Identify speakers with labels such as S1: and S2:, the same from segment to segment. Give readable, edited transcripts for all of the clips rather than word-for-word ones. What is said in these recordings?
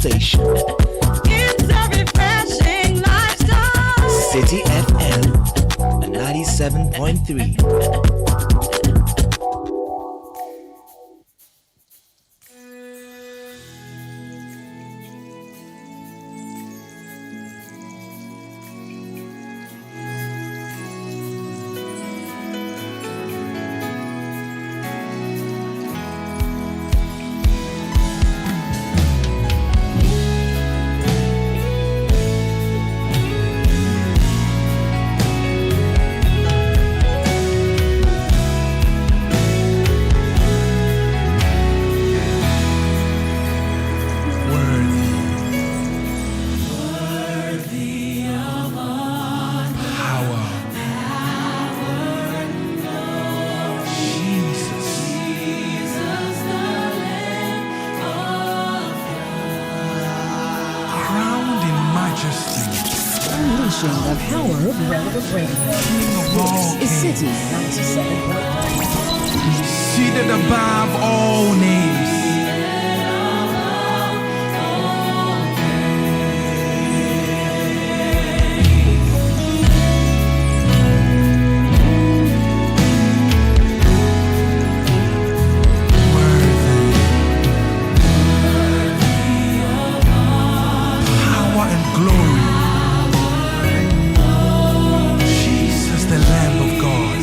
S1: station.
S2: It's a refreshing lifestyle.
S1: Citi FM 97.3.
S3: Unleashing the power of relevant radio. This is Citi 97.3.
S4: Seated above all names. Power and glory. Jesus, the Lamb of God.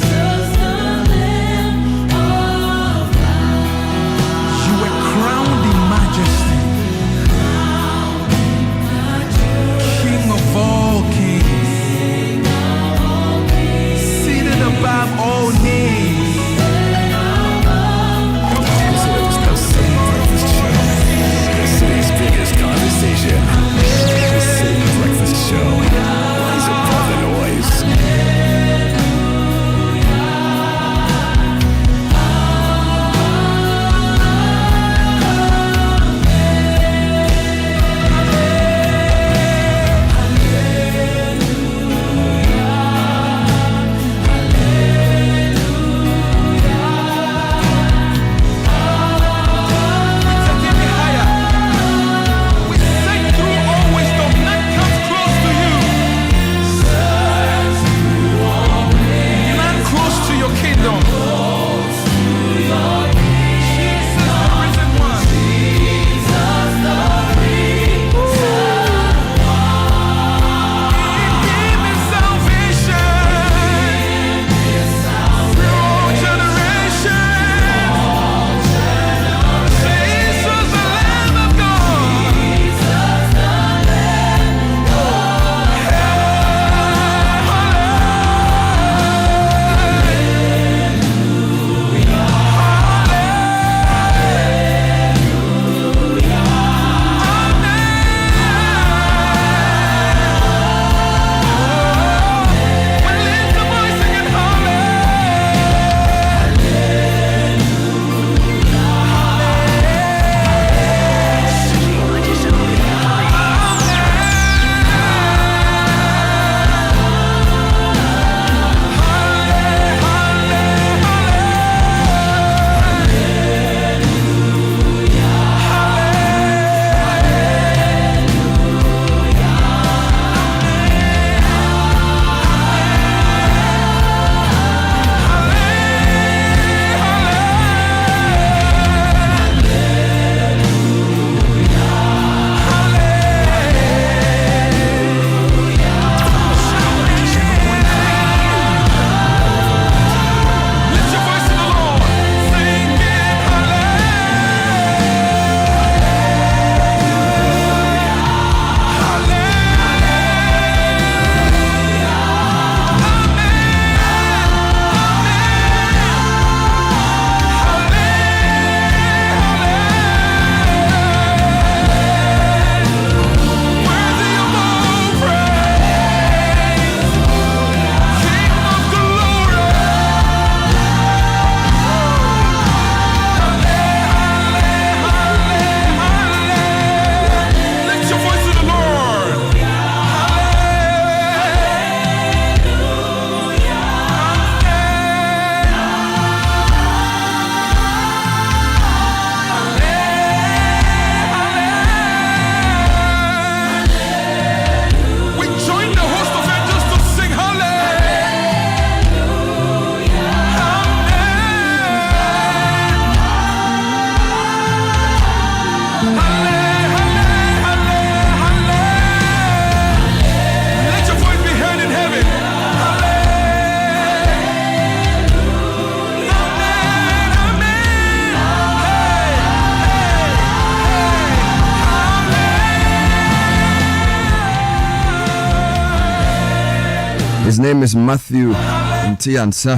S1: His name is Matthew Ntiansa.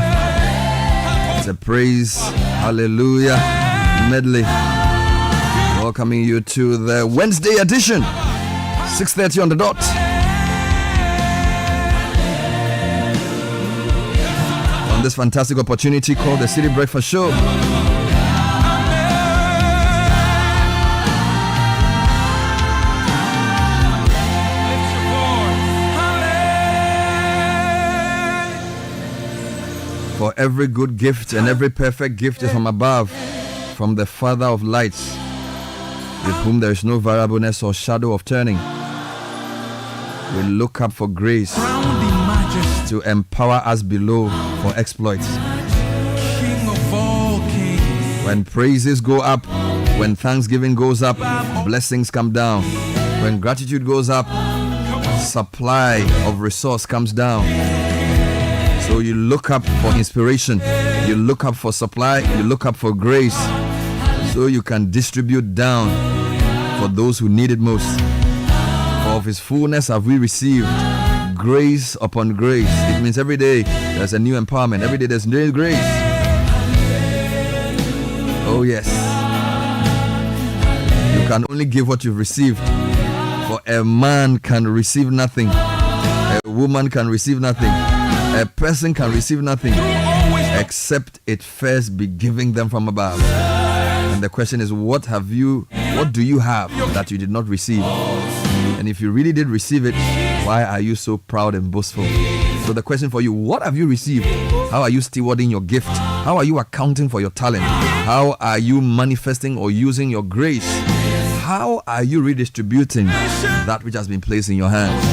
S1: It's a praise, hallelujah, medley. Welcoming you to the Wednesday edition, 6:30 on the dot. On this fantastic opportunity called the Citi Breakfast Show. For every good gift and every perfect gift is from above, from the Father of lights, with whom there is no variableness or shadow of turning. We look up for grace to empower us below for exploits.
S4: King of all kings.
S1: When praises go up, when thanksgiving goes up, blessings come down. When gratitude goes up, supply of resource comes down. So you look up for inspiration, you look up for supply, you look up for grace, so you can distribute down for those who need it most. For of his fullness have we received grace upon grace. It means every day there's a new empowerment, every day there's new grace. Oh yes. You can only give what you've received. For a man can receive nothing, a woman can receive nothing, a person can receive nothing except it first be giving them from above. And the question is, what do you have that you did not receive? And if you really did receive it, why are you so proud and boastful? So the question for you, what have you received? How are you stewarding your gift? How are you accounting for your talent? How are you manifesting or using your grace? How are you redistributing that which has been placed in your hands?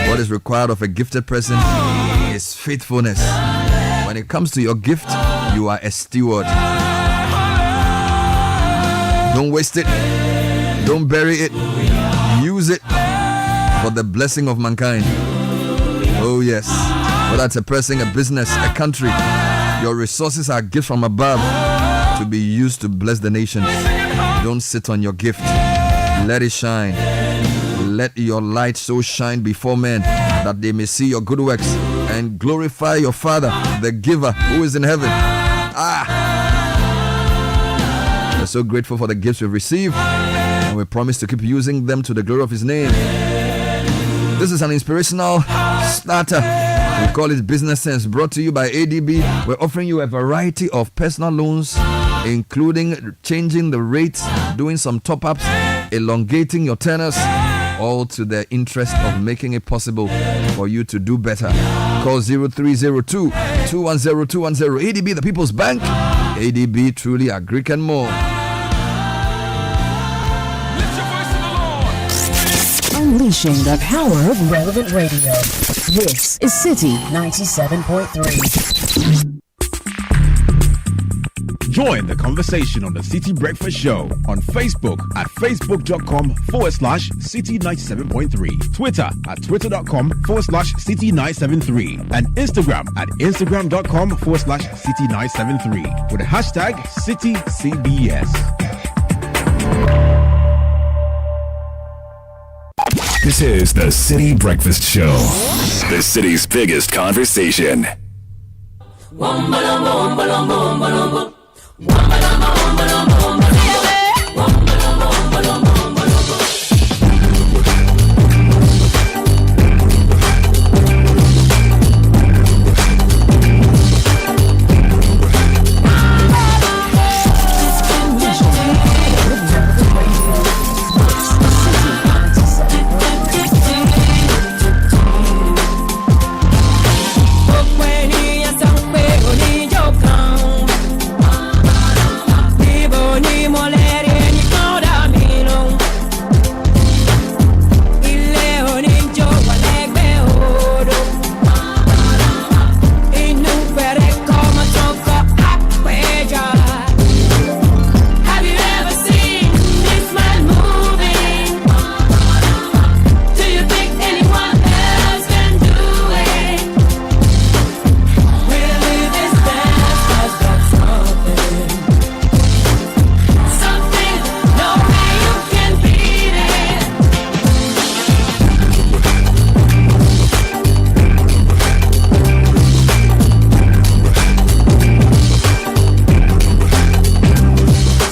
S1: What is required of a gifted person is faithfulness. When it comes to your gift, you are a steward. Don't waste it. Don't bury it. Use it for the blessing of mankind. Oh yes. Whether it's a person, a business, a country, your resources are gifts from above to be used to bless the nations. Don't sit on your gift. Let it shine. Let your light so shine before men that they may see your good works and glorify your Father, the giver who is in heaven. We're so grateful for the gifts we've received, and we promise to keep using them to the glory of his name. This is an inspirational starter. We call it Business Sense, brought to you by ADB. We're offering you a variety of personal loans, including changing the rates, doing some top-ups, elongating your tenors, all to the interest of making it possible for you to do better. Call 0302-210-210. ADB, the People's Bank. ADB, truly a Greek and more.
S3: Unleashing the power of relevant radio. This is Citi 97.3.
S5: Join the conversation on the Citi Breakfast Show on Facebook at facebook.com/Citi97.3, Twitter at twitter.com/Citi973, and Instagram at instagram.com/Citi973 with the hashtag CitiCBS.
S6: This is the Citi Breakfast Show, the city's biggest conversation.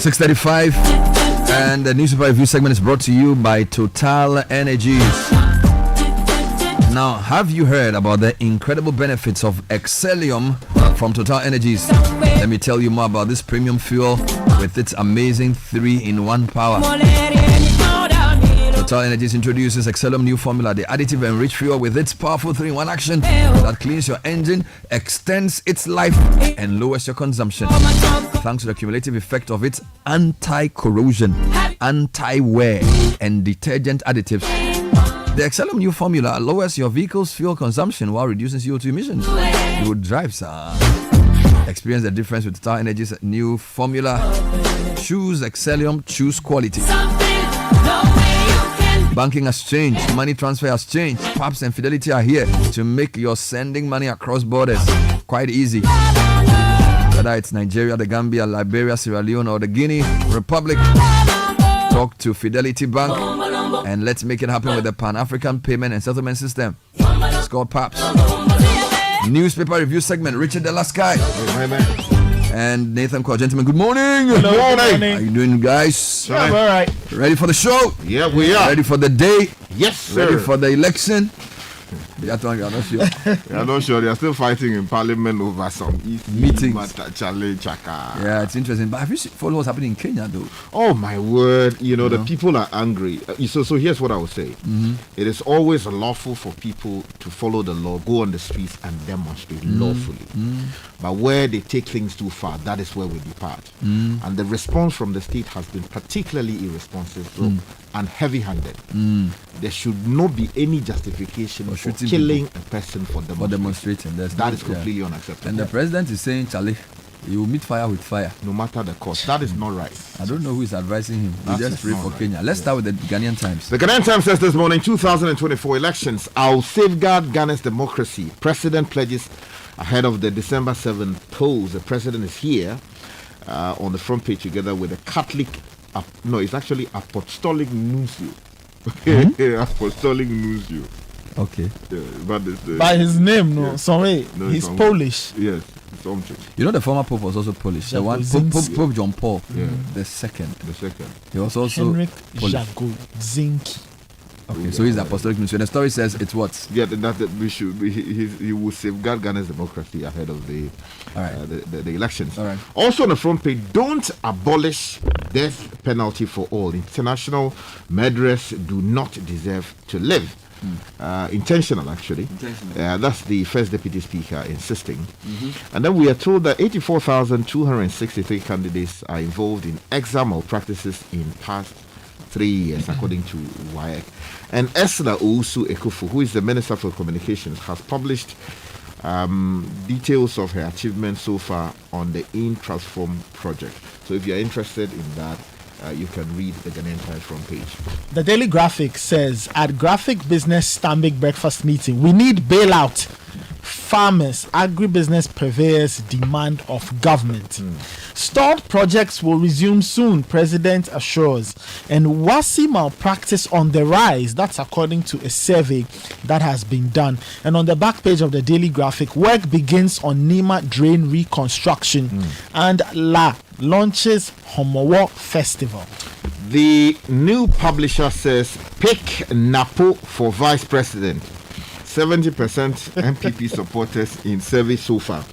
S1: 6:35, and the newspaper review segment is brought to you by Total Energies. Now, have you heard about the incredible benefits of Excellium from Total Energies? Let me tell you more about this premium fuel with its amazing 3-in-1 power. Total Energies introduces Excellium new formula, the additive enriched fuel with its powerful 3-in-1 action that cleans your engine, extends its life, and lowers your consumption. Thanks to the cumulative effect of its anti-corrosion, anti-wear, and detergent additives. The Excellium new formula lowers your vehicle's fuel consumption while reducing CO2 emissions. You would drive, sir. Experience the difference with Total Energies new formula. Choose Excellium, choose quality. Banking has changed, money transfer has changed. Paps and Fidelity are here to make your sending money across borders quite easy. Whether it's Nigeria, the Gambia, Liberia, Sierra Leone, or the Guinea Republic, talk to Fidelity Bank and let's make it happen with the Pan-African Payment and Settlement System. It's called PAPS. Newspaper review segment, Richard Delasky and Nathan Kwa. Gentlemen, good morning.
S7: Good morning.
S1: How you doing, guys?
S7: Yeah, all right.
S1: Ready for the show?
S7: Yeah, we are.
S1: Ready for the day?
S7: Yes, sir.
S1: Ready for the election? You're not sure.
S7: I'm not sure. They are still fighting in Parliament over some
S1: meetings.
S7: Yeah,
S1: it's interesting. But have you followed what's happening in Kenya, though?
S7: Oh, my word. The people are angry. So here's what I would say. It is always lawful for people to follow the law, go on the streets and demonstrate lawfully. But where they take things too far, that is where we depart. And the response from the state has been particularly irresponsible and heavy-handed. There should not be any justification for killing a person for demonstrating. That is completely unacceptable.
S1: And the president is saying, Charlie, you will meet fire with fire.
S7: No matter the cost. That is not right.
S1: I don't know who is advising him. We just pray for Kenya. Let's start with the Ghanaian Times.
S7: The Ghanaian Times says this morning, 2024 elections, I'll safeguard Ghana's democracy. President pledges ahead of the December 7th polls. The president is here on the front page together with a Catholic, it's actually Apostolic Nuncio. Apostolic Nuncio.
S1: Okay.
S7: But
S8: by his name, sorry, he's Polish.
S7: Yes, something.
S1: You know the former Pope was also Polish. The one Pope John Paul, the second. He was also
S8: Henryk
S1: Polish.
S8: Jagodzinski.
S1: Okay, so he's the Apostolic Nuncio. The story says it's what?
S7: Yeah, that we should. He will safeguard Ghana's democracy ahead of the elections.
S1: All right.
S7: Also on the front page, don't abolish death penalty for all. International murderers do not deserve to live. Intentional, actually. That's the first deputy speaker insisting. And then we are told that 84,263 candidates are involved in exam malpractices in past 3 years, according to WAEC. And Esla Ousu Ekufu, who is the Minister for Communications, has published details of her achievements so far on the InTransform project. So if you are interested in that, you can read the Ghanaian Times front page.
S8: The Daily Graphic says, at Graphic Business Stanbic Breakfast Meeting, we need bailout. Farmers, agribusiness purveyors demand of government. Stalled projects will resume soon, President assures. And WASI malpractice on the rise. That's according to a survey that has been done. And on the back page of the Daily Graphic, work begins on Nima drain reconstruction. And La launches Homowo Festival.
S7: The new publisher says, pick Napo for vice president. 70% MPP supporters in survey so far.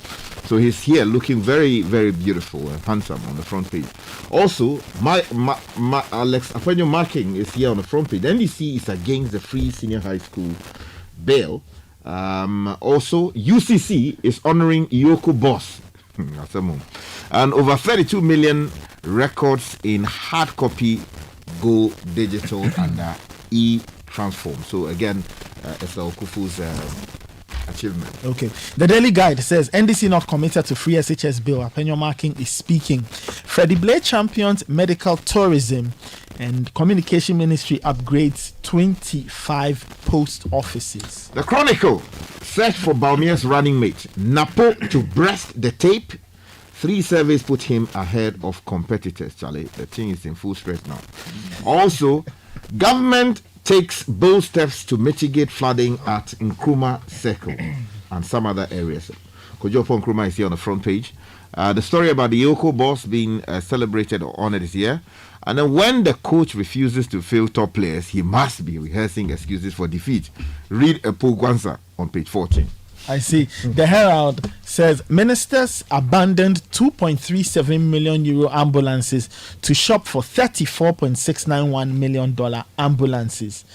S7: So he's here looking very, very beautiful and handsome on the front page. Also, Alex Afenyo Marking is here on the front page. The NDC is against the free senior high school bail. Also, UCC is honoring Iyoko Boss. And over 32 million records in hard copy go digital under e-transform. So again, Esther Okufu's achievement.
S8: Okay. The Daily Guide says NDC not committed to free SHS bill. Apenyo Marking is speaking. Freddie Blade champions medical tourism, and Communication Ministry upgrades 25 post offices.
S7: The Chronicle, search for Baumia's running mate. Napo to breast the tape. 3 surveys put him ahead of competitors, Charlie. The thing is in full stress now. Also, government takes bold steps to mitigate flooding at Nkrumah Circle and some other areas. Kojopo Nkrumah is here on the front page. The story about the Yoko boss being celebrated or honored this year. And then when the coach refuses to field top players, he must be rehearsing excuses for defeat. Read Epo Gwanza on page 14.
S8: I see. The Herald says ministers abandoned 2.37 million euro ambulances to shop for $34.691 million ambulances.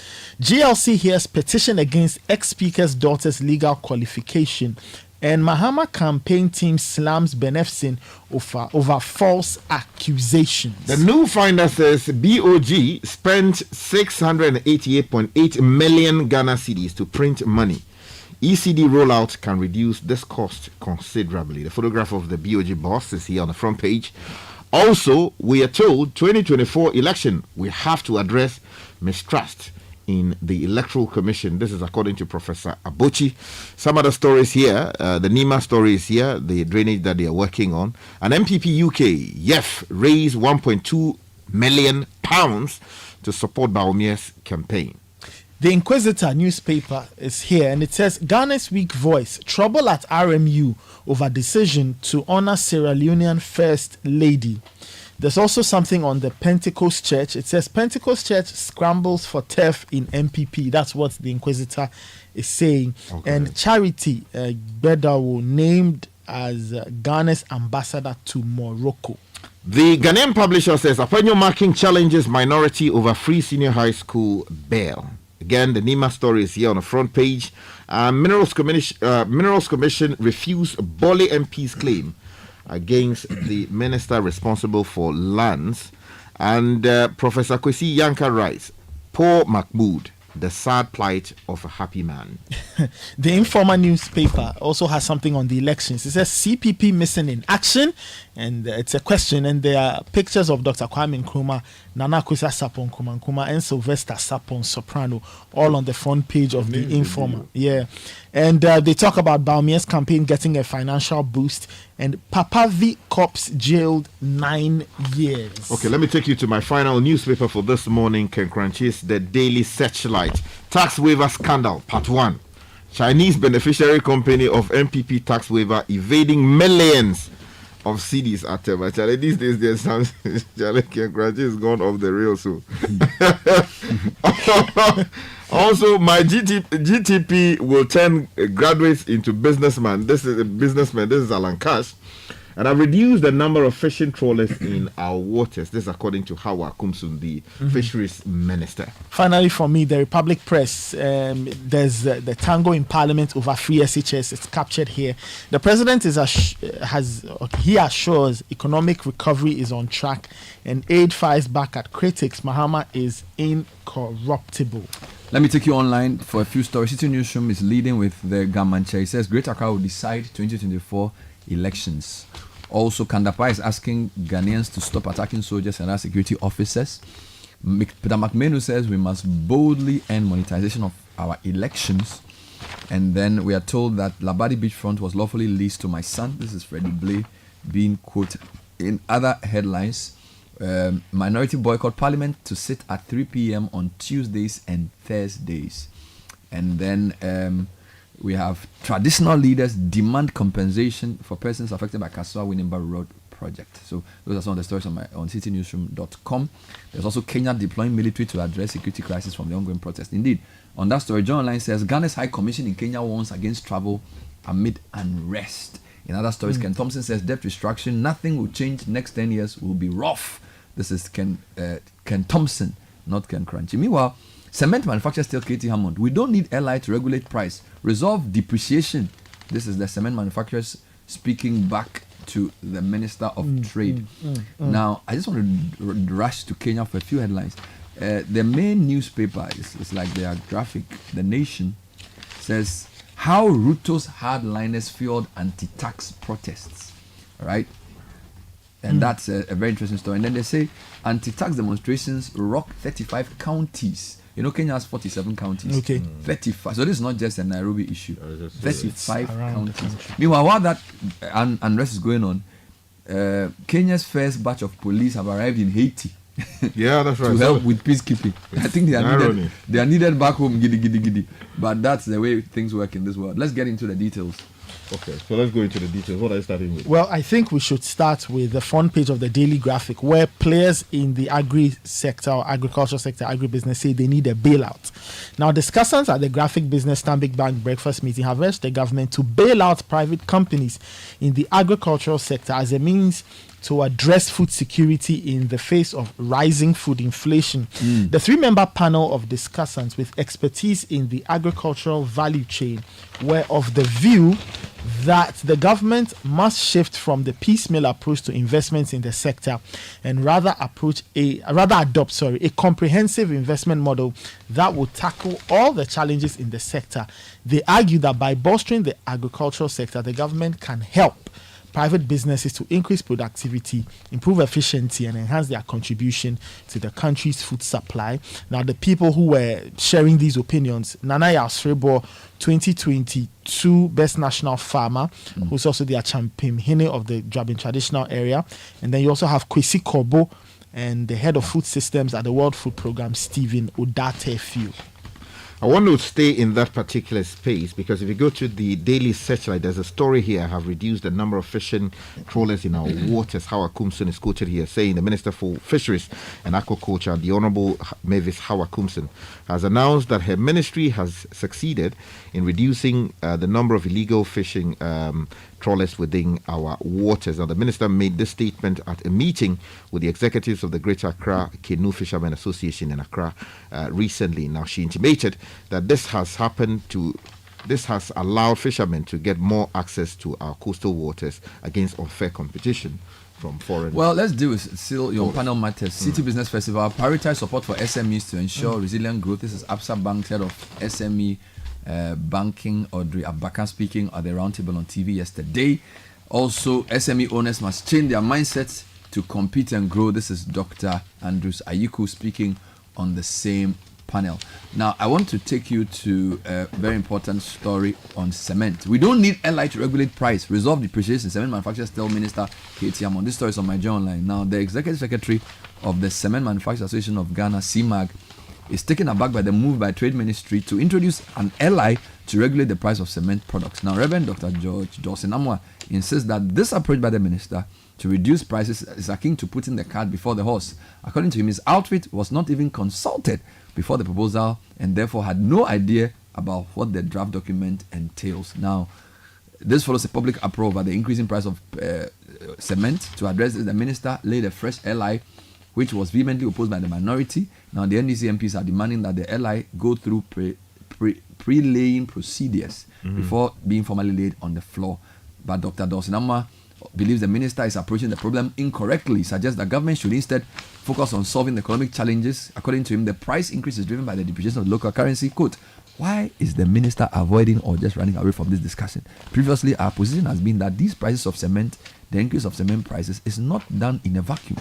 S8: GLC hears petition against ex-speaker's daughter's legal qualification. And Mahama campaign team slams Benefsin over false accusations.
S7: The new finder says BOG spent 688.8 million Ghana cedis to print money. ECD rollout can reduce this cost considerably. The photograph of the BOG boss is here on the front page. Also, we are told 2024 election, we have to address mistrust in the Electoral Commission. This is according to Professor Abochi. Some other stories here. The NEMA story is here, the drainage that they are working on. And MPP UK, YEF, raised £1.2 million to support Baumier's campaign.
S8: The Inquisitor newspaper is here, and it says Ghana's weak voice, trouble at RMU over decision to honor Sierra Leonean First Lady. There's also something on the Pentecost Church. It says Pentecost Church scrambles for turf in MPP. That's what the Inquisitor is saying. Okay. And Charity Bedawo named as Ghana's ambassador to Morocco.
S7: The Ghanaian publisher says Apenyo marking challenges minority over free senior high school bail. Again, the NEMA story is here on the front page. Minerals Commission refused Bole MP's claim against the minister responsible for lands. And Professor Kwesi Yanka writes, Poor Mahmoud, the sad plight of a happy man.
S8: The Informer newspaper also has something on the elections. It says CPP missing in action, and it's a question, and there are pictures of Dr. Kwame Nkrumah, Nana Akufo Sapon Nkrumah, and Sylvester Sapon Soprano, all on the front page of the Informer. Yeah, and they talk about Baumier's campaign getting a financial boost, and Papa V Cops jailed 9 years.
S7: Okay, let me take you to my final newspaper for this morning, Ken Crunchy's The Daily Searchlight. Tax waiver scandal, part 1. Chinese beneficiary company of MPP tax waiver evading millions of CDs at Tema. Charlie, these days there's some Charlie Ken Crunchy is gone off the rails soon. Also, my GTP will turn graduates into businessmen. This is a businessman. This is Alan Cash. And I've reduced the number of fishing trawlers in our waters. This is according to Hawa Kumsun, the fisheries minister.
S8: Finally, for me, the Republic Press, there's the tango in Parliament over free SHS. It's captured here. The president he assures economic recovery is on track, and aid fires back at critics. Mahama is incorruptible.
S1: Let me take you online for a few stories. Citi Newsroom is leading with the Gamanche. It says Great Accra will decide 2024 elections. Also, Kandapa is asking Ghanaians to stop attacking soldiers and other security officers. Peter McMahon says we must boldly end monetization of our elections. And then we are told that Labadi Beachfront was lawfully leased to my son. This is Freddie Blay being quoted. In other headlines, minority boycott parliament to sit at 3 p.m. on Tuesdays and Thursdays. And then we have traditional leaders demand compensation for persons affected by Kaswa Winneba Road project. So those are some of the stories on citinewsroom.com. There's also Kenya deploying military to address security crisis from the ongoing protest. Indeed, on that story, John Online says Ghana's High Commission in Kenya warns against travel amid unrest. In other stories, Ken Thompson says debt restructuring, nothing will change. Next 10 years will be rough. This is Ken Thompson, not Ken Crunchy. Meanwhile, cement manufacturers tell Katie Hammond, we don't need LI to regulate price. Resolve depreciation. This is the cement manufacturers speaking back to the Minister of Trade. Now, I just want to rush to Kenya for a few headlines. The main newspaper is like their graphic. The Nation says how Ruto's hardliners fueled anti-tax protests. All right? And that's a very interesting story. And then they say anti-tax demonstrations rock 35 counties. You know, Kenya has 47 counties. Okay. 35. So this is not just a Nairobi issue. 35 counties. Meanwhile, while that unrest is going on, Kenya's first batch of police have arrived in Haiti.
S7: Yeah, that's right.
S1: To help with peacekeeping. I think they are needed back home, giddy. But that's the way things work in this world. Let's get into the details
S7: Okay, so let's go into the details. What are you starting with?
S8: Well, I think we should start with the front page of the Daily Graphic, where players in the agri sector, or agriculture sector, agribusiness say they need a bailout. Now, discussants at the Graphic Business Stanbic Bank breakfast meeting have urged the government to bail out private companies in the agricultural sector as a means to address food security in the face of rising food inflation. The three-member panel of discussants with expertise in the agricultural value chain were of the view that the government must shift from the piecemeal approach to investments in the sector and rather adopt a comprehensive investment model that will tackle all the challenges in the sector. They argue that by bolstering the agricultural sector, the government can help private businesses to increase productivity, improve efficiency, and enhance their contribution to the country's food supply. Now, the people who were sharing these opinions, Nana Yasrebo, 2022 Best National Farmer, who's also the Achampim of the Drabin traditional area. And then you also have Kwesi Kobo and the head of food systems at the World Food Programme, Stephen Odatefiu.
S7: I want to stay in that particular space because if you go to the Daily Searchlight, there's a story here. I have reduced the number of fishing trawlers in our waters. Hawa Kumson is quoted here saying the Minister for Fisheries and Aquaculture, the Honorable Mavis Hawa Kumson, has announced that her ministry has succeeded in reducing the number of illegal fishing trawlers within our waters. Now, the minister made this statement at a meeting with the executives of the Greater Accra Canoe Fishermen Association in Accra recently. Now, she intimated that this has allowed fishermen to get more access to our coastal waters against unfair competition from foreign.
S1: Well, let's deal with still your panel matters. City Business Festival prioritize support for SMEs to ensure resilient growth. This is Absa Bank, head of SME banking, Audrey Abaka, speaking at the roundtable on TV yesterday. Also, SME owners must change their mindsets to compete and grow. This is Dr. Andrews Ayiku speaking on the same panel. Now, I want to take you to a very important story on cement. We don't need LI to regulate price, resolve depreciation. Cement manufacturers tell Minister Katie Amon. This story is on my journal online. Now, the executive secretary of the Cement Manufacturers Association of Ghana, CMAG, is taken aback by the move by Trade Ministry to introduce an LI to regulate the price of cement products. Now, Reverend Dr. George Dawson Amwa insists that this approach by the minister to reduce prices is akin to putting the cart before the horse. According to him, his outfit was not even consulted before the proposal and therefore had no idea about what the draft document entails. Now, this follows a public uproar over the increasing price of cement. To address this, the minister laid a fresh LI which was vehemently opposed by the minority. Now, the NDC MPs are demanding that the LI go through pre-laying procedures before being formally laid on the floor. But Dr. Dawson Amma believes the minister is approaching the problem incorrectly. He suggests that government should instead focus on solving the economic challenges. According to him, the price increase is driven by the depreciation of the local currency. Quote, why is the minister avoiding or just running away from this discussion? Previously, our position has been that these prices of cement, the increase of cement prices, is not done in a vacuum.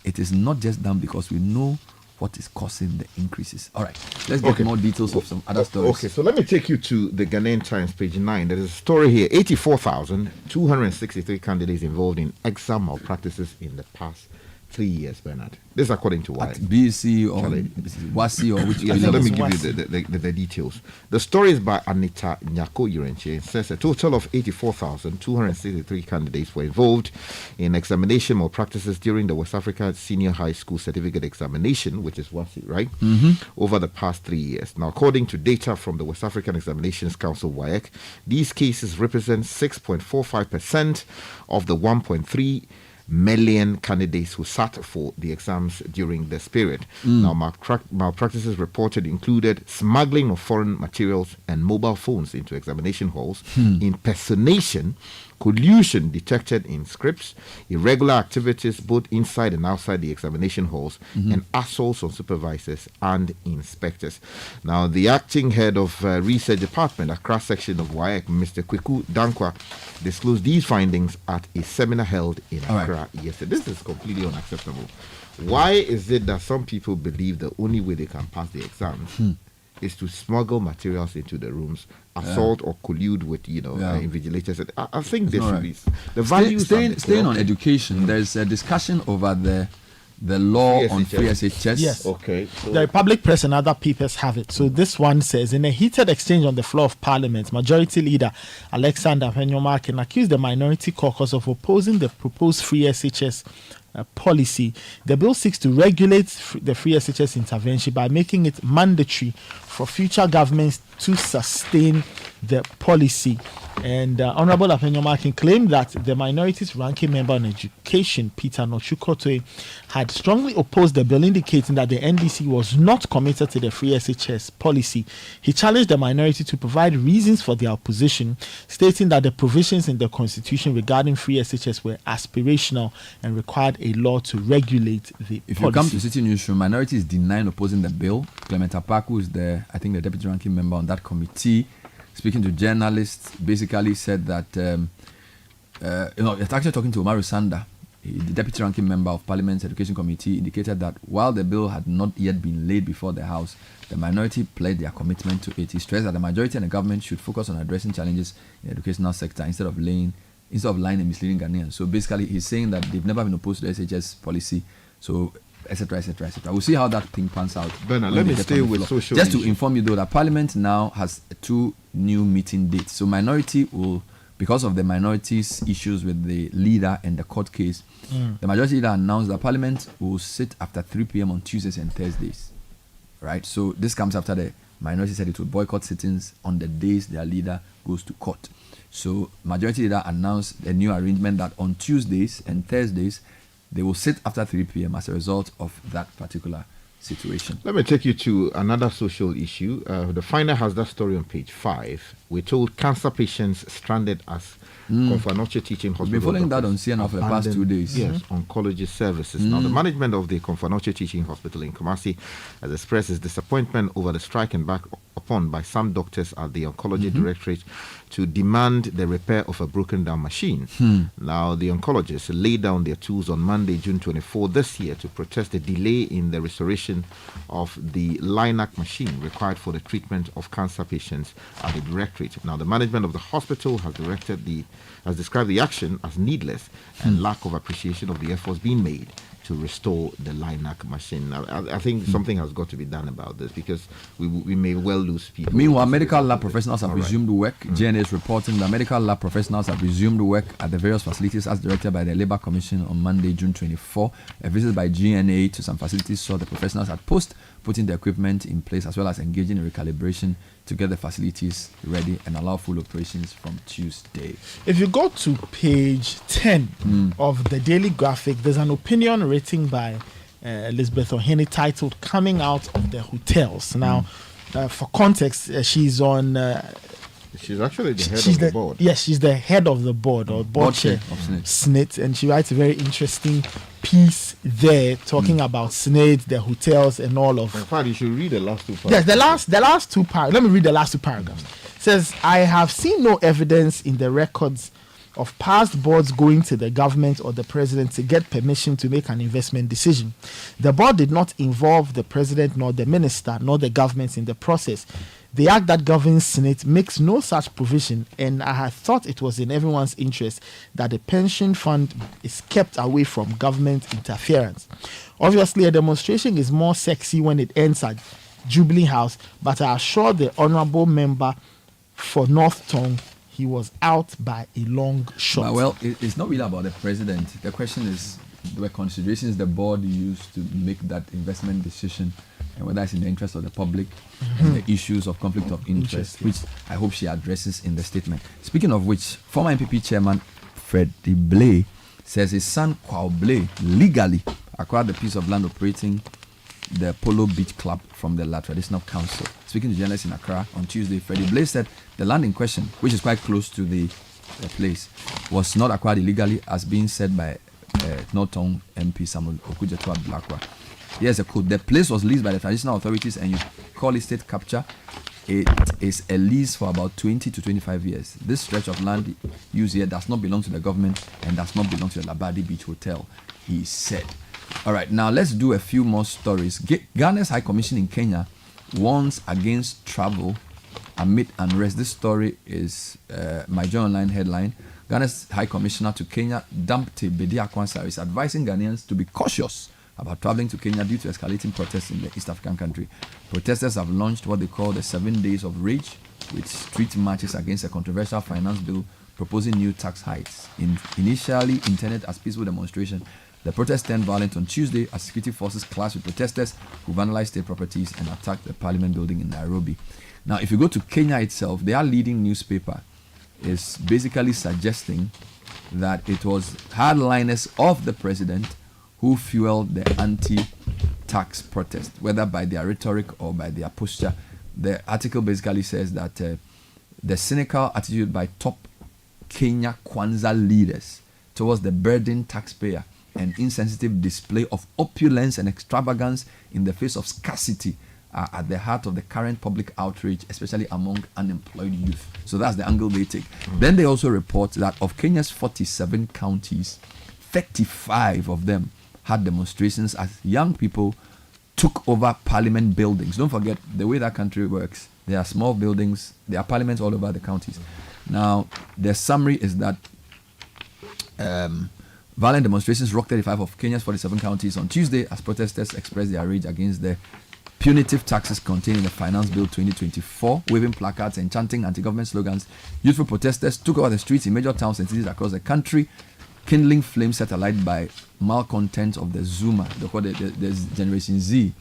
S1: It is not just done because we know what is causing the increases. All right, let's get more details of some other stories.
S7: Okay, so let me take you to the Ghanaian Times, page 9. There is a story here. 84,263 candidates involved in exam malpractices in the past 3 years, Bernard. This is according to
S1: At BC or WASI or which?
S7: Yes, so let me give you the details. The story is by Anita Nyako Yurenche. It says a total of 84,263 candidates were involved in examination malpractices during the West Africa Senior High School Certificate Examination, which is WASI, right? Over the past 3 years. Now, according to data from the West African Examinations Council, WAEC, these cases represent 6.45% of the 1.3 million candidates who sat for the exams during this period. Now, malpractices reported included smuggling of foreign materials and mobile phones into examination halls, impersonation, collusion detected in scripts, irregular activities both inside and outside the examination halls, and assaults on supervisors and inspectors. Now, the acting head of research department, Accra section of WAEC, Mr. Kweku Dankwa, disclosed these findings at a seminar held in Accra yesterday. This is completely unacceptable. Why is it that some people believe the only way they can pass the exams is to smuggle materials into the rooms, assault or collude with, invigilators? I think this should be the value.
S1: Staying on education, there's a discussion over the the law
S7: Free
S1: on
S7: SHS.
S1: free SHS.
S8: Yes.
S7: Okay. So
S8: The Republic Press and other papers have it. So this one says, in a heated exchange on the floor of Parliament, Majority Leader Alexander Penyomarkin accused the Minority Caucus of opposing the proposed free SHS policy. The bill seeks to regulate the free SHS intervention by making it mandatory for future governments to sustain the policy. And Honorable Apenyomarkin claimed that the minority's ranking member on education, Peter Nochukotoe, had strongly opposed the bill, indicating that the NDC was not committed to the free SHS policy. He challenged the minority to provide reasons for their opposition, stating that the provisions in the constitution regarding free SHS were aspirational and required a law to regulate the
S1: If
S8: policy.
S1: you come to City Newsroom, minority is denying opposing the bill. Clement Apaku is I think the deputy ranking member on that committee, speaking to journalists, basically said that, it's actually talking to Umaru Sanda, the deputy ranking member of Parliament's Education Committee, indicated that while the bill had not yet been laid before the House, the minority pledged their commitment to it. He stressed that the majority and the government should focus on addressing challenges in the educational sector instead of lying and misleading Ghanaians. So basically, he's saying that they've never been opposed to the SHS policy, so etc. We'll see how that thing pans out.
S7: Bernard,
S1: when
S7: let
S1: they
S7: me
S1: get
S7: stay
S1: on the
S7: with
S1: floor.
S7: social
S1: Just to
S7: issues.
S1: inform you though, that Parliament now has 2 new meeting dates. So minority will, because of the minority's issues with the leader and the court case, the majority leader announced that Parliament will sit after 3 p.m. on Tuesdays and Thursdays. Right? So this comes after the minority said it would boycott sittings on the days their leader goes to court. So majority leader announced a new arrangement that on Tuesdays and Thursdays they will sit after 3 p.m. as a result of that particular situation.
S7: let me take you to another social issue. The Finder has that story on page 5. We're told cancer patients stranded as Konfanoche Teaching Hospital.
S1: We've been following that
S7: doctors
S1: on CNN for the past 2 days.
S7: Yes, oncology services. Now, the management of the Konfanoche Teaching Hospital in Kumasi has expressed its disappointment over the strike embarked upon by some doctors at the Oncology Directorate to demand the repair of a broken down machine. Now, the oncologists laid down their tools on Monday, June 24 this year to protest the delay in the restoration of the LINAC machine required for the treatment of cancer patients at the Directorate. Now, the management of the hospital has described the action as needless and lack of appreciation of the efforts being made to restore the LINAC machine. Now, I think something has got to be done about this because we may well lose people.
S1: Meanwhile, medical lab professionals have resumed work. JNA is reporting that medical lab professionals have resumed work at the various facilities as directed by the Labour Commission on Monday, June 24. A visit by GNA to some facilities saw the professionals at post putting the equipment in place as well as engaging in recalibration to get the facilities ready and allow full operations from Tuesday.
S8: If you go to page 10 of the Daily Graphic, there's an opinion written by Elizabeth Ohene titled Coming Out of the Hotels. Now, for context, she's on...
S7: She's actually the head
S8: she's
S7: of the board.
S8: Yes, she's the head of the board or board chair
S1: of SNIT.
S8: SNIT, and she writes a very interesting piece there talking about SNIT, the hotels, and all of.
S7: In fact, you should read the last 2 parts.
S8: Yes, the last 2 paragraphs. Let me read the last 2 paragraphs. It says, I have seen no evidence in the records of past boards going to the government or the president to get permission to make an investment decision. The board did not involve the president, nor the minister, nor the government in the process. The act that governs SNIT makes no such provision, and I had thought it was in everyone's interest that the pension fund is kept away from government interference. Obviously, a demonstration is more sexy when it ends at Jubilee House, but I assure the honourable member for North Tongue he was out by a long shot.
S1: Well, it's not really about the president. The question is the considerations the board used to make that investment decision and whether it's in the interest of the public and the issues of conflict of interest, which I hope she addresses in the statement. Speaking of which, former MPP chairman Freddie Blay says his son Kwao Blay legally acquired the piece of land operating the Polo Beach Club from the La Traditional Council. Speaking to journalists in Accra on Tuesday, Freddie Blay said the land in question, which is quite close to the place, was not acquired illegally as being said by Norton MP Samuel Okujetua Blakwa. Here's a quote. The place was leased by the traditional authorities and you call it state capture. It is a lease for about 20 to 25 years. This stretch of land used here does not belong to the government and does not belong to the Labadi Beach Hotel, he said. All right, now let's do a few more stories. Ghana's High Commission in Kenya warns against travel amid unrest. This story is my Joy Online headline. Ghana's High Commissioner to Kenya, Dampte Bedi Akwansah, is advising Ghanaians to be cautious about traveling to Kenya due to escalating protests in the East African country. Protesters have launched what they call the 7 Days of Rage, with street marches against a controversial finance bill proposing new tax hikes. Initially intended as peaceful demonstration, the protest turned violent on Tuesday as security forces clashed with protesters who vandalized state properties and attacked the parliament building in Nairobi. Now, if you go to Kenya itself, their leading newspaper is basically suggesting that it was hardliners of the president who fueled the anti-tax protest, whether by their rhetoric or by their posture. The article basically says that the cynical attitude by top Kenya Kwanzaa leaders towards the burdened taxpayer and insensitive display of opulence and extravagance in the face of scarcity are at the heart of the current public outrage, especially among unemployed youth. So that's the angle they take. Then they also report that of Kenya's 47 counties, 35 of them had demonstrations as young people took over parliament buildings. Don't forget the way that country works. There are small buildings, there are parliaments all over the counties. Now, the summary is that violent demonstrations rocked 35 of Kenya's 47 counties on Tuesday as protesters expressed their rage against the punitive taxes contained in the Finance Bill 2024, waving placards and chanting anti-government slogans. Youthful protesters took over the streets in major towns and cities across the country, kindling flames set alight by malcontent of the Zuma, the Generation Z.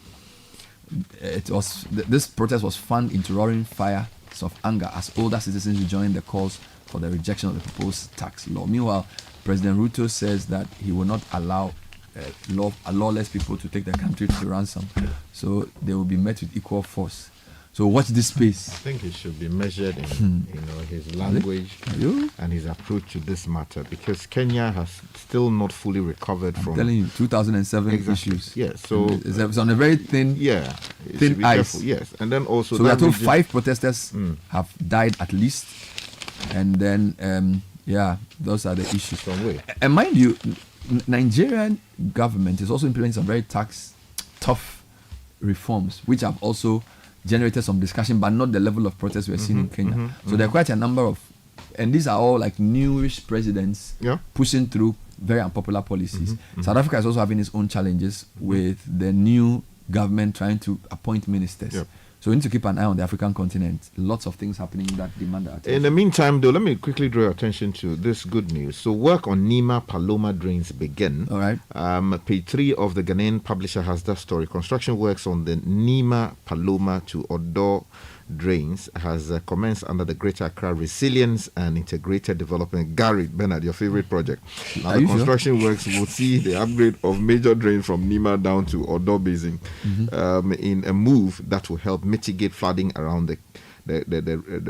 S1: This protest was fanned into roaring fires of anger as older citizens joined the calls for the rejection of the proposed tax law. Meanwhile, President Ruto says that he will not allow lawless people to take the country to ransom, so they will be met with equal force. So watch this space.
S7: I think it should be measured in his language and his approach to this matter, because Kenya has still not fully recovered from.
S1: Telling you, 2007 issues.
S7: Yes, so
S1: it's on a very thin ice.
S7: Careful. Yes, and then also
S1: so we are told 5 protesters have died at least, and then those are the issues. And mind you, Nigerian government is also implementing some very tough reforms, which have also generated some discussion, but not the level of protest we're seeing in Kenya. So there are quite a number of, and these are all like newish presidents pushing through very unpopular policies. South Africa is also having its own challenges with the new government trying to appoint ministers. So we need to keep an eye on the African continent. Lots of things happening that demand our attention.
S7: In the meantime, though, let me quickly draw your attention to this good news. So work on Nima Paloma drains begin.
S1: All right.
S7: Page 3 of the Ghanaian publisher has that story. Construction works on the Nima Paloma to Odo drains has commenced under the Greater Accra Resilience and Integrated Development. Gary Bernard, your favorite project. Now the construction works will see the upgrade of major drains from Nima down to Odo Basin in a move that will help mitigate flooding around the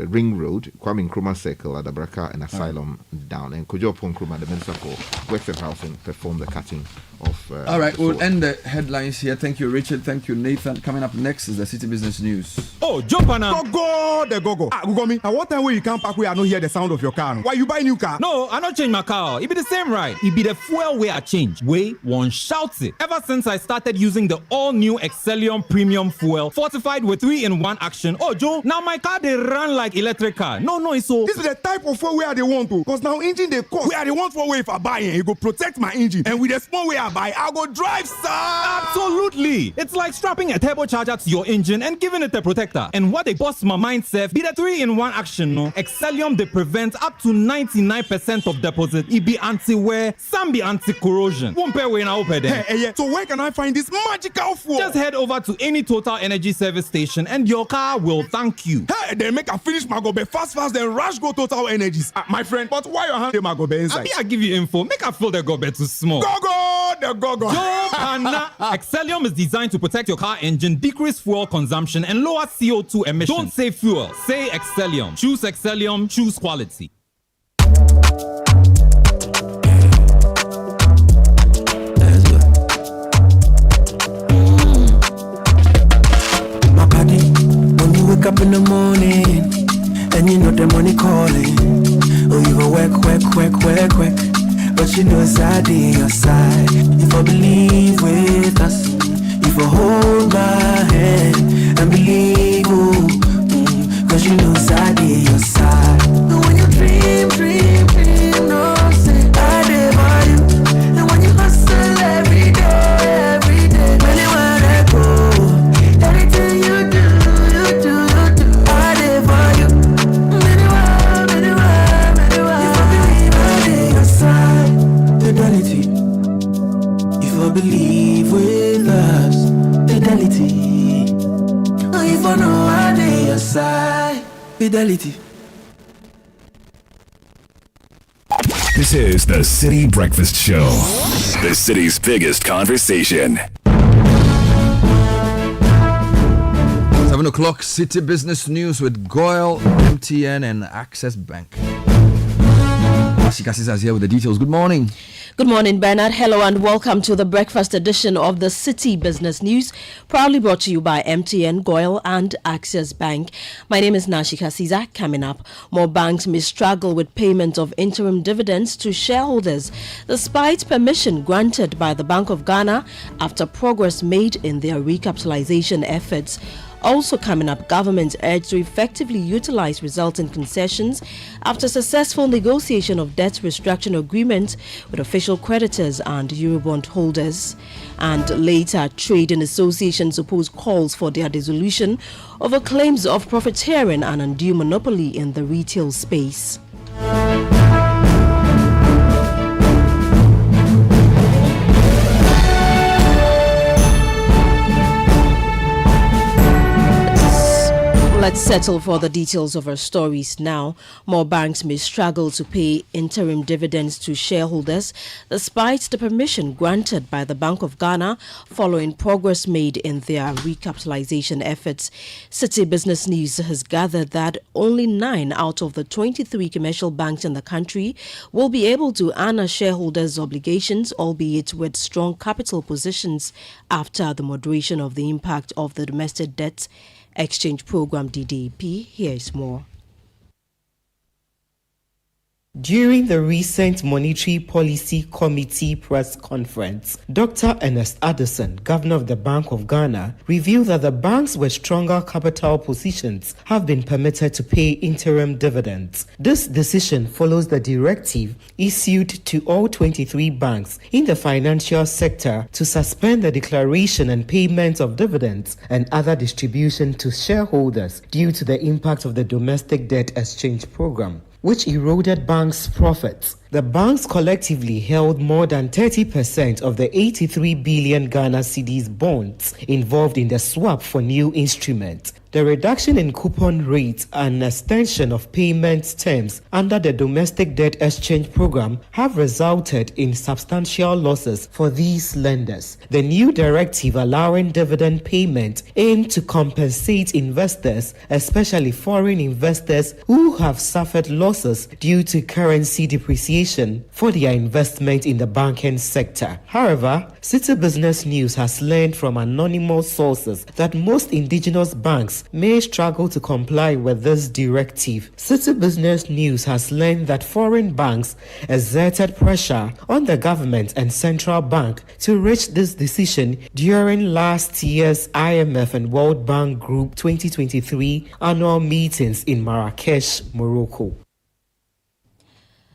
S7: ring road, Kwame Nkrumah Circle, Adabraka and Asylum down. And Kojo Nkrumah, the Minister for Works and Housing, performed the cutting of.
S1: All right, we'll end the headlines here. Thank you, Richard. Thank you, Nathan. Coming up next is the City Business News.
S9: Oh, jump on now. Go. Google me. What time will you come back where I don't hear the sound of your car? Why you buy new car? No, I don't change my car. It be the same, right? It be the fuel where I change. Way one shouts it. Ever since I started using the all-new Excellium Premium Fuel, fortified with 3-in-1 action. Oh, Joe, now my car they run like electric car. No, it's so. This is the type of fuel where they want to. Cause now engine they cost. Where they want for way if I buy it, it go protect my engine. And with the small way I buy, I'll go drive, sir. Absolutely. It's like strapping a turbocharger to your engine and giving it a protector. And what they bust my mindset be the 3-in-1 action. No, Excellium they prevent up to 99% of deposit. It be anti-wear, some be anti-corrosion. Won't pay when I open there. Hey, so where can I find this magical fuel? Just head over to any Total Energy service station and your car will thank you. Hey, then make a finish my gobe fast, then rush go Total Energies. My friend, but why your hand my gobe inside? I give you info. Make a feel the gobe too small. Go. Excellium is designed to protect your car engine, decrease fuel consumption, and lower CO2 emissions. Don't say fuel, say Excellium. Choose Excellium, choose quality.
S10: My body, when you wake up in the morning, and you know the money calling. Oh, you go work. But you know it's I on your side. If I believe with us, if I hold my hand and believe, cause you know it's I on your side. And when you dream, no say I did for you. And when you hustle every day, believe with us. Fidelity. Oh, if I know I dey your side. Fidelity.
S6: This is the Citi Breakfast Show, the city's biggest conversation.
S1: 7 o'clock, City Business News with Goyle, MTN, and Access Bank. Shikasis is here with the details. Good morning.
S11: Good morning, Bernard. Hello and welcome to the breakfast edition of the City Business News, proudly brought to you by MTN, Goyle, and Access Bank. My name is Nashika Siza. Coming up, more banks may struggle with payment of interim dividends to shareholders, despite permission granted by the Bank of Ghana after progress made in their recapitalization efforts. Also coming up, government urged to effectively utilize resulting concessions after successful negotiation of debt restructuring agreement with official creditors and Eurobond holders. And later, trading associations oppose calls for their dissolution over claims of profiteering and undue monopoly in the retail space. Let's settle for the details of our stories now. More banks may struggle to pay interim dividends to shareholders despite the permission granted by the Bank of Ghana following progress made in their recapitalization efforts. City Business News has gathered that only 9 out of the 23 commercial banks in the country will be able to honor shareholders' obligations, albeit with strong capital positions after the moderation of the impact of the domestic debt exchange program DDP. Here is more.
S12: During the recent Monetary Policy Committee press conference, Dr. Ernest Addison, Governor of the Bank of Ghana, revealed that the banks with stronger capital positions have been permitted to pay interim dividends. This decision follows the directive issued to all 23 banks in the financial sector to suspend the declaration and payment of dividends and other distribution to shareholders due to the impact of the domestic debt exchange program, which eroded banks' profits. The banks collectively held more than 30% of the 83 billion Ghana cedis bonds involved in the swap for new instruments. The reduction in coupon rates and extension of payment terms under the domestic debt exchange program have resulted in substantial losses for these lenders. The new directive allowing dividend payment aimed to compensate investors, especially foreign investors who have suffered losses due to currency depreciation for their investment in the banking sector. However, Citi Business News has learned from anonymous sources that most indigenous banks may struggle to comply with this directive. Citi Business News has learned that foreign banks exerted pressure on the government and central bank to reach this decision during last year's IMF and World Bank Group 2023 annual meetings in Marrakesh, Morocco.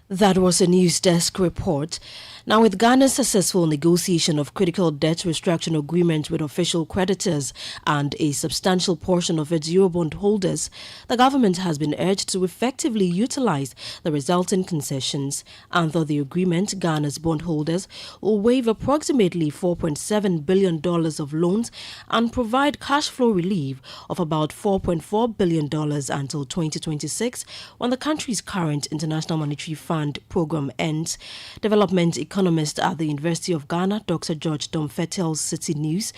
S11: That was a News Desk report. Now, with Ghana's successful negotiation of critical debt restructuring agreement with official creditors and a substantial portion of its Eurobond holders, the government has been urged to effectively utilize the resulting concessions. Under the agreement, Ghana's bondholders will waive approximately $4.7 billion of loans and provide cash flow relief of about $4.4 billion until 2026, when the country's current International Monetary Fund program ends. Development economist at the University of Ghana, Dr. George Domfe, tells Citi News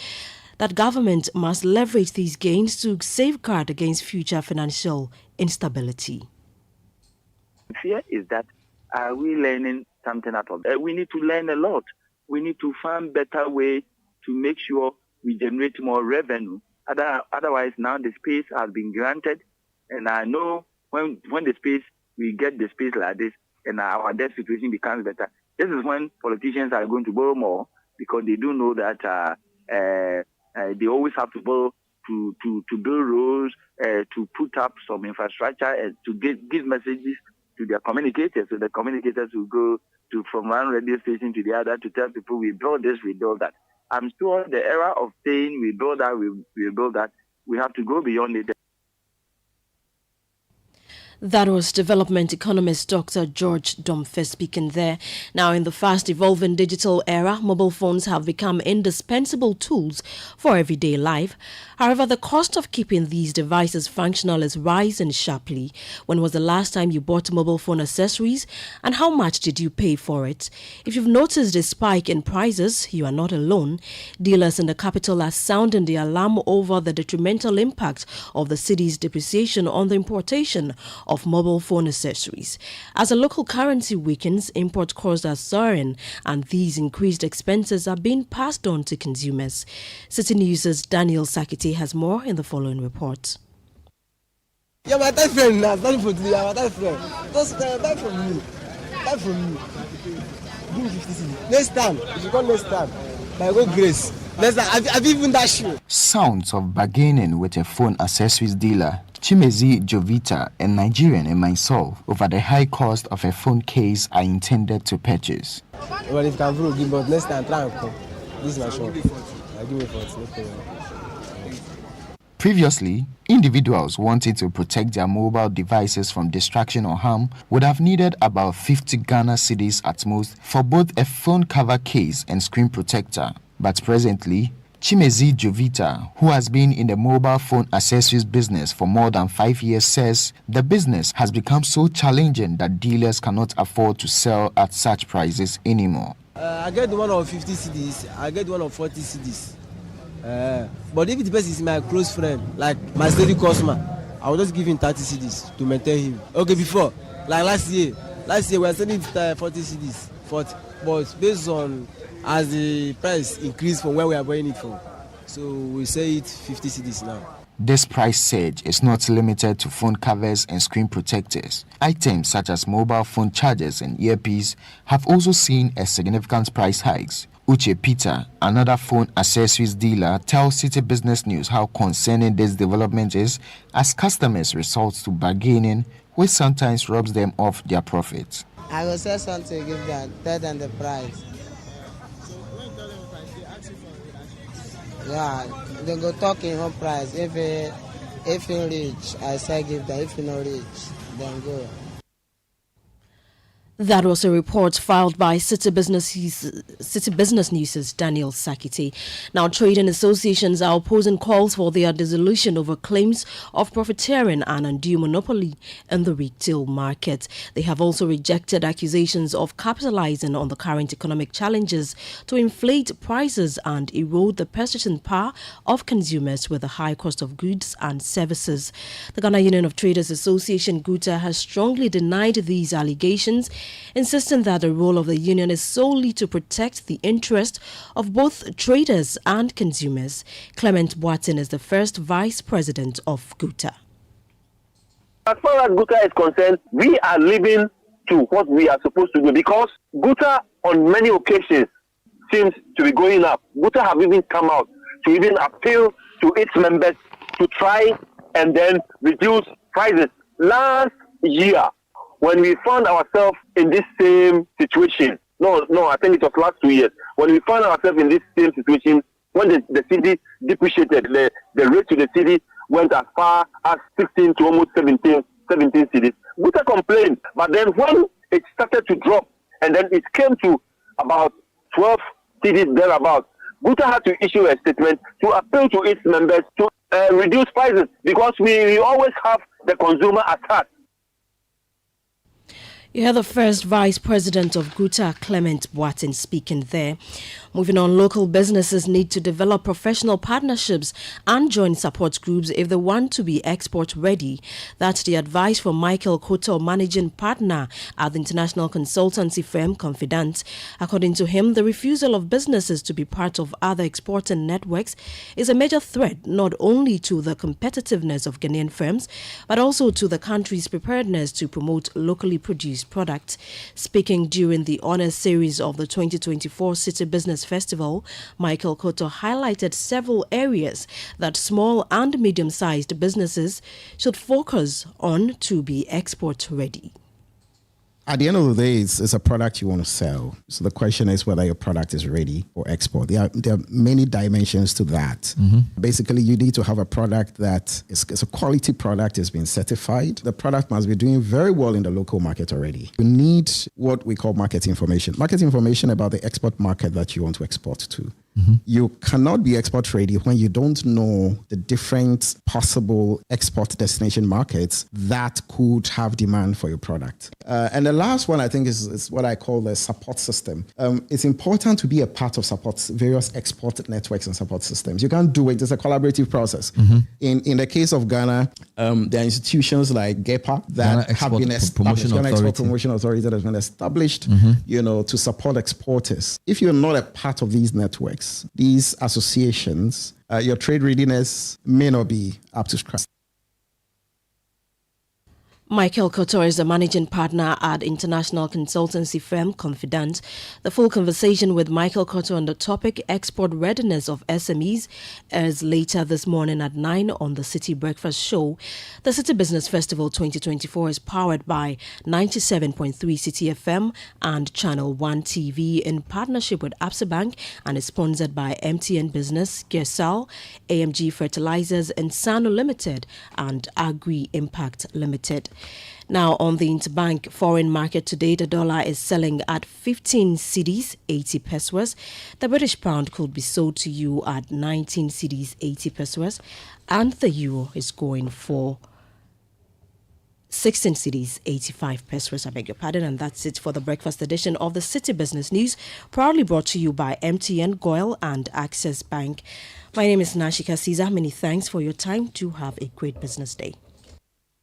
S11: that government must leverage these gains to safeguard against future financial instability.
S13: Fear is that are we learning something at all? We need to learn a lot. We need to find better way to make sure we generate more revenue. Otherwise, now the space has been granted, and I know when the space, we get the space like this, and our debt situation becomes better. This is when politicians are going to borrow more, because they do know that they always have to borrow to build roads, to put up some infrastructure, to give messages to their communicators. So the communicators will go from one radio station to the other to tell people we build this, we build that. I'm sure the era of saying we build that, we build that, we have to go beyond it.
S11: That was development economist Dr. George Domfe speaking there. Now, in the fast evolving digital era, mobile phones have become indispensable tools for everyday life. However, the cost of keeping these devices functional is rising sharply. When was the last time you bought mobile phone accessories, and how much did you pay for it? If you've noticed a spike in prices, you are not alone. Dealers in the capital are sounding the alarm over the detrimental impact of the city's depreciation on the importation of mobile phone accessories. As the local currency weakens, import costs are soaring, and these increased expenses are being passed on to consumers. Citi News' Daniel Sakiti has more in the following report.
S14: You're my tight friend now. Not for today. You're my tight friend. Just buy from me. Buy from me. Give me 50 cedis. Next time, if you come next time, by God grace. Next time, I've even that shoe.
S15: Sounds of bargaining with a phone accessories dealer, Chimezi Jovita, a Nigerian and myself, over the high cost of a phone case I intended to purchase.
S14: Well, if you can give, but next time, try and come. This is my shop. I'll give you 40. No problem.
S15: Previously, individuals wanting to protect their mobile devices from distraction or harm would have needed about 50 Ghana cedis at most for both a phone cover case and screen protector. But presently, Chimezi Jovita, who has been in the mobile phone accessories business for more than 5 years, says the business has become so challenging that dealers cannot afford to sell at such prices anymore.
S14: I get one of 50 cedis, I get one of 40 cedis. But if the person is my close friend, like my steady customer, I will just give him 30 cedis to maintain him. Okay, before, like last year we were selling 40 cedis, 40, but based on as the price increased from where we are buying it from, so we say it 50 cedis now.
S15: This price surge is not limited to phone covers and screen protectors. Items such as mobile phone chargers and earpiece have also seen a significant price hikes. Uche Peter, another phone accessories dealer, tells Citi Business News how concerning this development is, as customers resort to bargaining, which sometimes robs them of their profits.
S16: I will say something to give them better than the price. Yeah, they go talk in one price. If you reach, I say give them. If you not reach, then go.
S11: That was a report filed by Citi Business News' Daniel Sakiti. Now, trading associations are opposing calls for their dissolution over claims of profiteering and undue monopoly in the retail market. They have also rejected accusations of capitalizing on the current economic challenges to inflate prices and erode the purchasing power of consumers with the high cost of goods and services. The Ghana Union of Traders Association, GUTA, has strongly denied these allegations, insisting that the role of the union is solely to protect the interest of both traders and consumers. Clement Boatin is the first vice president of GUTA.
S17: As far as GUTA is concerned, we are living to what we are supposed to do, because GUTA on many occasions seems to be going up. GUTA have even come out to even appeal to its members to try and then reduce prices. Last year, when we found ourselves in this same situation, I think it was last 2 years, when we found ourselves in this same situation, when the city depreciated, the rate to the city went as far as 16 to almost 17 cities. GUTA complained, but then when it started to drop, and then it came to about 12 cities thereabouts, GUTA had to issue a statement to appeal to its members to reduce prices, because we always have the consumer at heart.
S11: You heard the first vice president of GUTA, Clement Boatin, speaking there. Moving on, local businesses need to develop professional partnerships and join support groups if they want to be export ready. That's the advice from Michael Koto, managing partner at the international consultancy firm Confidant. According to him, the refusal of businesses to be part of other exporting networks is a major threat not only to the competitiveness of Ghanaian firms, but also to the country's preparedness to promote locally produced products. Speaking during the honors series of the 2024 Citi Business Festival, Michael Koto highlighted several areas that small and medium-sized businesses should focus on to be export ready.
S18: At the end of the day, it's a product you want to sell. So the question is whether your product is ready for export. There are many dimensions to that. Basically, you need to have a product that is a quality product, has been certified. The product must be doing very well in the local market already. You need what we call market information. Market information about the export market that you want to export to. You cannot be export ready when you don't know the different possible export destination markets that could have demand for your product. And the last one, I think, is what I call the support system. It's important to be a part of various export networks and support systems. You can't do it. It's a collaborative process. In the case of Ghana, there are institutions like GEPA that have been established. Ghana Export Promotion Authority that has been established, to support exporters. If you're not a part of these networks, these associations, your trade readiness may not be up to scratch.
S11: Michael Kotor is a managing partner at international consultancy firm Confident. The full conversation with Michael Kotor on the topic export readiness of SMEs is later this morning at 9 on the Citi Breakfast Show. The Citi Business Festival 2024 is powered by 97.3 Citi FM and Channel 1 TV in partnership with Absa Bank and is sponsored by MTN Business, Gersal, AMG Fertilizers, and Sano Limited and Agri Impact Limited. Now, on the interbank foreign market today, the dollar is selling at 15 cedis, 80 pesos. The British pound could be sold to you at 19 cedis, 80 pesos. And the euro is going for 16 cedis, 85 pesos. I beg your pardon. And that's it for the breakfast edition of the Citi Business News, proudly brought to you by MTN, Goil, and Access Bank. My name is Nashika Caesar. Many thanks for your time. Do have a great business day.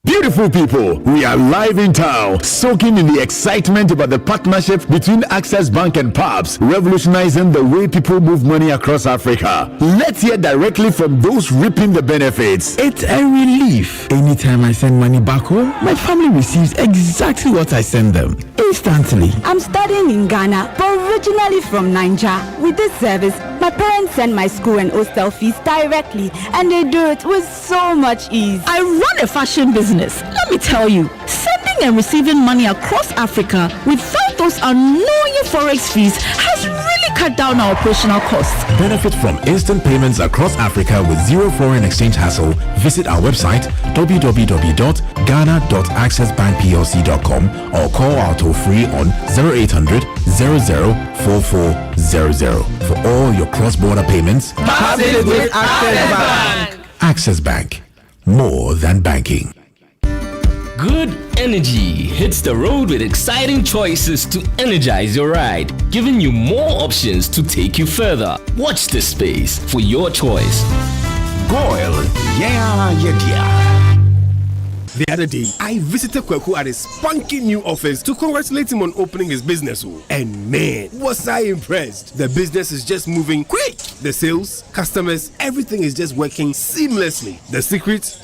S6: Beautiful people, we are live in town, soaking in the excitement about the partnership between Access Bank and PABS, revolutionizing the way people move money across Africa. Let's hear directly from those reaping the benefits.
S19: It's a relief. Anytime I send money back home, my family receives exactly what I send them, instantly.
S20: I'm studying in Ghana, but originally from Nigeria. With this service, my parents send my school and hostel fees directly, and they do it with so much ease.
S21: I run a fashion business. Let me tell you, sending and receiving money across Africa without those annoying forex fees has really cut down our operational costs.
S22: Benefit from instant payments across Africa with zero foreign exchange hassle. Visit our website www.ghana.accessbankplc.com or call our toll free on 0800 00 4400 for all your cross-border payments.
S10: Pass it with Access Bank.
S22: Access Bank, more than banking.
S23: Good energy hits the road with exciting choices to energize your ride, giving you more options to take you further. Watch this space for your choice.
S5: Goil, yeah. The other day, I visited Kweku at his spunky new office to congratulate him on opening his business. And man, was I impressed. The business is just moving quick. The sales, customers, everything is just working seamlessly. The secret?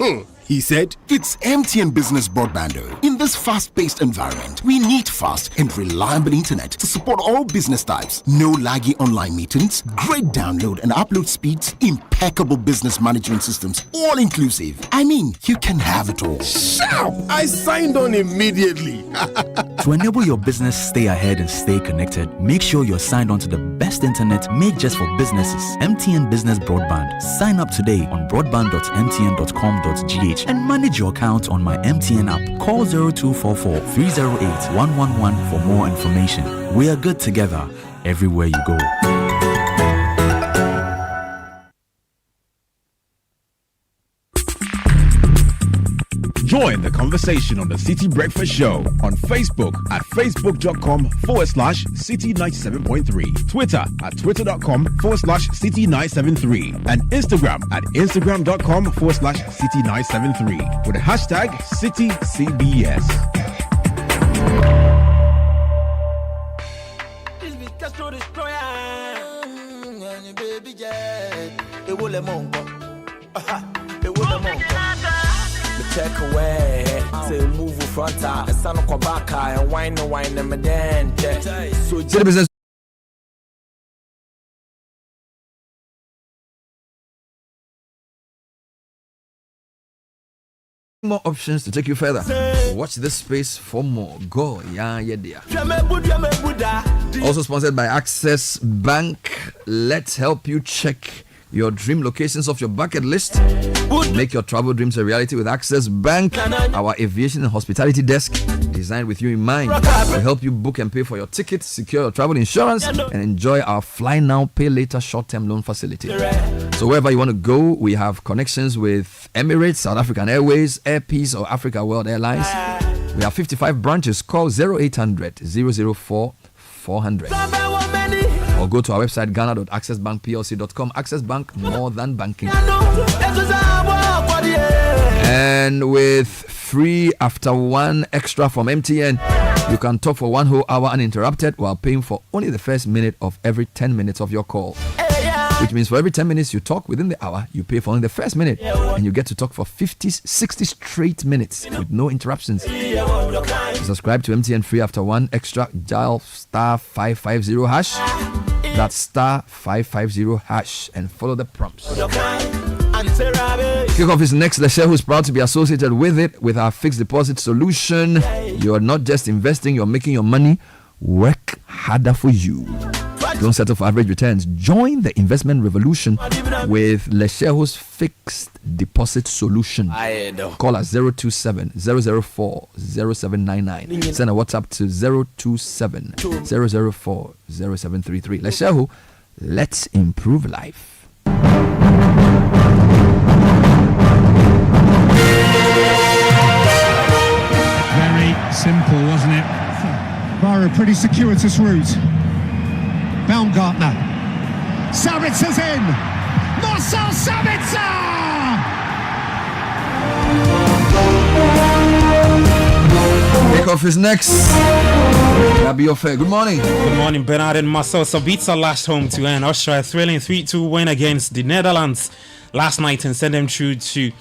S5: He said,
S24: it's MTN Business Broadband. In this fast-paced environment, we need fast and reliable internet to support all business types. No laggy online meetings, great download and upload speeds, impeccable business management systems, all inclusive. I mean, you can have it all.
S5: Sharp! I signed on immediately.
S25: To enable your business stay ahead and stay connected, make sure you're signed on to the best internet made just for businesses. MTN Business Broadband. Sign up today on broadband.mtn.com.gh and manage your account on my MTN app. Call 0244 308 111 for more information. We are good together everywhere you go.
S22: Join the conversation on the Citi Breakfast Show on Facebook at facebook.com/Citi97.3, Twitter at twitter.com/Citi973, and Instagram at instagram.com/Citi973 with the hashtag CitiCBS.
S10: Check away, say move front and stand up back and wine and then so
S1: business. More options to take you further. Watch this space for more. Go, yeah, dear. Also sponsored by Access Bank. Let's help you check your dream locations off your bucket list. Make your travel dreams a reality with Access Bank. Our aviation and hospitality desk, designed with you in mind, will help you book and pay for your tickets, secure your travel insurance, and enjoy our Fly Now, Pay Later short-term loan facility. So wherever you want to go, we have connections with Emirates, South African Airways, Air Peace, or Africa World Airlines. We have 55 branches. Call 0800 004 400. Or go to our website, ghana.accessbankplc.com. Access Bank, more than banking. And with free after one extra from MTN, you can talk for 1 whole hour uninterrupted while paying for only the first minute of every 10 minutes of your call. Which means for every 10 minutes you talk within the hour, you pay for only the first minute, and you get to talk for 50, 60 straight minutes with no interruptions. To subscribe to MTN free after one extra, dial *550 hash. That's *550 hash and follow the prompts. Kickoff is next. Lesher, who's proud to be associated with it with our fixed deposit solution. You are not just investing, you're making your money work harder for you. Don't settle for average returns. Join the investment revolution with Lesher's fixed deposit solution. Call us 027 004 0799. Send a WhatsApp to 027 004 0733. Lesher, let's improve life.
S2: Very simple, wasn't it? Via a pretty circuitous route. Baumgartner. Sabitzer's in. Marcel Sabitzer!
S1: Kickoff is next. Gabi Ofe, good morning.
S3: Good morning, Bernard and Marcel Sabitzer lashed home to end Austria, thrilling 3-2 win against the Netherlands last night and send them through to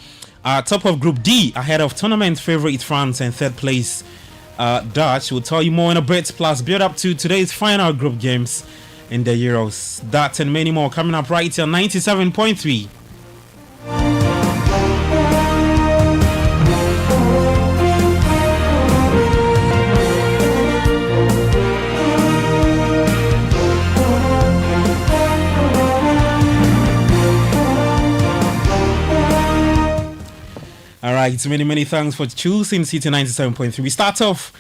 S3: top of Group D ahead of tournament favourite France and third place Dutch. We'll tell you more in a bit, plus build up to today's final group games in the Euros. That and many more coming up right here on 97.3. All right, many thanks for choosing Citi 97.3. We start off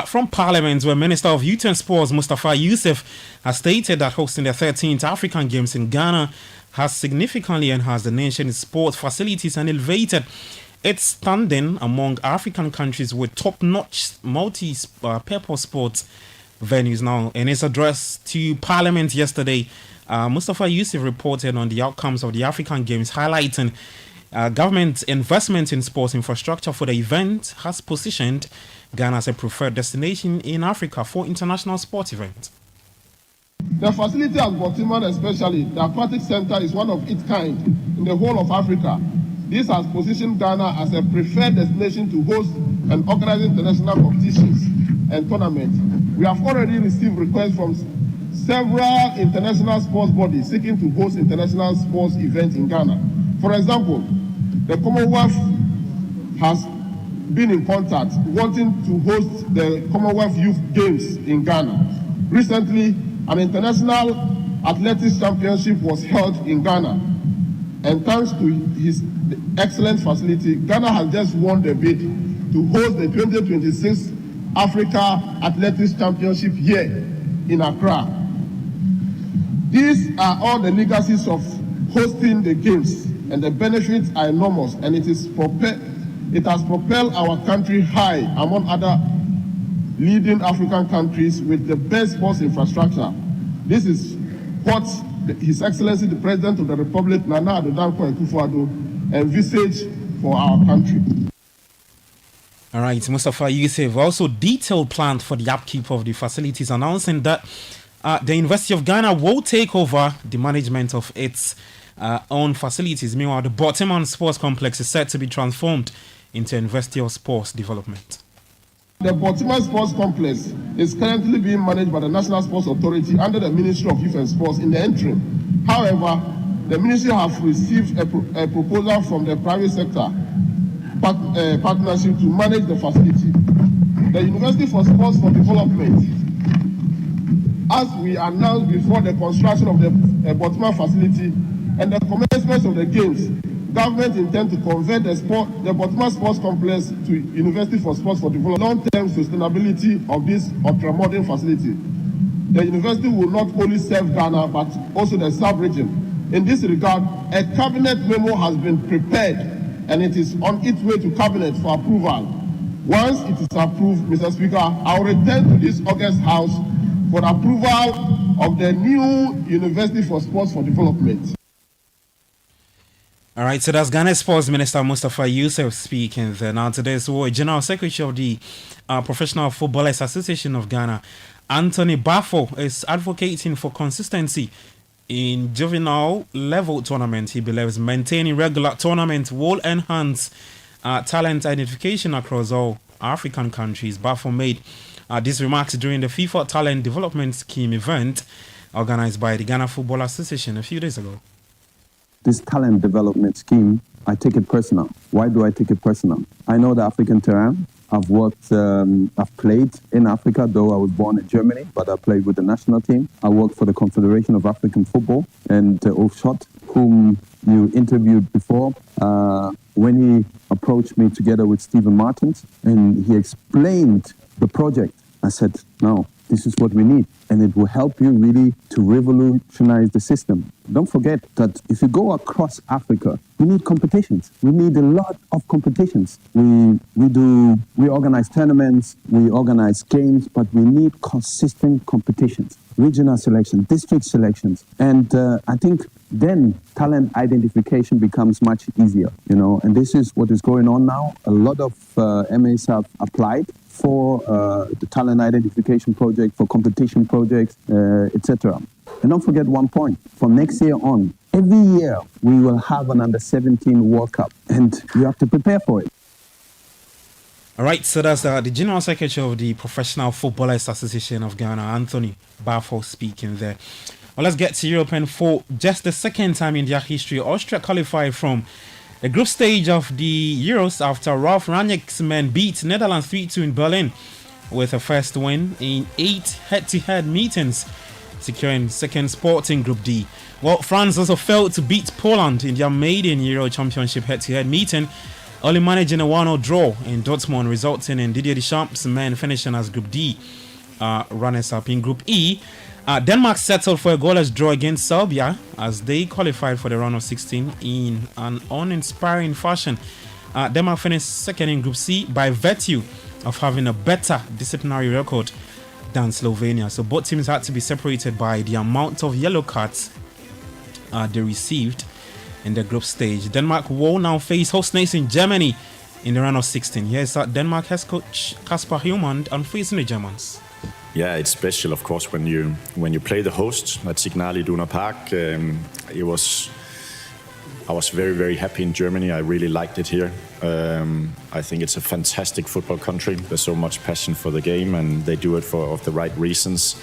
S3: from Parliament, where Minister of Youth and Sports Mustafa Yusuf has stated that hosting the 13th African Games in Ghana has significantly enhanced the nation's sport facilities and elevated its standing among African countries with top-notch multi-purpose sports venues. Now, in his address to Parliament yesterday, Mustafa Yusuf reported on the outcomes of the African Games, highlighting government investment in sports infrastructure for the event has positioned Ghana as a preferred destination in Africa for international sports events.
S4: The facility at Baltimore, especially the aquatic center, is one of its kind in the whole of Africa. This has positioned Ghana as a preferred destination to host and organize international competitions and tournaments. We have already received requests from several international sports bodies seeking to host international sports events in Ghana. For example, the Commonwealth has been in contact wanting to host the Commonwealth Youth Games in Ghana. Recently, an international athletics championship was held in Ghana, and thanks to his excellent facility, Ghana has just won the bid to host the 2026 Africa Athletics Championship here in Accra. These are all the legacies of hosting the games, and the benefits are enormous, and it has propelled our country high among other leading African countries with the best sports infrastructure. This is what His Excellency the President of the Republic, Nana Addo Dankwa Akufo-Addo, envisaged for our country.
S3: All right, Mustafa Yusuf also detailed plans for the upkeep of the facilities, announcing that the University of Ghana will take over the management of its own facilities. Meanwhile, the Baltimore Sports Complex is set to be transformed into a University of Sports Development.
S4: The Baltimore Sports Complex is currently being managed by the National Sports Authority under the Ministry of Youth and Sports in the interim. However, the ministry has received a proposal from the private sector partnership to manage the facility. the University for Sports for Development. As we announced before the construction of the Botswana facility and the commencement of the games, government intends to convert the Botswana Sports Complex to University for Sports for Development. Long-term sustainability of this ultra-modern facility. The university will not only serve Ghana but also the sub-region. In this regard, a cabinet memo has been prepared and it is on its way to cabinet for approval. Once it is approved, Mr. Speaker, I will return to this August House for approval of the new University for Sports for Development.
S3: All right, so that's Ghana Sports Minister Mustafa Yusuf speaking there. Now today's General Secretary of the Professional Footballers Association of Ghana, Anthony Bafo, is advocating for consistency in juvenile level tournament. He believes maintaining regular tournament will enhance talent identification across all African countries. Bafo made these remarks during the FIFA Talent Development Scheme event organized by the Ghana Football Association a few days ago.
S7: This talent development scheme, I take it personal. Why do I take it personal? I know the African terrain. I've played in Africa, though I was born in Germany, but I played with the national team. I worked for the Confederation of African Football and Oshot, whom you interviewed before, when he approached me together with Stephen Martins and he explained the project. I said, no, this is what we need. And it will help you really to revolutionize the system. Don't forget that if you go across Africa, we need competitions. We need a lot of competitions. We organize tournaments, we organize games, but we need consistent competitions. Regional selection, district selections. And I think then talent identification becomes much easier, and this is what is going on now. A lot of MAs have applied for the talent identification project, for competition projects, etc. And don't forget one point, from next year on, every year we will have an under-17 World Cup, and you have to prepare for it.
S3: All right, so that's the General Secretary of the Professional Footballers Association of Ghana, Anthony Bafo, speaking there. Well, let's get to Europe, and for just the second time in their history, Austria qualified from the group stage of the Euros after Ralf Rangnick's men beat Netherlands 3-2 in Berlin with a first win in 8 head-to-head meetings, securing second spot in Group D. Well, France also failed to beat Poland in their maiden Euro Championship head-to-head meeting, only managing a 1-0 draw in Dortmund, resulting in Didier Deschamps' men finishing as Group D runners-up. In Group E, Denmark settled for a goalless draw against Serbia as they qualified for the round of 16 in an uninspiring fashion. Denmark finished second in Group C by virtue of having a better disciplinary record than Slovenia. So both teams had to be separated by the amount of yellow cards they received in the group stage. Denmark will now face host nation Germany in the round of 16. Here's Denmark head coach Kasper Hjulmand on facing the Germans.
S8: Yeah, it's special, of course, when you play the host at Signal Iduna Park. I was very, very happy in Germany. I really liked it here. I think it's a fantastic football country. There's so much passion for the game, and they do it for the right reasons.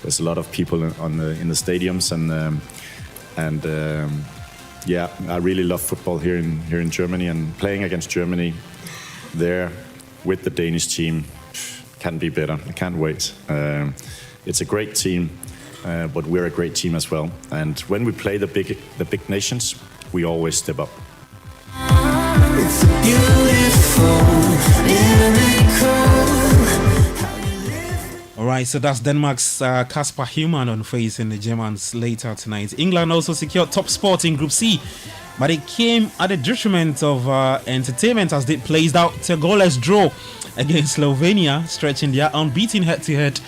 S8: There's a lot of people in the stadiums, and I really love football here in Germany. And playing against Germany there with the Danish team can be better. I can't wait. It's a great team, but we're a great team as well. And when we play the big nations, we always step up.
S10: It's a beautiful
S3: All right, so that's Denmark's Kasper Hjulmand on facing the Germans later tonight. England also secured top spot in Group C, but it came at the detriment of entertainment as they placed out a goalless draw against Slovenia, stretching their unbeaten head-to-head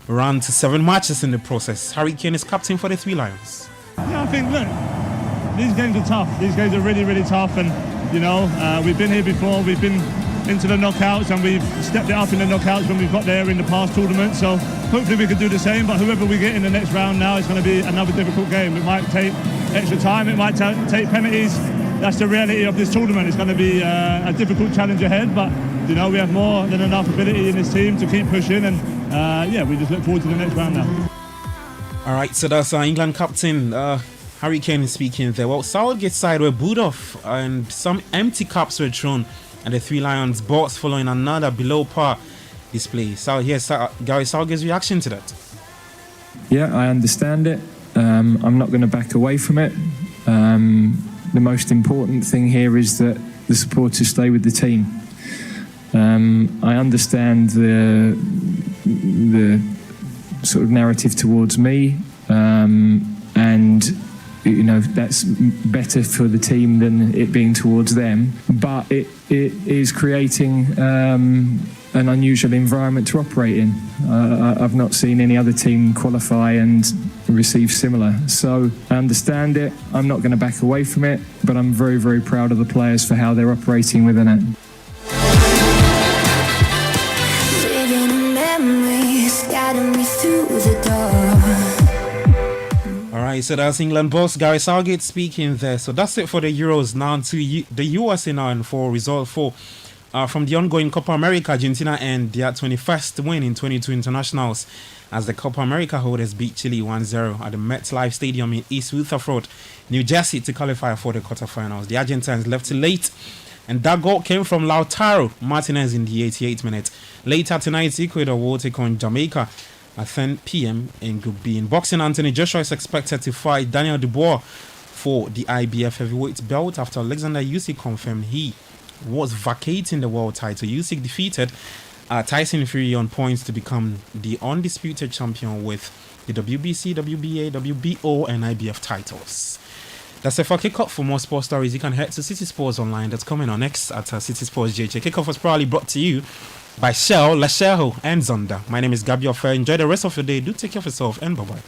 S3: run to 7 matches in the process. Harry Kane is captain for the Three Lions.
S9: Yeah, I think, look, these games are tough. These games are really, really tough, and we've been here before. We've been into the knockouts, and we've stepped it up in the knockouts when we've got there in the past tournaments. So hopefully we can do the same. But whoever we get in the next round now, it's going to be another difficult game. It might take extra time. It might take penalties. That's the reality of this tournament. It's going to be a difficult challenge ahead, but we have more than enough ability in this team to keep pushing, and we just look forward to the next round now.
S3: All right, so that's England captain Harry Kane speaking there. Well, Southgate's side were booed off and some empty cups were thrown and the Three Lions box following another below par display. So here's Gary Southgate's reaction to that.
S12: Yeah, I understand it. I'm not going to back away from it. The most important thing here is that the supporters stay with the team. I understand the sort of narrative towards me, and that's better for the team than it being towards them. But it is creating an unusual environment to operate in. I've not seen any other team qualify and receive similar. So I understand it. I'm not going to back away from it, but I'm very, very proud of the players for how they're operating within it.
S3: Alright, so that's England boss Gary Southgate speaking there. So that's it for the Euros. Now to the USA now, and for result 4 from the ongoing Copa America. Argentina and their 21st win in 22 internationals as the Copa America holders beat Chile 1-0 at the MetLife Stadium in East Rutherford, New Jersey, to qualify for the quarterfinals. The Argentines left late, and that goal came from Lautaro Martinez in the 88th minute. Later tonight, Ecuador will take on Jamaica at 10 p.m. in Group B. In boxing, Anthony Joshua is expected to fight Daniel Dubois for the IBF heavyweight belt after Alexander Usyk confirmed he was vacating the world title. Usyk defeated Tyson Fury on points to become the undisputed champion with the WBC, WBA, WBO and IBF titles. That's it for Kickoff. For more sports stories, you can head to City Sports Online. That's coming on next at City Sports JJ. Kickoff was proudly brought to you by Shell, Lasheho and Zonda. My name is Gabi Offer. Enjoy the rest of your day. Do take care of yourself and bye-bye.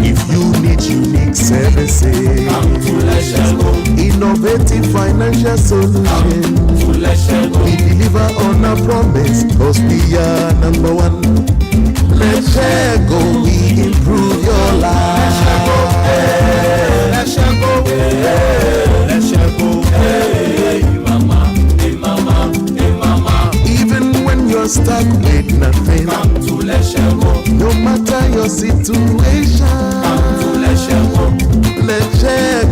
S13: If you need unique services, innovative financial solutions, we deliver on our promise, cause we are number one. Let's go, we improve your life. Let's go, let's go, hey mama, hey mama, hey mama. Even when you're stuck with nothing, come to let's go. No matter your situation, come to let's go. Let's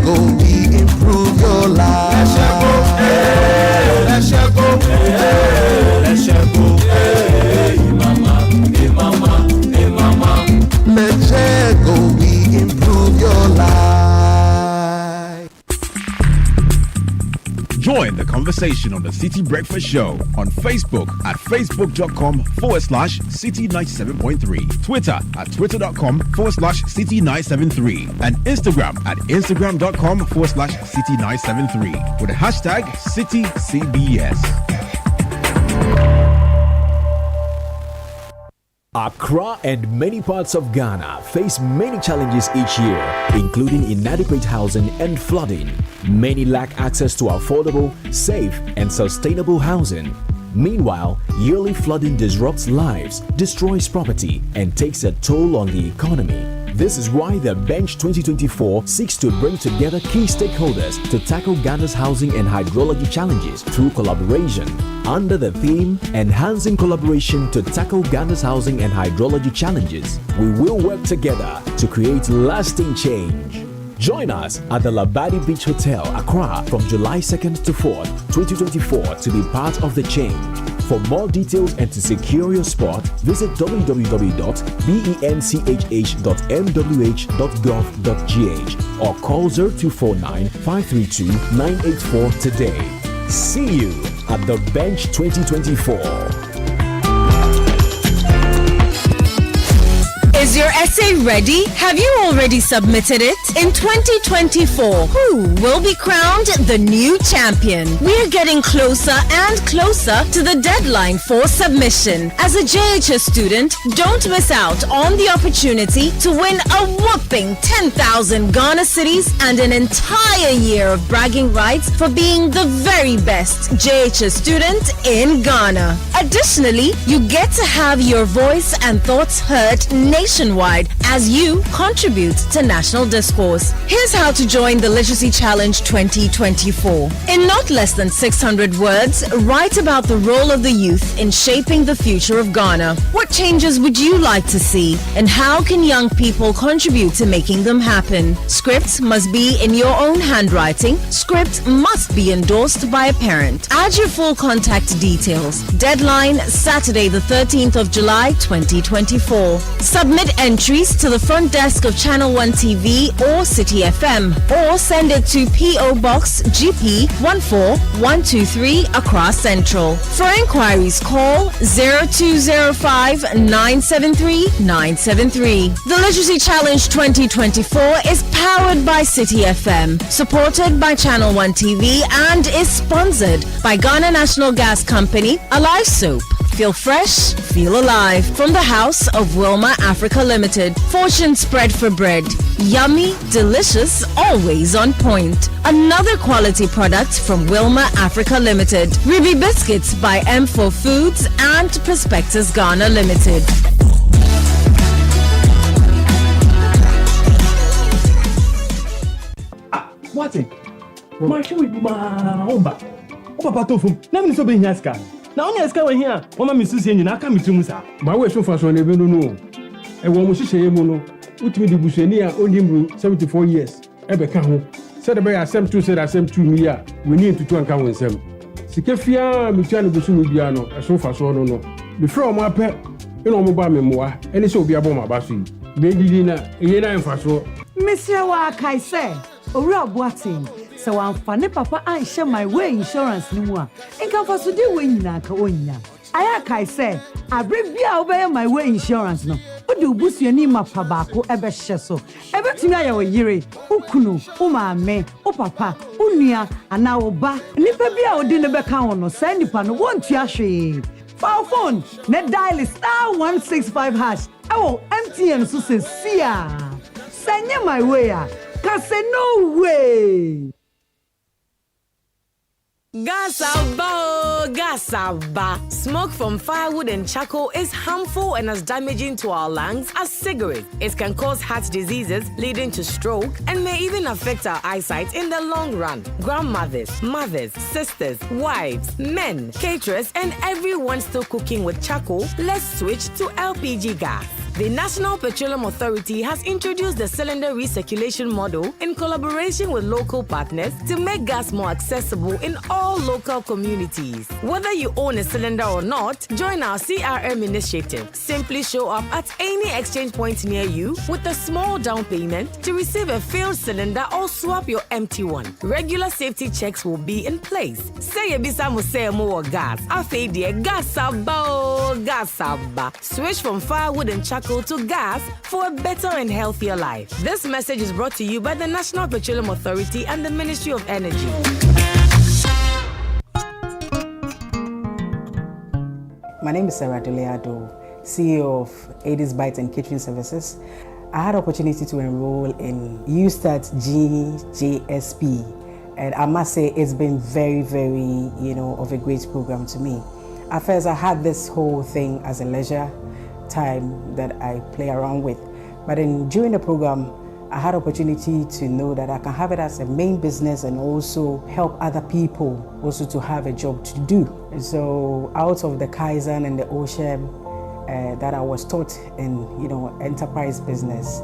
S13: go, we improve your life. Let's go, hey, let's go, hey, let's go, hey mama, hey mama, hey mama. Let's go, we improve your life.
S14: Join the conversation on the Citi Breakfast Show on Facebook at facebook.com/Citi 97.3, Twitter at twitter.com/Citi 973, and Instagram at instagram.com/Citi 973 with the hashtag CitiCBS.
S15: Accra and many parts of Ghana face many challenges each year, including inadequate housing and flooding. Many lack access to affordable, safe, and sustainable housing. Meanwhile, yearly flooding disrupts lives, destroys property, and takes a toll on the economy. This is why the Bench 2024 seeks to bring together key stakeholders to tackle Ghana's housing and hydrology challenges through collaboration. Under the theme, Enhancing Collaboration to Tackle Ghana's Housing and Hydrology Challenges, we will work together to create lasting change. Join us at the Labadi Beach Hotel, Accra, from July 2nd to 4th, 2024 to be part of the change. For more details and to secure your spot, visit www.benchh.mwh.gov.gh or call 0249 532 984 today. See you at the Bench 2024.
S16: Is your essay ready? Have you already submitted it? In 2024, who will be crowned the new champion? We're getting closer and closer to the deadline for submission. As a JHS student, don't miss out on the opportunity to win a whopping 10,000 Ghana cedis and an entire year of bragging rights for being the very best JHS student in Ghana. Additionally, you get to have your voice and thoughts heard nationwide nationwide as you contribute to national discourse. Here's how to join the Literacy Challenge 2024. In not less than 600 words, write about the role of the youth in shaping the future of Ghana. What changes would you like to see, and how can young people contribute to making them happen? Scripts must be in your own handwriting. Script must be endorsed by a parent. Add your full contact details. Deadline Saturday the 13th of July 2024. Submit entries to the front desk of Channel 1 TV or Citi FM, or send it to P.O. Box GP 14123 Accra Central. For inquiries, call 0205 973 973. The Literacy Challenge 2024 is powered by Citi FM, supported by Channel 1 TV, and is sponsored by Ghana National Gas Company, Alive Soap. Feel fresh, feel alive. From the House of Wilma Africa Limited. Fortune spread for bread. Yummy, delicious, always on point. Another quality product from Wilma Africa Limited. Ruby Biscuits by M4 Foods and Prospectus Ghana Limited.
S6: What? My shoe with my own back. Oh, Papa Tofu, never so being here. Now, only as going here, Mama Missus and I come to Musa. My way so far, so I never know. A woman should say, Mono, which me the Bushenia, only 74 years. Ebeka, said about Assem 2 said Assem 2 Mia, we need to 2 and count them. Sikefia, Michano Busumiano, a sofa so no. Before my pet, you know, mobile memoir, and it's so be a bomb about you. Baby dinner, Yena and Faso.
S11: Monsieur Wakai say, Ora Boating. So I'm funny, Papa. I share my way insurance no more. And come for today when you I say, I bring obey my way insurance no. What do boost your name up tobacco ever sheso? Everything I will hear Ukunu, me, Papa, Unia, and now ba. Nipa be our dinner back on no send upon one tiashi. For phone, net dial is *165#. Oh, MTN so sincere. Send you my way. Cause no way.
S17: Gasaba. Smoke from firewood and charcoal is harmful and as damaging to our lungs as cigarettes. It can cause heart diseases leading to stroke and may even affect our eyesight in the long run. Grandmothers, mothers, sisters, wives, men, caterers, and everyone still cooking with charcoal, let's switch to LPG gas. The National Petroleum Authority has introduced the cylinder recirculation model in collaboration with local partners to make gas more accessible in all local communities. Whether you own a cylinder or not, join our CRM initiative. Simply show up at any exchange point near you with a small down payment to receive a filled cylinder or swap your empty one. Regular safety checks will be in place. Say a bisa musemo or gas. Afe die gasaba. Switch from firewood and charcoal to gas for a better and healthier life. This message is brought to you by the National Petroleum Authority and the Ministry of Energy.
S18: My name is Sarah Deleado, CEO of Aidis Bites and Catering Services. I had opportunity to enroll in USTAT GJSP, and I must say it's been very, very, of a great program to me. At first, I had this whole thing as a leisure time that I play around with, but then during the program, I had opportunity to know that I can have it as a main business and also help other people also to have a job to do. And so out of the Kaizen and the OSHEM that I was taught in, enterprise business,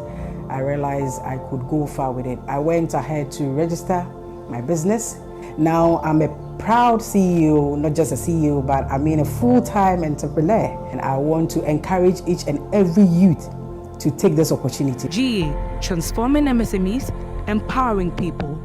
S18: I realized I could go far with it. I went ahead to register my business. Now I'm a proud CEO, not just a CEO, but I mean a full-time entrepreneur. And I want to encourage each and every youth to take this opportunity.
S19: GE, transforming MSMEs, empowering people.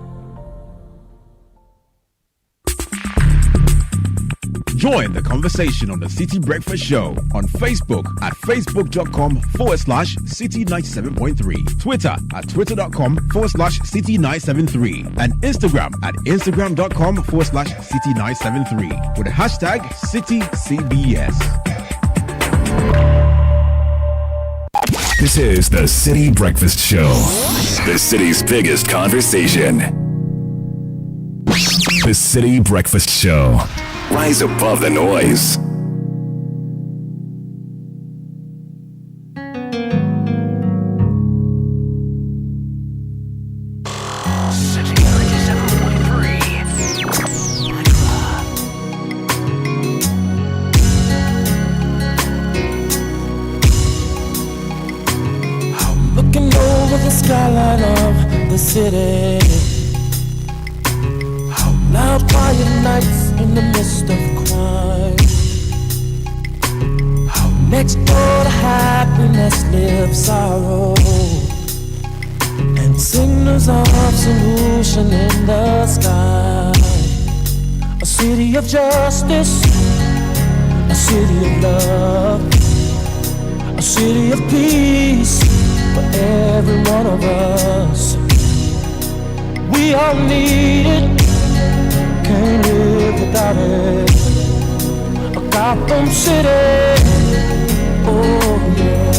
S14: Join the conversation on the Citi Breakfast Show on Facebook at facebook.com/Citi97.3, Twitter at twitter.com/Citi973, and Instagram at instagram.com/Citi973 with the hashtag CitiCBS.
S26: This is the Citi Breakfast Show, the city's biggest conversation. The Citi Breakfast Show. Rise above the noise.
S10: city. Loud quiet nights in the midst of crime. Next door to happiness lives sorrow, and signals of solution in the sky. A city of justice, a city of love, a city of peace for every one of us. We all need it, can't live without it. A Gotham City, oh yeah.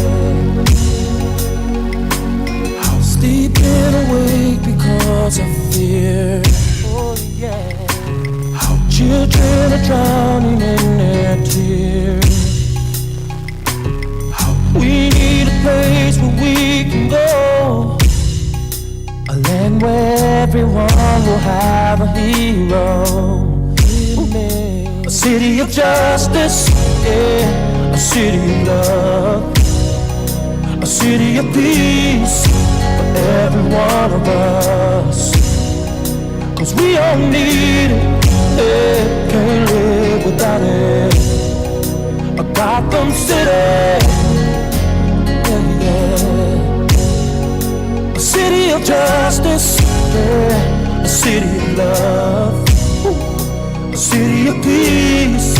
S10: Sleeping awake because of fear, oh yeah. Children are drowning in their tears. We need a place where we can go, a land where everyone will have a hero. A city of justice, yeah. A city of love, a city of peace for every one of us. 'Cause we all need it, yeah. Can't live without it. A Gotham City, yeah, yeah. A city of justice, yeah. A city of love, a city of peace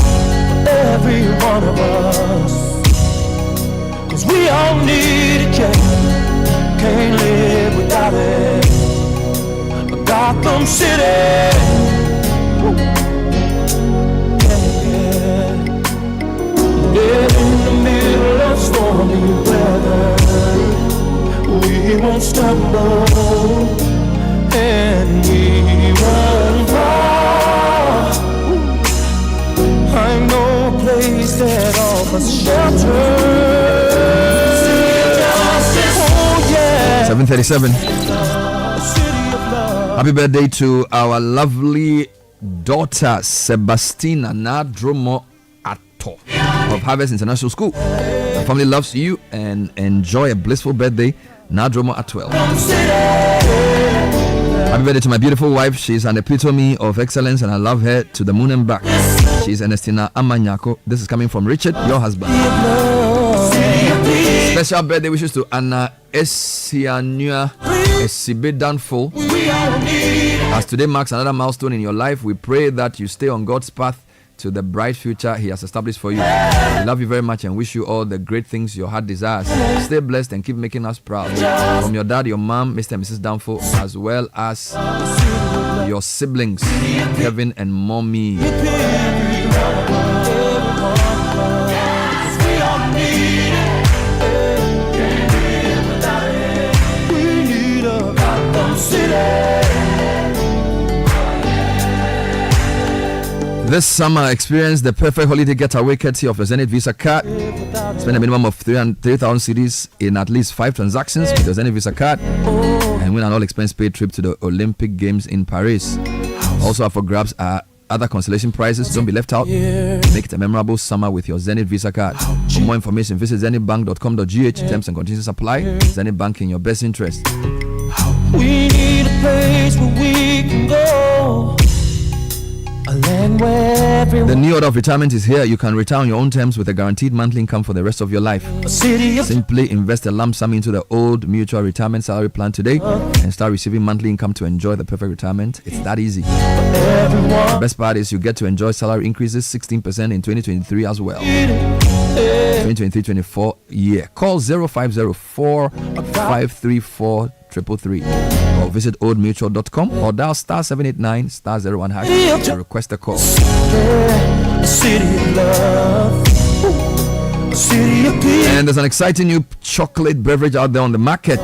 S10: for every one of us. 'Cause we all need it, yeah. Can't live without it. A Gotham City, in the middle of stormy weather, we won't stumble and we won't fall. I know a place that offers shelter. Oh yeah.
S1: 7:37. Happy birthday to our lovely daughter Sebastina Nadromo Ato of Harvest International School. The family loves you and enjoy a blissful birthday, Nadromo at 12. Happy birthday to my beautiful wife. She's an epitome of excellence and I love her to the moon and back. She's Ernestina Amanyako. This is coming from Richard, your husband. Special birthday wishes to Anna Esianua Esibedanfo. As today marks another milestone in your life, we pray that you stay on God's path to the bright future He has established for you. We love you very much and wish you all the great things your heart desires. Stay blessed and keep making us proud. From your dad, your mom, Mr. and Mrs. Danfo, as well as your siblings, Kevin and Mommy. This summer, experience the perfect holiday getaway courtesy of your Zenith Visa card. Spend a minimum of 3,000 cedis in at least 5 transactions with your Zenith Visa card and win an all-expense paid trip to the Olympic Games in Paris. Also up for grabs are other consolation prizes. Don't be left out. Make it a memorable summer with your Zenith Visa card. For more information, visit zenithbank.com.gh. Terms and conditions apply. Zenith Bank in your best interest.
S10: We need a place where we can go.
S1: The new order of retirement is here. You can retire on your own terms with a guaranteed monthly income for the rest of your life. Simply invest a lump sum into the Old Mutual Retirement Salary Plan today and start receiving monthly income to enjoy the perfect retirement. It's that easy. The best part is you get to enjoy salary increases 16% in 2023 as well. 2023-24 year. Call 0504 534 333 or visit oldmutual.com or dial star 789 star 01 hash to request a call. And there's an exciting new chocolate beverage out there on the market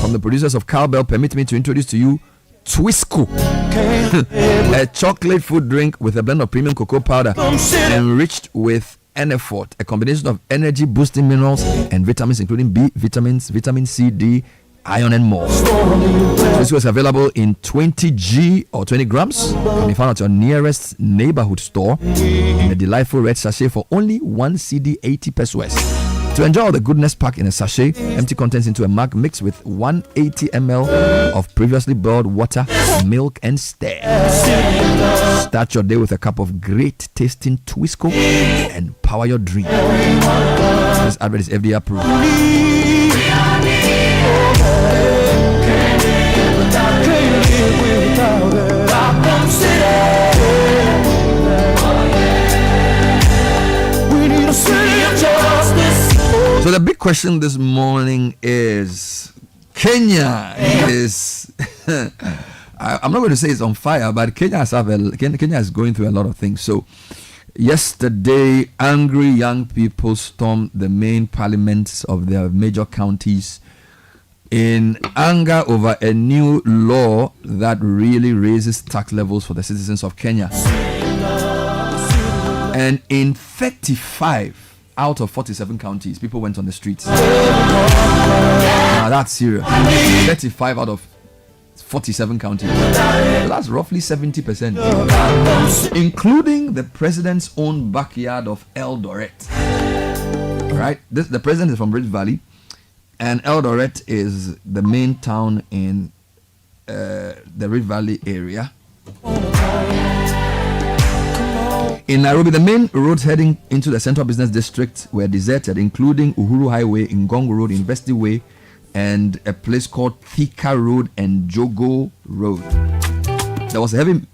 S1: from the producers of Cowbell. Permit me to introduce to you Twisco, a chocolate food drink with a blend of premium cocoa powder enriched with N-Effort, a combination of energy boosting minerals and vitamins including B vitamins, vitamin C, D, iron and more. This was available in 20g or 20 grams. Can be found at your nearest neighborhood store in a delightful red sachet for only 1 CD 80 pesos. To enjoy all the goodness packed in a sachet, empty contents into a mug, mix with 180 ml of previously boiled water, milk, and stir. Start your day with a cup of great tasting Twisco and power your dream. This advert is FDA approved. So the big question this morning is, Kenya is I'm not going to say it's on fire, but Kenya is going through a lot of things. So yesterday, angry young people stormed the main parliaments of their major counties in anger over a new law that really raises tax levels for the citizens of Kenya. And in 35 out of 47 counties, people went on the streets. Now that's serious. 35 out of 47 counties. So that's roughly 70%. Including the president's own backyard of Eldoret. Right? The president is from Rift Valley. And Eldoret is the main town in the Rift Valley area. In Nairobi, the main roads heading into the central business district were deserted, including Uhuru Highway, Ngong Road, University Way, and a place called Thika Road and Jogo Road. There was a heavy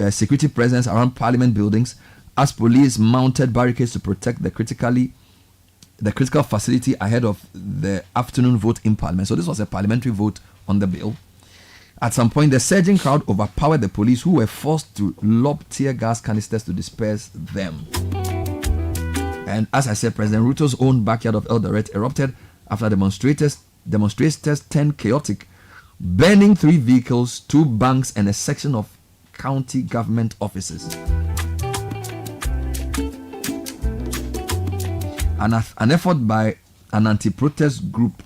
S1: security presence around parliament buildings as police mounted barricades to protect the critical facility ahead of the afternoon vote in parliament. So this was a parliamentary vote on the bill. At some point, the surging crowd overpowered the police, who were forced to lob tear gas canisters to disperse them. And as I said, President Ruto's own backyard of Eldoret erupted after demonstrators turned chaotic, burning 3 vehicles, 2 banks, and a section of county government offices. An effort by an anti-protest group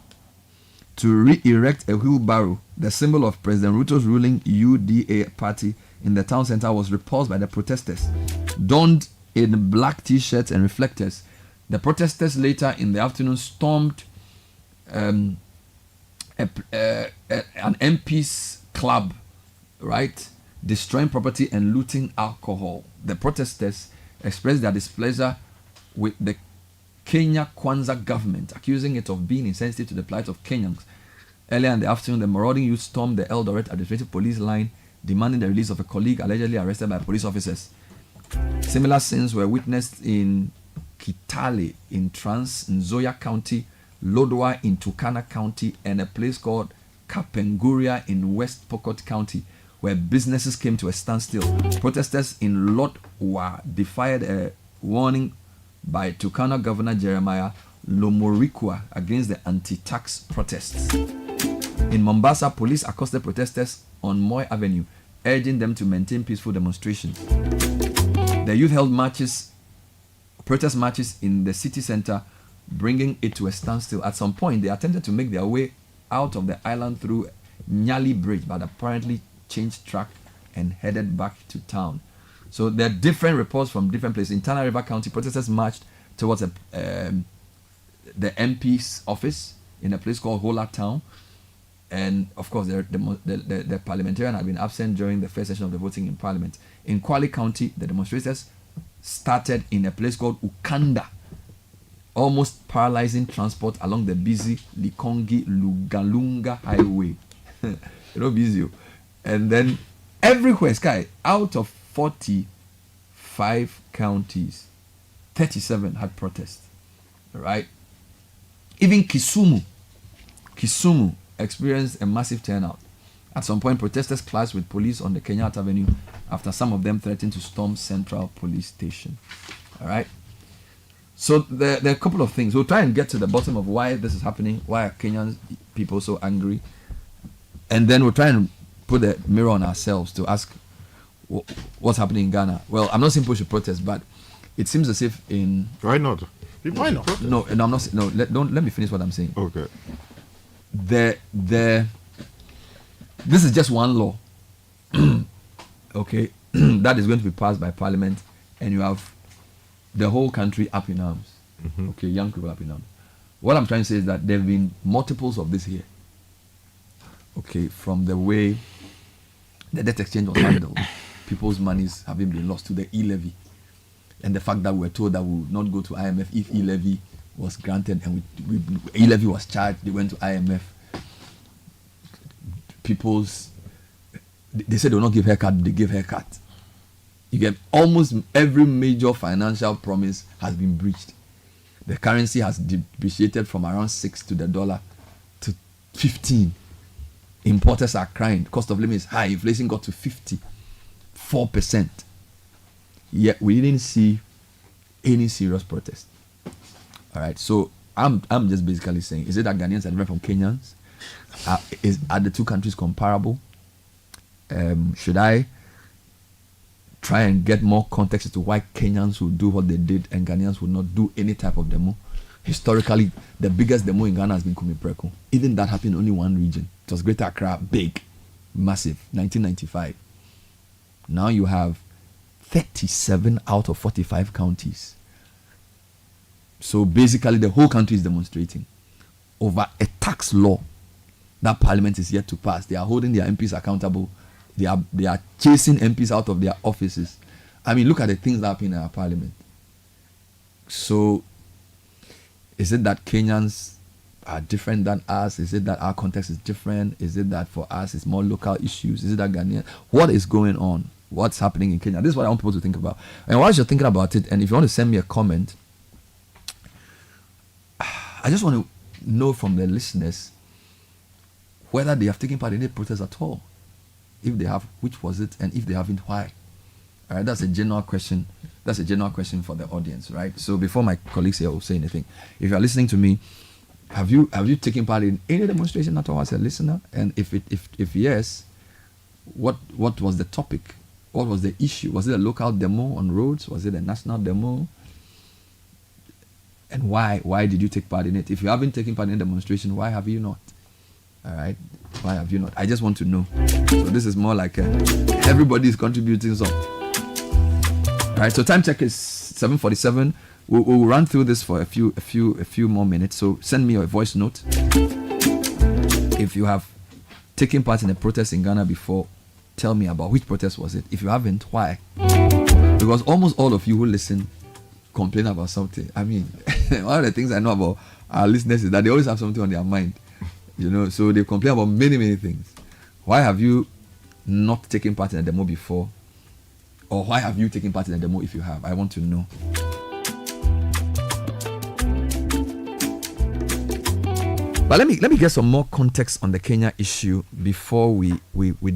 S1: to re-erect a wheelbarrow, the symbol of President Ruto's ruling UDA party, in the town center was repulsed by the protesters. Donned in black t-shirts and reflectors, the protesters later in the afternoon stormed an MP's club, right, destroying property and looting alcohol. The protesters expressed their displeasure with the Kenya Kwanza government, accusing it of being insensitive to the plight of Kenyans. Earlier in the afternoon, the marauding youth stormed the Eldoret Administrative Police line, demanding the release of a colleague allegedly arrested by police officers. Similar scenes were witnessed in Kitale in Trans Nzoia County, Lodwar in Turkana County, and a place called Kapenguria in West Pokot County, where businesses came to a standstill. Protesters in Lodwar defied a warning by Turkana Governor Jeremiah Lomorikwa against the anti-tax protests. In Mombasa, police accosted protesters on Moi Avenue, urging them to maintain peaceful demonstrations. The youth held protest marches in the city center, bringing it to a standstill. At some point, they attempted to make their way out of the island through Nyali Bridge, but apparently changed track and headed back to town. So there are different reports from different places. In Tana River County, protesters marched towards the MP's office in a place called Hola Town. And of course, the parliamentarian had been absent during the first session of the voting in parliament. In Kwale County, the demonstrators started in a place called Ukanda, almost paralyzing transport along the busy Likongi-Lugalunga highway. Busy. And then everywhere, Sky, out of 45 counties, 37 had protests. Right? Even Kisumu experienced a massive turnout. At some point, protesters clashed with police on the Kenyatta Avenue after some of them threatened to storm Central Police Station. All right? So there are a couple of things. We'll try and get to the bottom of why this is happening, why are Kenyan people so angry, and then we'll try and put the mirror on ourselves to ask what's happening in Ghana. Well, I'm not saying people should protest, but it seems as if in...
S5: Why not? Why not?
S1: No, I'm not. No, let me finish what I'm saying.
S5: Okay.
S1: This is just one law, okay, that is going to be passed by Parliament, and you have the whole country up in arms.
S5: Mm-hmm.
S1: Okay, young people up in arms. What I'm trying to say is that there have been multiples of this here. Okay, from the way the debt exchange was handled, people's monies having been lost to the e-levy, and the fact that we were told that we would not go to IMF if e-levy was granted, and e-levy was charged, they went to IMF. They said they will not give haircut, they give haircut. You get almost every major financial promise has been breached. The currency has depreciated from around 6 to the dollar to 15. Importers are crying. Cost of living is high. Inflation got to 54%. Yet we didn't see any serious protest. All right. So I'm just basically saying, is it that Ghanaians are different from Kenyans? Are the two countries comparable? Should I try and get more context as to why Kenyans would do what they did and Ghanaians would not do any type of demo? Historically, the biggest demo in Ghana has been Kumipreko. Even that happened in only one region. It was Greater Accra, big, massive, 1995. Now you have 37 out of 45 counties. So basically the whole country is demonstrating over a tax law that Parliament is yet to pass. They are holding their MPs accountable. They are chasing MPs out of their offices. I mean, look at the things that happen in our Parliament. So is it that Kenyans are different than us? Is it that our context is different? Is it that for us it's more local issues? Is it that Ghanaian? What is going on? What's happening in Kenya? This is what I want people to think about. And whilst you're thinking about it, and if you want to send me a comment, I just want to know from the listeners whether they have taken part in any protest at all. If they have, which was it? And if they haven't, why? All right, that's a general question. That's a general question for the audience, right? So before my colleagues here will say anything, if you are listening to me, have you taken part in any demonstration at all as a listener? And if yes, what was the topic? What was the issue? Was it a local demo on roads? Was it a national demo? And why? Why did you take part in it? If you haven't taken part in a demonstration, why have you not? All right, why have you not? I just want to know. So this is more like everybody is contributing some. All right, so time check is 7:47. We'll run through this for a few more minutes. So send me a voice note if you have taken part in a protest in Ghana before. Tell me about which protest was it. If you haven't, why? Because almost all of you who listen complain about something. I mean, one of the things I know about our listeners is that they always have something on their mind. You know, so they complain about many things. Why have you not taken part in a demo before? Or why have you taken part in a demo if you have? I want to know. But let me get some more context on the Kenya issue before we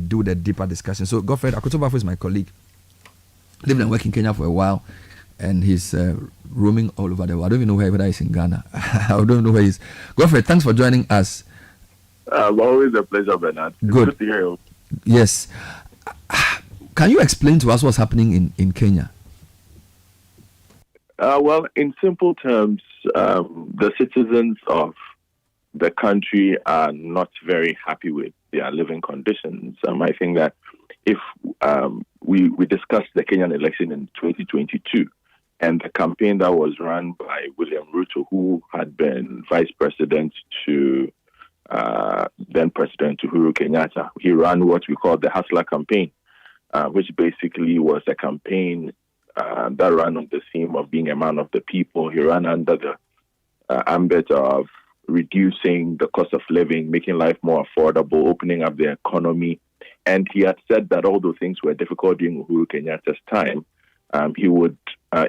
S1: do the deeper discussion. So Godfred Akotobafo is my colleague. Lived and worked in Kenya for a while, and he's roaming all over the world. I don't even know whether he's in Ghana. I don't even know where he is. Godfred, thanks for joining us.
S5: Always a pleasure, Bernard.
S1: Good
S5: To hear you.
S1: Yes. Can you explain to us what's happening in Kenya?
S5: Well, in simple terms, the citizens of the country are not very happy with their living conditions. I think that if we discussed the Kenyan election in 2022 and the campaign that was run by William Ruto, who had been vice president to then President Uhuru Kenyatta, he ran what we call the Hustler campaign, which basically was a campaign that ran on the theme of being a man of the people. He ran under the ambit of reducing the cost of living, making life more affordable, opening up the economy. And he had said that although things were difficult during Uhuru Kenyatta's time, he would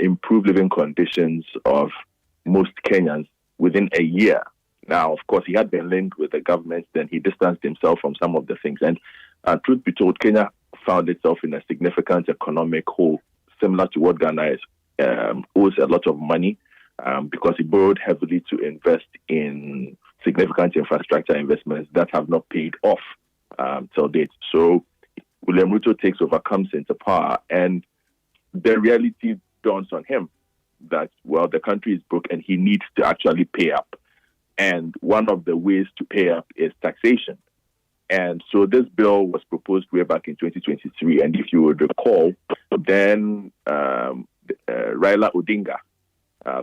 S5: improve living conditions of most Kenyans within a year. Now, of course, he had been linked with the government, then he distanced himself from some of the things. And truth be told, Kenya found itself in a significant economic hole, similar to what Ghana is, owes a lot of money because he borrowed heavily to invest in significant infrastructure investments that have not paid off till date. So William Ruto takes over, comes into power, and the reality dawns on him that, well, the country is broke and he needs to actually pay up. And one of the ways to pay up is taxation. And so this bill was proposed way back in 2023. And if you would recall, then Raila Odinga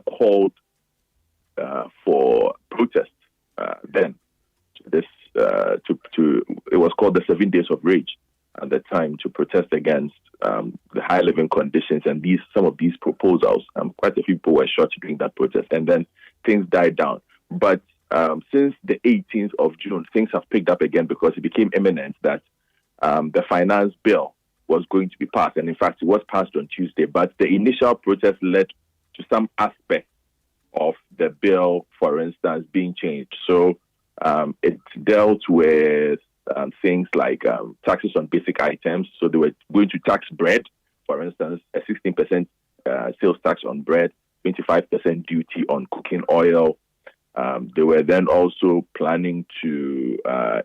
S5: called for protest then. This it was called the 7 Days of Rage at the time, to protest against the high living conditions and some of these proposals. Quite a few people were shot during that protest, and then things died down. But since the 18th of June, things have picked up again, because it became imminent that the finance bill was going to be passed. And in fact, it was passed on Tuesday. But the initial protest led to some aspects of the bill, for instance, being changed. So it dealt with things like taxes on basic items. So they were going to tax bread, for instance, a 16% sales tax on bread, 25% duty on cooking oil. They were then also planning to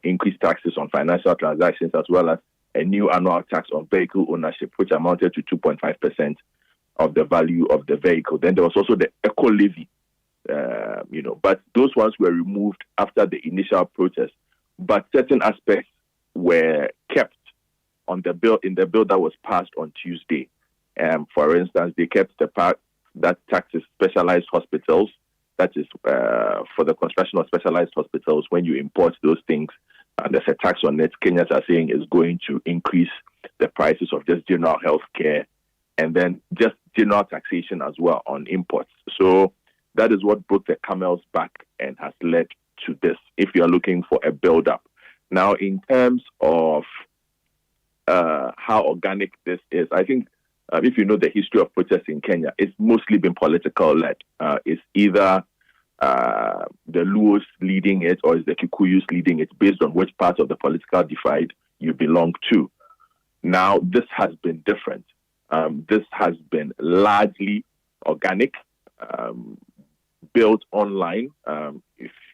S5: increase taxes on financial transactions, as well as a new annual tax on vehicle ownership, which amounted to 2.5% of the value of the vehicle. Then there was also the eco levy, but those ones were removed after the initial protest. But certain aspects were kept on the bill, in the bill that was passed on Tuesday. For instance, they kept the part that taxes specialized hospitals. That is for the construction of specialized hospitals. When you import those things, there's a tax on it. Kenyans are saying is going to increase the prices of just general health care, and then just general taxation as well on imports. So that is what broke the camel's back and has led to this, if you are looking for a build-up. Now, in terms of how organic this is, I think if you know the history of protests in Kenya, it's mostly been political-led. It's either the Luos leading it or it's the Kikuyus leading it, based on which part of the political divide you belong to. Now, this has been different. This has been largely organic, built online.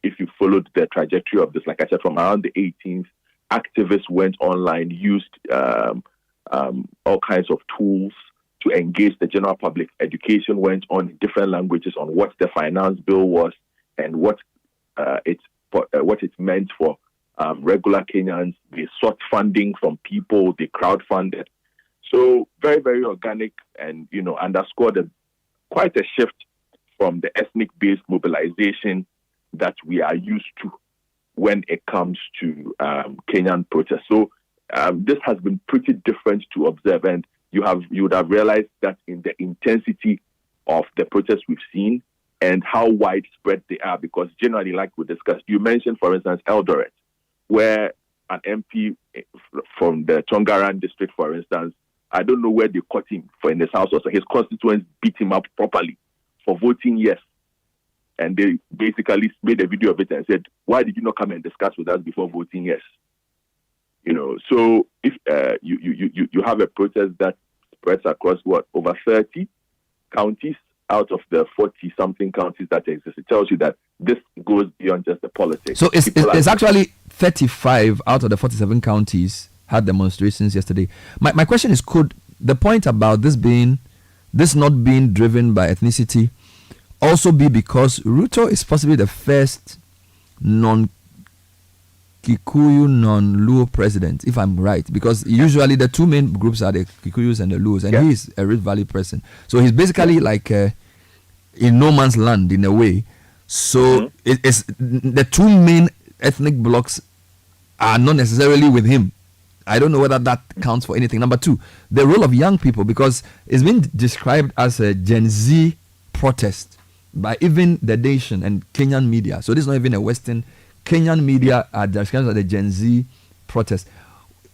S5: If you followed the trajectory of this, like I said, from around the 18th, activists went online, used all kinds of tools to engage the general public. Education went on in different languages on what the finance bill was and what it meant for regular Kenyans. They sought funding from people, they crowdfunded. So very, very organic, and underscored quite a shift from the ethnic-based mobilization that we are used to when it comes to Kenyan protests. So this has been pretty different to observe, and you would have realized that in the intensity of the protests we've seen and how widespread they are, because generally, like we discussed, you mentioned, for instance, Eldoret, where an MP from the Tongaran district, for instance, I don't know where they caught him for in his house, or so his constituents beat him up properly for voting yes. And they basically made a video of it and said, why did you not come and discuss with us before voting yes? So if you have a protest that spreads across over 30 counties out of the 40-something counties that exist, it tells you that this goes beyond just the politics.
S1: So it's actually 35 out of the 47 counties had demonstrations yesterday. My question is, could the point about this not being driven by ethnicity also be because Ruto is possibly the first non-Kikuyu, non-Luo president, if I'm right? Because usually the two main groups are the Kikuyus and the Luos, and he is a Rift Valley person. So he's basically like in no man's land in a way. So it's the two main ethnic blocks are not necessarily with him. I don't know whether that counts for anything. Number two, the role of young people, because it's been described as a Gen Z protest by even the nation and Kenyan media. So this is not even a Western. Kenyan media are described as the Gen Z protest.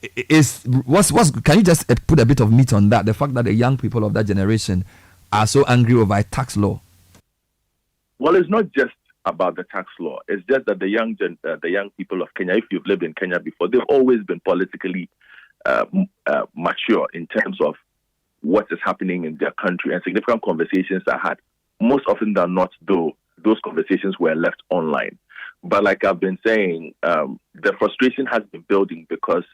S1: Can you just put a bit of meat on that? The fact that the young people of that generation are so angry over a tax law.
S5: Well, it's not just about the tax law. It's just that the young people of Kenya, if you've lived in Kenya before, they've always been politically mature in terms of what is happening in their country, and significant conversations are had. Most often than not, though, those conversations were left online. But like I've been saying, the frustration has been building because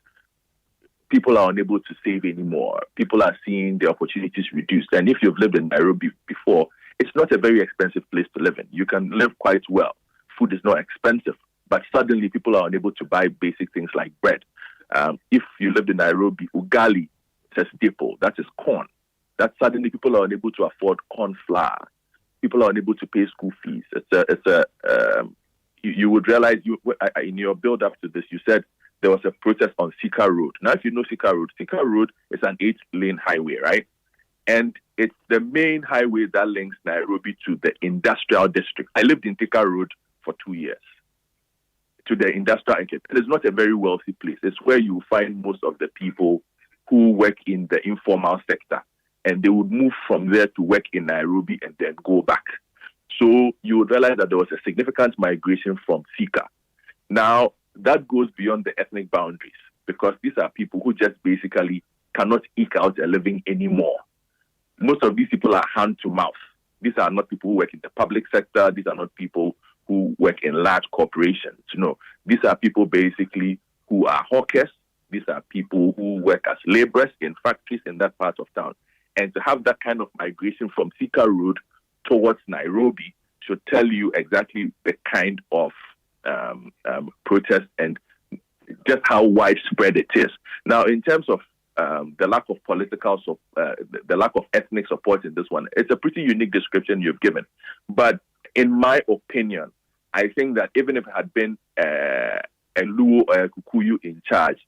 S5: people are unable to save anymore. People are seeing the opportunities reduced. And if you've lived in Nairobi before, it's not a very expensive place to live in. You can live quite well. Food is not expensive. But suddenly people are unable to buy basic things like bread. If you lived in Nairobi, ugali is a staple. That is corn. That suddenly people are unable to afford corn flour. People are unable to pay school fees. It's you would realize in your build up to this, you said there was a protest on Sika Road. Now, if you know Sika Road is an 8-lane highway, right? And it's the main highway that links Nairobi to the industrial district. I lived in Thika Road for 2 years, to the industrial market. It is not a very wealthy place. It's where you find most of the people who work in the informal sector, and they would move from there to work in Nairobi and then go back. So you would realize that there was a significant migration from Sika. Now, that goes beyond the ethnic boundaries, because these are people who just basically cannot eke out a living anymore. Most of these people are hand to mouth. These are not people who work in the public sector. These are not people who work in large corporations. No, these are people basically who are hawkers. These are people who work as laborers in factories in that part of town. And to have that kind of migration from Sika Road towards Nairobi should tell you exactly the kind of protest and just how widespread it is. Now, in terms of the lack of political, the lack of ethnic support in this one, it's a pretty unique description you've given. But in my opinion, I think that even if it had been a Luo or a Kikuyu in charge,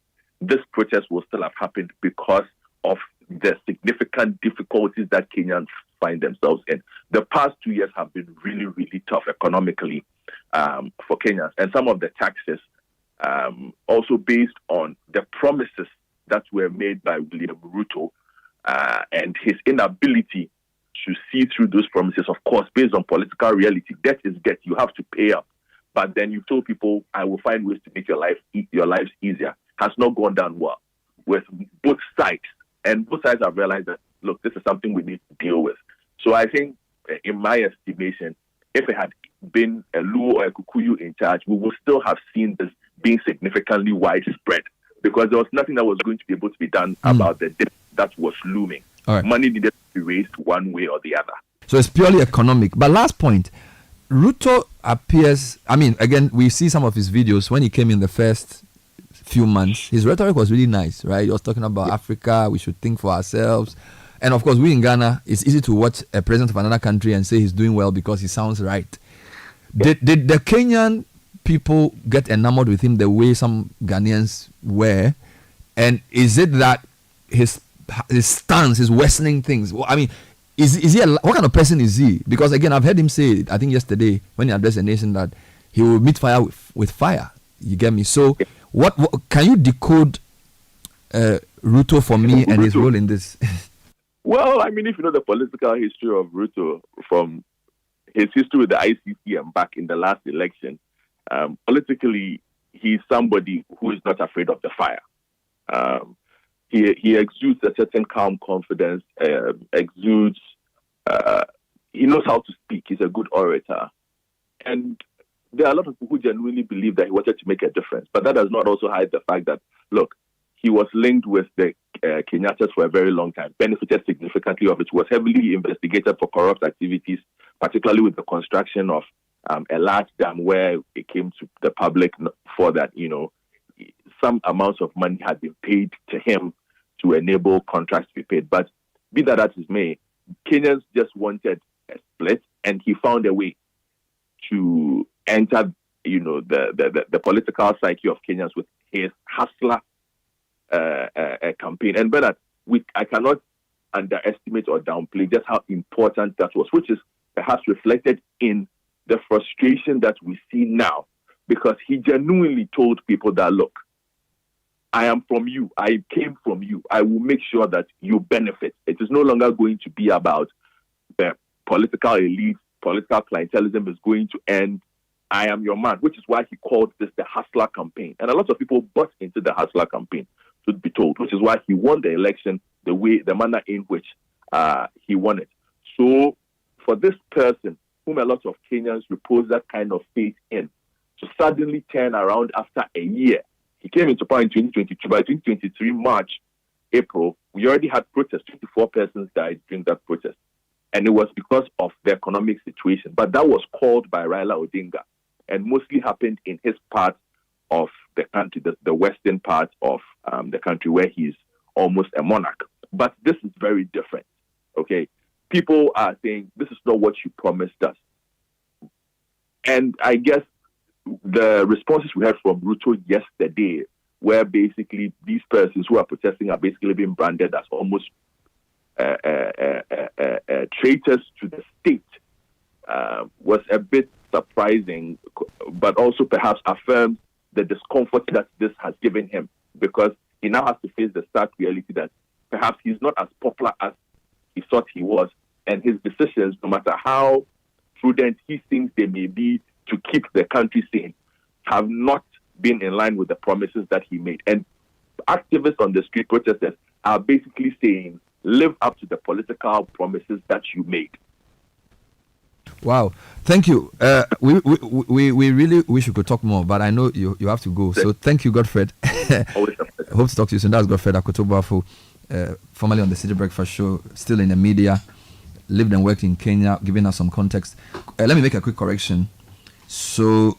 S5: this protest will still have happened because of the significant difficulties that Kenyans find themselves in. The past 2 years have been really, really tough economically for Kenyans. And some of the taxes also based on the promises that were made by William Ruto and his inability to see through those promises, of course, based on political reality. Debt is debt. You have to pay up. But then you told people, I will find ways to make your lives easier. Has not gone down well with both sides. And both sides have realized that, look, this is something we need to deal with. So I think, in my estimation, if it had been a Luo or a Kikuyu in charge, we would still have seen this being significantly widespread, because there was nothing that was going to be able to be done about the debt that was looming.
S1: All right.
S5: Money needed to be raised one way or the other.
S1: So it's purely economic. But last point, Ruto appears, I mean, again, we see some of his videos when he came in the first few months. His rhetoric was really nice, right? He was talking about Africa, we should think for ourselves. And of course, we in Ghana, it's easy to watch a president of another country and say he's doing well because he sounds right. Did the Kenyan people get enamored with him the way some Ghanaians were? And is it that his stance is worsening things? I mean, is he what kind of person is he? Because again, I've heard him say, I think yesterday when he addressed the nation, that he will meet fire with fire. You get me? So what can you decode Ruto for me and his role in this?
S5: Well, I mean, if you know the political history of Ruto, from his history with the ICC and back in the last election, politically, he's somebody who is not afraid of the fire. He exudes a certain calm confidence, he knows how to speak, he's a good orator. And there are a lot of people who genuinely believe that he wanted to make a difference. But that does not also hide the fact that, look, he was linked with the Kenyattas for a very long time, benefited significantly of it, was heavily investigated for corrupt activities, particularly with the construction of a large dam where it came to the public for that, some amounts of money had been paid to him to enable contracts to be paid. But be that as it may, Kenyans just wanted a split, and he found a way to enter, the political psyche of Kenyans with his hustler campaign. And Bernard, I cannot underestimate or downplay just how important that was, which is perhaps reflected in the frustration that we see now, because he genuinely told people that, look, I am from you. I came from you. I will make sure that you benefit. It is no longer going to be about the political elite. Political clientelism is going to end. I am your man, which is why he called this the hustler campaign. And a lot of people bought into the hustler campaign, should be told, which is why he won the election the manner in which he won it. So for this person, whom a lot of Kenyans repose that kind of faith in, to suddenly turn around after a year. He came into power in 2022. By 2023, March, April, we already had protests. 24 persons died during that protest. And it was because of the economic situation. But that was called by Raila Odinga and mostly happened in his part of the country, the western part of the country, where he's almost a monarch. But this is very different, okay? People are saying, this is not what you promised us. And I guess the responses we had from Ruto yesterday, where basically these persons who are protesting are basically being branded as almost traitors to the state, was a bit surprising, but also perhaps affirms the discomfort that this has given him, because he now has to face the stark reality that perhaps he's not as popular as he thought he was, and his decisions, no matter how prudent he thinks they may be to keep the country sane, have not been in line with the promises that he made. And activists on the street, protesters, are basically saying, live up to the political promises that you made.
S1: Wow, thank you. We really wish we could talk more, but I know you have to go. So thank you, Godfred.
S5: Always a pleasure.
S1: Hope to talk to you soon. That's Godfred Akotobafo, formerly on the Citi Breakfast Show, still in the media, lived and worked in Kenya, giving us some context. Let me make a quick correction. So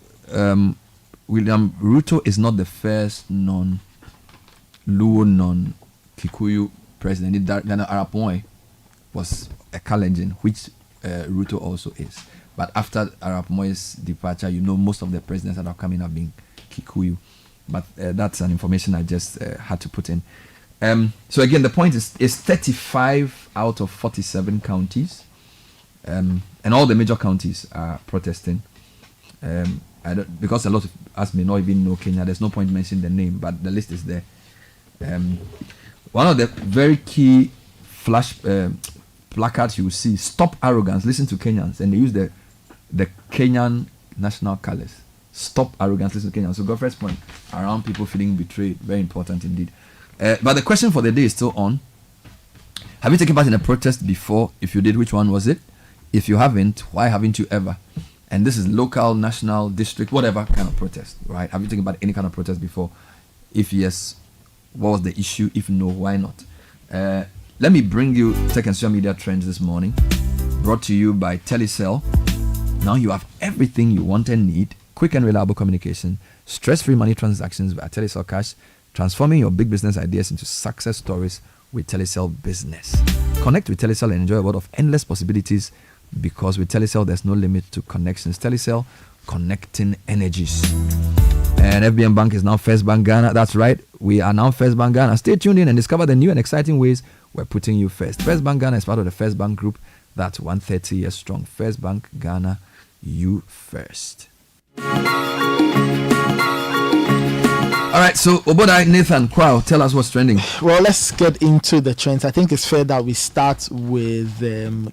S1: William Ruto is not the first non-Luo, non-Kikuyu president. Ghana Arap Moi was a Kalenjin, which Ruto also is. But after Arap Moi's departure, most of the presidents that have come in have been Kikuyu. But that's an information I just had to put in. So again, the point is 35 out of 47 counties, and all the major counties are protesting. Because a lot of us may not even know Kenya, there's no point mentioning the name, but the list is there. One of the very key flash placards you will see, "Stop arrogance, listen to Kenyans," and they use the Kenyan national colors. Stop arrogance, listen to Kenyans. So Godfred's point around people feeling betrayed, very important indeed. But the question for the day is still on. Have you taken part in a protest before? If you did, which one was it? If you haven't, why haven't you ever? And this is local, national, district, whatever kind of protest, right? Have you taken part in any kind of protest before? If yes, what was the issue? If no, why not? Let me bring you tech and social media trends this morning, brought to you by Telecel. Now you have everything you want and need: quick and reliable communication, stress-free money transactions via Telecel Cash, transforming your big business ideas into success stories with Telecel Business. Connect with Telecel and enjoy a world of endless possibilities, because with Telecel, there's no limit to connections. Telecel, connecting energies. And FBN Bank is now First Bank Ghana. That's right, we are now First Bank Ghana. Stay tuned in and discover the new and exciting ways we're putting you first. First Bank Ghana is part of the First Bank Group. That's 130 years strong. First Bank Ghana, you first. All right, so Obodai, Nathan, Kwao, tell us what's trending.
S20: Well, let's get into the trends. I think it's fair that we start with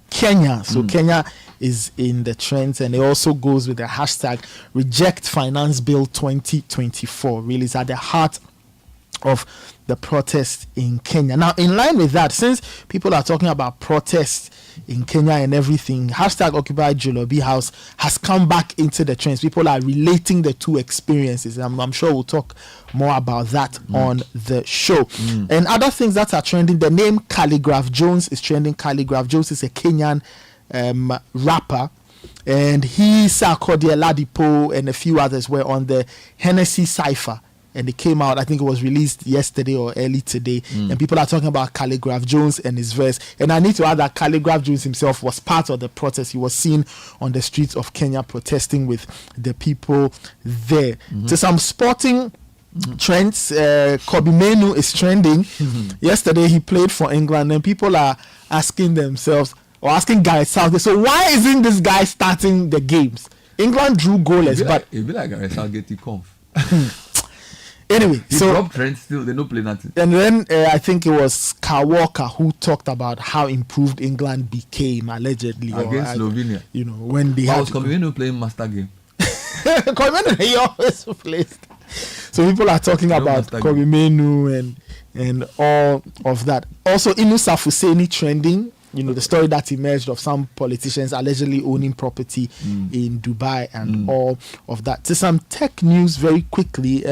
S20: Kenya. So Kenya is in the trends, and it also goes with the hashtag Reject Finance Bill 2024. Really is at the heart of the protest in Kenya. Now, in line with that, since people are talking about protests in Kenya and everything, hashtag Occupy Jolobi House has come back into the trends. People are relating the two experiences. I'm sure we'll talk more about that on the show. And other things that are trending, the name Calligraph Jones is trending. Calligraph Jones is a Kenyan rapper, and he, Sarkodie Ladipo, and a few others were on the Hennessy Cypher. And it came out, I think it was released yesterday or early today. And people are talking about Calligraph Jones and his verse. And I need to add that Calligraph Jones himself was part of the protest. He was seen on the streets of Kenya protesting with the people there. To some sporting trends, Kobe Menu is trending. Yesterday he played for England, and people are asking themselves, or asking Gareth Southgate, so why isn't this guy starting the games? England drew goalless, but
S1: it'd be like Gareth Southgate, he comes.
S20: Anyway,
S1: so drop Trent still, they don't play nothing.
S20: And then I think it was Kyle Walker who talked about how improved England became allegedly
S1: against Slovenia.
S20: When they had
S1: Kobe playing master game.
S20: Kobe he always plays. So people are talking about Kobe Menu and all of that. Also, Inu Safuseni trending. The story that emerged of some politicians allegedly owning property in Dubai and all of that. To some tech news very quickly.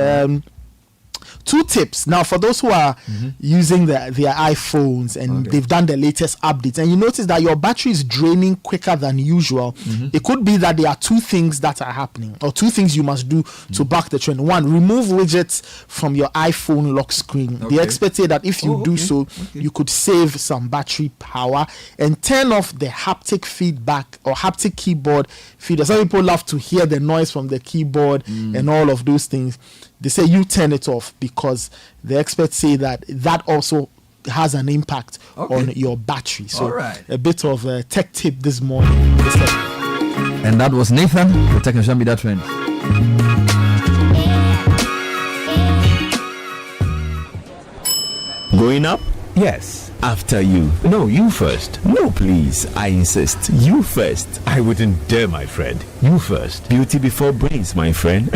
S20: 2 tips. Now, for those who are using their iPhones and they've done the latest updates, and you notice that your battery is draining quicker than usual, it could be that there are 2 things that are happening, or 2 things you must do to back the trend. 1, remove widgets from your iPhone lock screen. The experts say that if you do so, you could save some battery power, and turn off the haptic feedback or haptic keyboard feeder. Some people love to hear the noise from the keyboard and all of those things. They say you turn it off, because the experts say that also has an impact on your battery. So a bit of a tech tip this morning.
S1: And that was Nathan for Tech and Show Me That Trend.
S2: Going up? Yes. After you. No, you first. No, please. I insist. You first. I wouldn't dare, my friend. You first. Beauty before brains, my friend.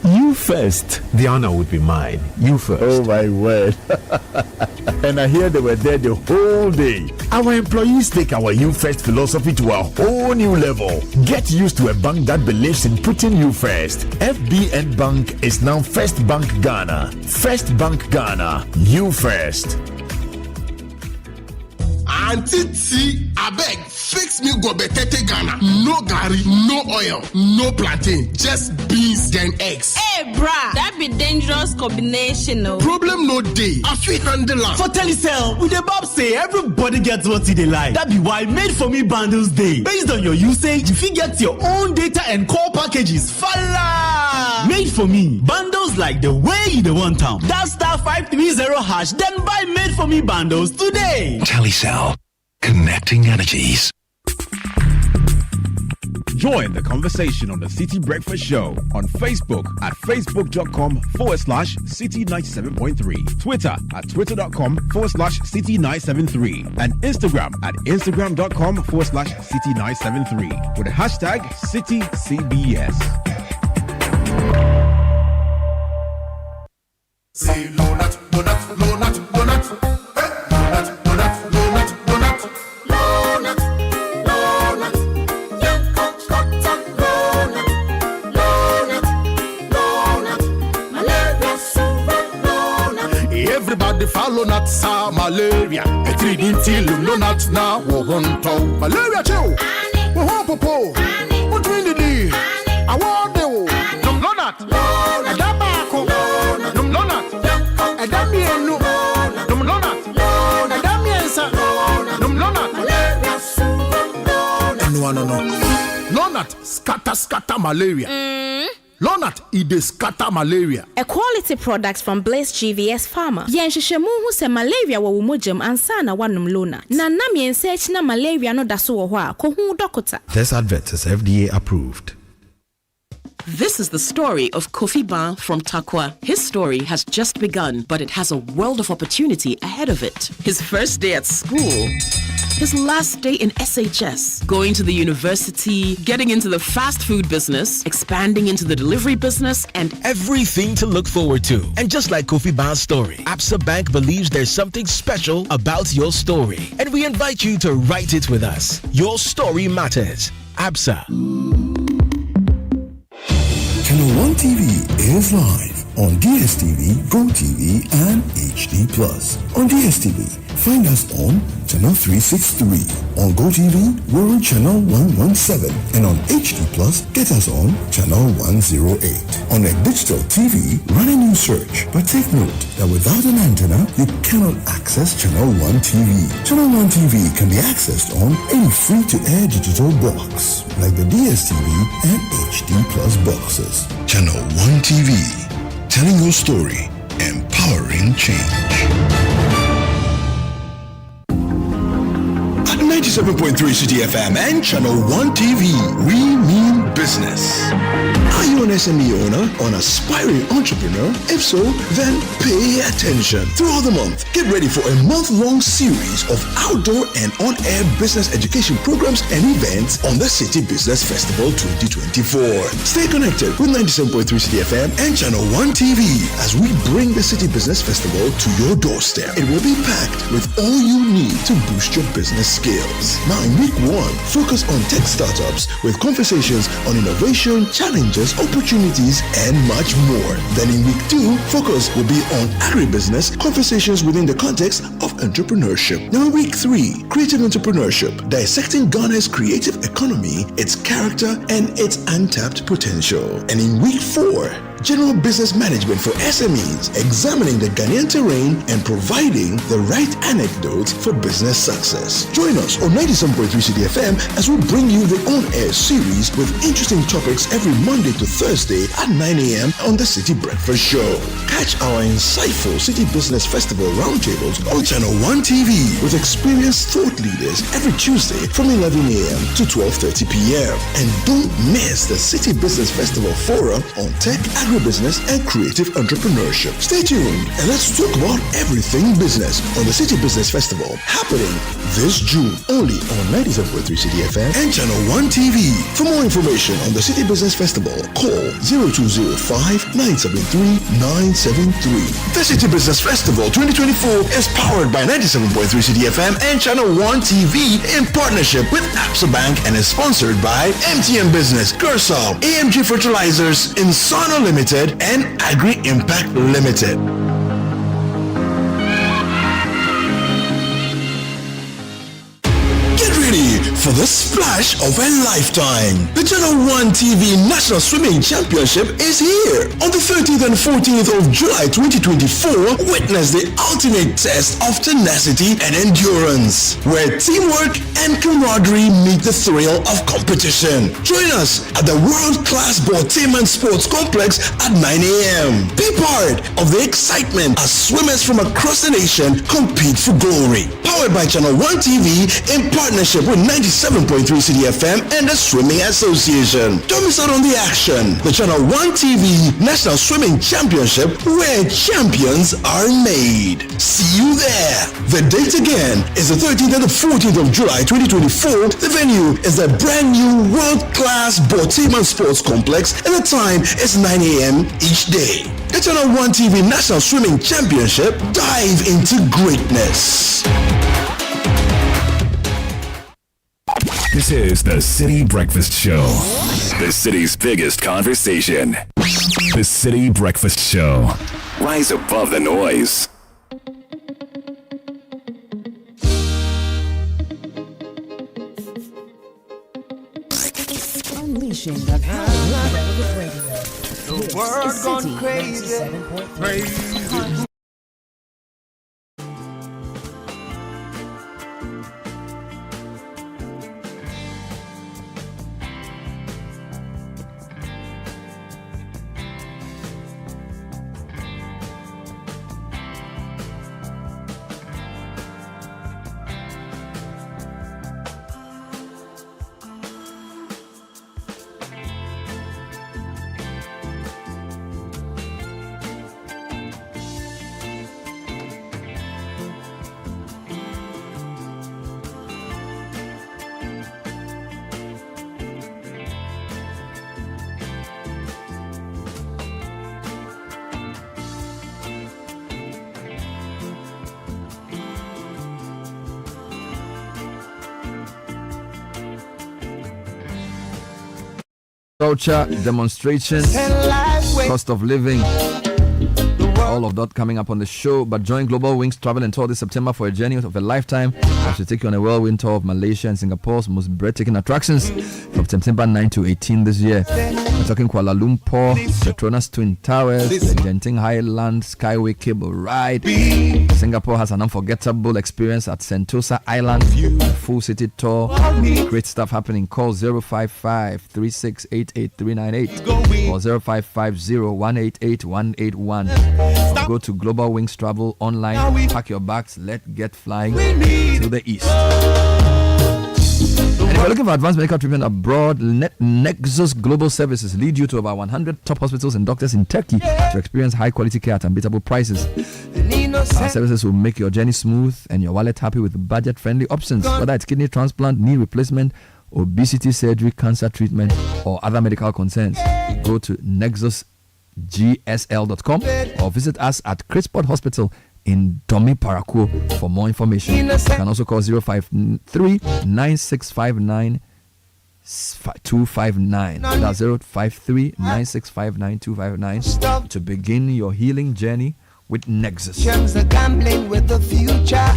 S2: You first. The honor would be mine. You first.
S21: Oh, my word. And I hear they were there the whole day. Our employees take our You First philosophy to a whole new level. Get used to a bank that believes in putting you first. FBN Bank is now First Bank Ghana. First Bank Ghana. You first.
S22: Auntie T, abeg, fix me gobetete Ghana. No garri, no oil, no plantain, just beans then eggs.
S23: Hey, brah, that be dangerous combination, no.
S22: Problem no day. I fit handle am.
S24: For Telecel, we the Bob say everybody gets what they like. That be why Made For Me bundles day. Based on your usage, you fit get your own data and call packages. Fala! Made For Me bundles like the way you the want them. That *530#, then buy Made For Me bundles today.
S25: Telecel, connecting energies.
S14: Join the conversation on the Citi Breakfast Show on Facebook at facebook.com/Citi97.3, Twitter at twitter.com/Citi973, and Instagram at instagram.com/Citi973 with the hashtag CitiCBS.
S22: Say donut, donut, donut, donut. Everybody follow not sa malaria. A 3D till no not now. Won't malaria chill. Popo. What we need? I want the no not. A dabako. No not. A damienu. No not. A damiensa. No not. No not. Scatter malaria. Lonat, it is scatter malaria.
S27: A quality product from Blaze GVS Pharma. Yenshishemu who se malaria wa umojam ansana wanum Lonat. Na nam yensearch na malaria no daso wa ko hu dokota.
S25: This advert is FDA approved.
S28: This is the story of Kofi Ba from Takwa. His story has just begun, but it has a world of opportunity ahead of it. His first day at school, his last day in SHS, going to the university, getting into the fast food business, expanding into the delivery business, and
S25: everything to look forward to. And just like Kofi Ba's story, Absa Bank believes there's something special about your story. And we invite you to write it with us. Your story matters. Absa.
S29: Channel 1 TV is live on DSTV, GoTV, and HD+. On DSTV, find us on Channel 363. On GoTV, we're on Channel 117. And on HD+, get us on Channel 108. On a digital TV, run a new search. But take note that without an antenna, you cannot access Channel 1 TV. Channel 1 TV can be accessed on any free-to-air digital box, like the DSTV and HD+ boxes. Channel 1 TV, telling your story, empowering change. At 97.3 Citi FM and Channel 1 TV, we mean business. Are you an SME owner or an aspiring entrepreneur? If so, then pay attention. Throughout the month, get ready for a month-long series of outdoor and on-air business education programs and events on the Citi Business Festival 2024. Stay connected with 97.3 Citi FM and Channel 1 TV as we bring the Citi Business Festival to your doorstep. It will be packed with all you need to boost your business skills. Now in week 1, focus on tech startups with conversations on innovation, challenges, opportunities, and much more. Then in week 2, focus will be on agribusiness, conversations within the context of entrepreneurship. Now in week 3, creative entrepreneurship, dissecting Ghana's creative economy, its character, and its untapped potential. And in week 4, general business management for SMEs, examining the Ghanaian terrain and providing the right anecdotes for business success. Join us on 97.3 Citi FM as we bring you the on-air series with interesting topics every Monday to Thursday at 9 a.m. on the Citi Breakfast Show. Catch our insightful Citi Business Festival roundtables on Channel 1 TV with experienced thought leaders every Tuesday from 11 a.m. to 12:30 p.m. And don't miss the Citi Business Festival Forum on tech, agribusiness, and creative entrepreneurship. Stay tuned and let's talk about everything business on the Citi Business Festival happening this June only on 97.3 Citi FM and Channel 1 TV. For more information on the Citi Business Festival, call 0205-973-973. The Citi Business Festival 2024 is powered by 97.3 Citi FM and Channel 1 TV in partnership with Absa Bank and is sponsored by MTN Business, Gersal, AMG Fertilizers, Insano Limited, and Agri Impact Limited. Get ready for the splash of a lifetime. The Channel 1 TV National Swimming Championship is here. On the 13th and 14th of July 2024, witness the ultimate test of tenacity and endurance, where teamwork and camaraderie meet the thrill of competition. Join us at the world-class Bortainment Sports Complex at 9 a.m. Be part of the excitement as swimmers from across the nation compete for glory. Powered by Channel 1 TV in partnership with 97.3 Citi FM and the Swimming Association. Don't miss out on the action. The Channel 1 TV National Swimming Championship, where champions are made. See you there. The date again is the 13th and the 14th of July 2024. The venue is the brand new world-class Bortainment Sports Complex and the time is 9 a.m. each day. The Channel 1 TV National Swimming Championship, dive into greatness.
S26: This is the Citi Breakfast Show, the city's biggest conversation. The Citi Breakfast Show. Rise above the noise.
S3: Unleashing the power of radio.
S10: The world gone crazy. Crazy.
S1: Culture, demonstration, cost of living, all of that coming up on the show. But join Global Wings Travel and Tour this September for a journey of a lifetime. I should take you on a whirlwind tour of Malaysia and Singapore's most breathtaking attractions from September 9 to 18 this year. We're talking Kuala Lumpur, Petronas Twin Towers, the Genting Highland Skyway Cable Ride. Singapore has an unforgettable experience at Sentosa Island, a full city tour. Great stuff happening. Call 055-3688-398 or 0550-188-181. Or go to Global Wings Travel online, pack your bags, let's get flying to the east. And if you're looking for advanced medical treatment abroad, Nexus Global Services lead you to about 100 top hospitals and doctors in Turkey to experience high quality care at unbeatable prices. Our services will make your journey smooth and your wallet happy with budget friendly options, whether it's kidney transplant, knee replacement, obesity surgery, cancer treatment, or other medical concerns. Go to nexusgsl.com or visit us at Crisport Hospital in Domi Parakou for more information. You can also call 053-9659-5 259. That's 053 9659 259 to begin your healing journey with Nexus.
S10: Gambling with the future.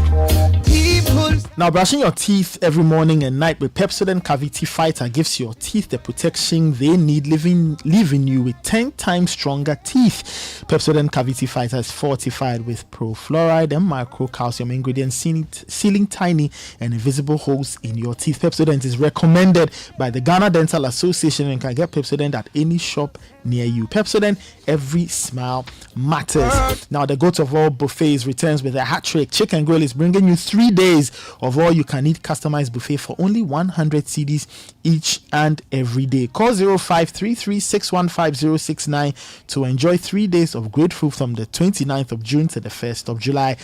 S20: Now, brushing your teeth every morning and night with Pepsodent Cavity Fighter gives your teeth the protection they need, leaving you with 10 times stronger teeth. Pepsodent Cavity Fighter is fortified with profluoride and microcalcium ingredients, sealing tiny and invisible holes in your teeth. Pepsodent is recommended by the Ghana Dental Association and can get Pepsodent at any shop near you. Pepsodent, every smile matters. Now, the goat of all buffets returns with a hat trick. Chicken Grill is bringing you 3 days of all you can eat customized buffet for only 100 cedis each and every day. Call 0533615069 to enjoy 3 days of great food from the 29th of June to the 1st of July.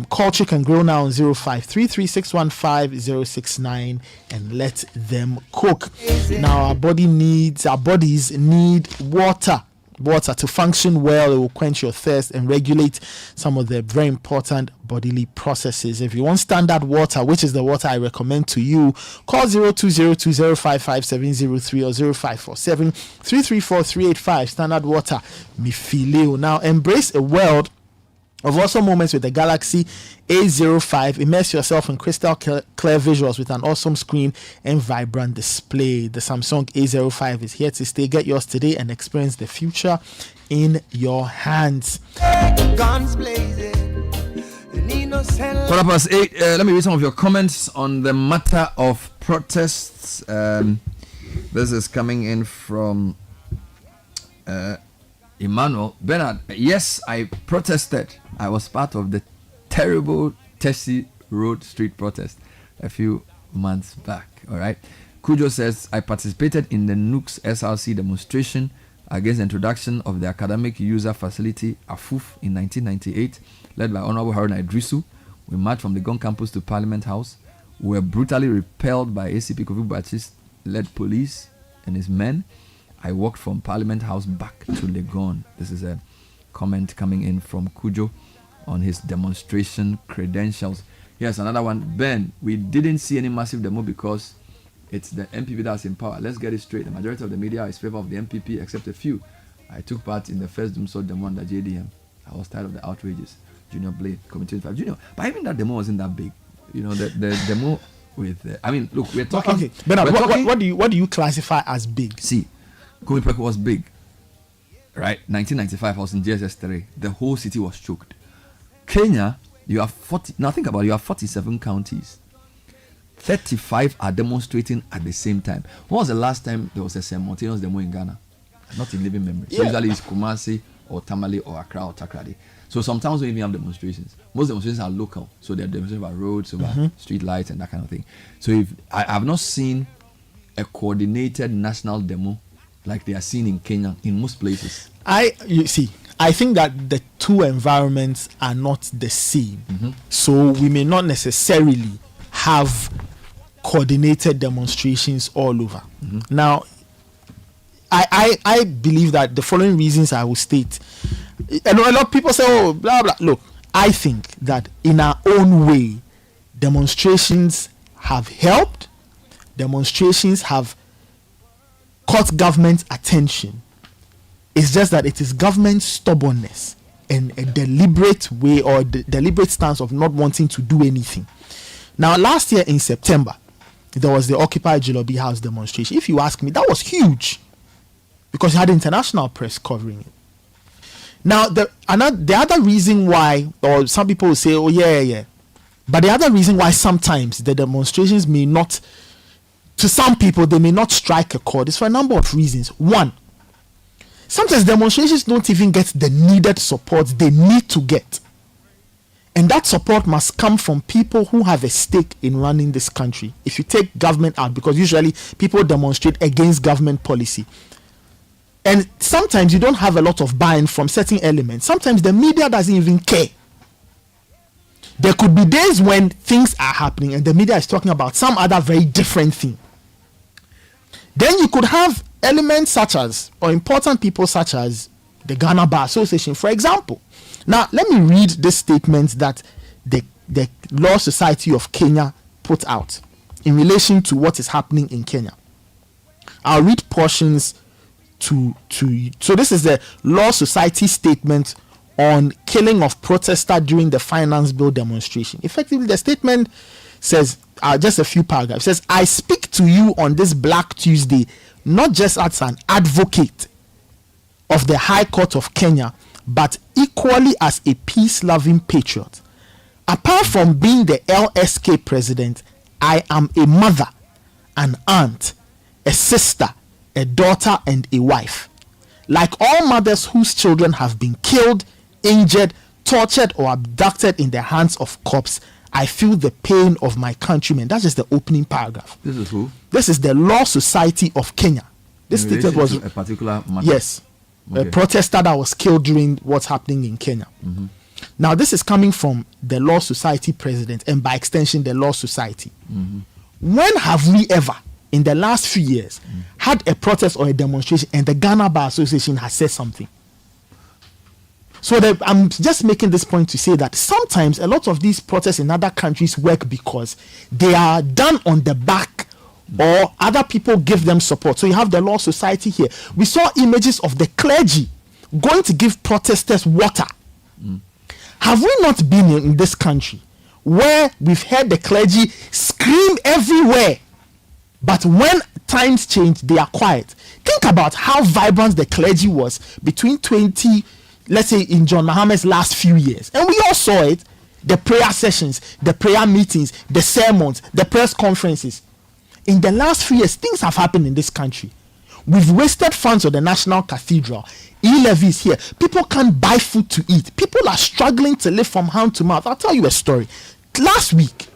S20: Call Chicken Grill now on 0533615069 and let them cook. Now, our bodies need water to function well. It will quench your thirst and regulate some of the very important bodily processes. If you want standard water, which is the water I recommend to you, call 0202055703 or 0547334385. Standard water, Mifileo. Now, embrace a world of awesome moments with the Galaxy A05. Immerse yourself in crystal clear visuals with an awesome screen and vibrant display. The Samsung A05 is here to stay. Get yours today and experience the future in your hands.
S10: Guns blazing.
S1: Quarter past 8. Let me read some of your comments on the matter of protests. This is coming in from Emmanuel. Bernard, yes, I protested. I was part of the terrible Tessie Road Street protest a few months back. All right. Kujo says, I participated in the Nooks SRC demonstration against the introduction of the academic user facility AFUF in 1998, led by Honorable Haruna Idrisu. We marched from the Gong campus to Parliament House. We were brutally repelled by ACP Kofi Bachis led police and his men. I walked from Parliament House back to Legon. This is a comment coming in from Kujo on his demonstration credentials. Here's another one. Ben, we didn't see any massive demo because it's the MPP that's in power. Let's get it straight. The majority of the media is in favor of the MPP except a few. I took part in the first Doomsday demo under JDM. I was tired of the outrages. Junior Blade, Committee 25 Junior. But even that demo wasn't that big. You know, the demo with... I mean, look, we're talking...
S20: Okay, Bernard, what do you classify as big?
S1: See, Komi Preku was big, right? 1995, I was in GSS 3. The whole city was choked. Kenya, you have 40. Now think about it, you have 47 counties. 35 are demonstrating at the same time. When was the last time there was a simultaneous demo in Ghana? Not in living memory. So usually it's Kumasi or Tamale or Accra or Takrady. So sometimes we even have demonstrations. Most demonstrations are local. So they're demonstrating about roads, about street lights and that kind of thing. So if I have not seen a coordinated national demo like they are seen in Kenya in most places. I
S20: think that the two environments are not the same. So we may not necessarily have coordinated demonstrations all over. Now, I believe that the following reasons I will state. A lot of people say, oh, blah, blah. Look, I think that in our own way, demonstrations have helped. Demonstrations have caught government's attention. It's just that it is government stubbornness and a deliberate way or deliberate stance of not wanting to do anything. Now, last year in September, there was the Occupy Jilobi House demonstration. If you ask me, that was huge because you had international press covering it. Now, the other reason why, or some people will say, oh, yeah. But the other reason why sometimes the demonstrations may not, to some people, they may not strike a chord is for a number of reasons. One, sometimes demonstrations don't even get the needed support they need to get. And that support must come from people who have a stake in running this country. If you take government out, because usually people demonstrate against government policy. And sometimes you don't have a lot of buy-in from certain elements. Sometimes the media doesn't even care. There could be days when things are happening and the media is talking about some other very different thing. Then you could have elements such as, or important people such as the Ghana Bar Association, for example. Now, let me read this statement that the Law Society of Kenya put out in relation to what is happening in Kenya. I'll read portions to you. So this is the Law Society statement on killing of protester during the finance bill demonstration. Effectively, the statement says, just a few paragraphs, it says, I speak to you on this Black Tuesday, not just as an advocate of the High Court of Kenya, but equally as a peace-loving patriot. Apart from being the LSK president, I am a mother, an aunt, a sister, a daughter, and a wife. Like all mothers whose children have been killed, injured, tortured, or abducted in the hands of cops, I feel the pain of my countrymen. That's just the opening paragraph.
S1: This is who?
S20: This is the Law Society of Kenya. This statement was
S1: a particular matter.
S20: Yes,
S1: okay.
S20: A protester that was killed during what's happening in Kenya.
S1: Mm-hmm.
S20: Now, this is coming from the Law Society president and by extension the Law Society.
S1: Mm-hmm.
S20: When have we ever, in the last few years, had a protest or a demonstration and the Ghana Bar Association has said something? So I'm just making this point to say that sometimes a lot of these protests in other countries work because they are done on the back or other people give them support. So you have the Law Society here. We saw images of the clergy going to give protesters water. Have we not been in this country where we've heard the clergy scream everywhere, but when times change, they are quiet? Think about how vibrant the clergy was between let's say in John Mahama's last few years. And we all saw it. The prayer sessions, the prayer meetings, the sermons, the press conferences. In the last few years, things have happened in this country. We've wasted funds on the National Cathedral. E-levies here. People can't buy food to eat. People are struggling to live from hand to mouth. I'll tell you a story. Last week,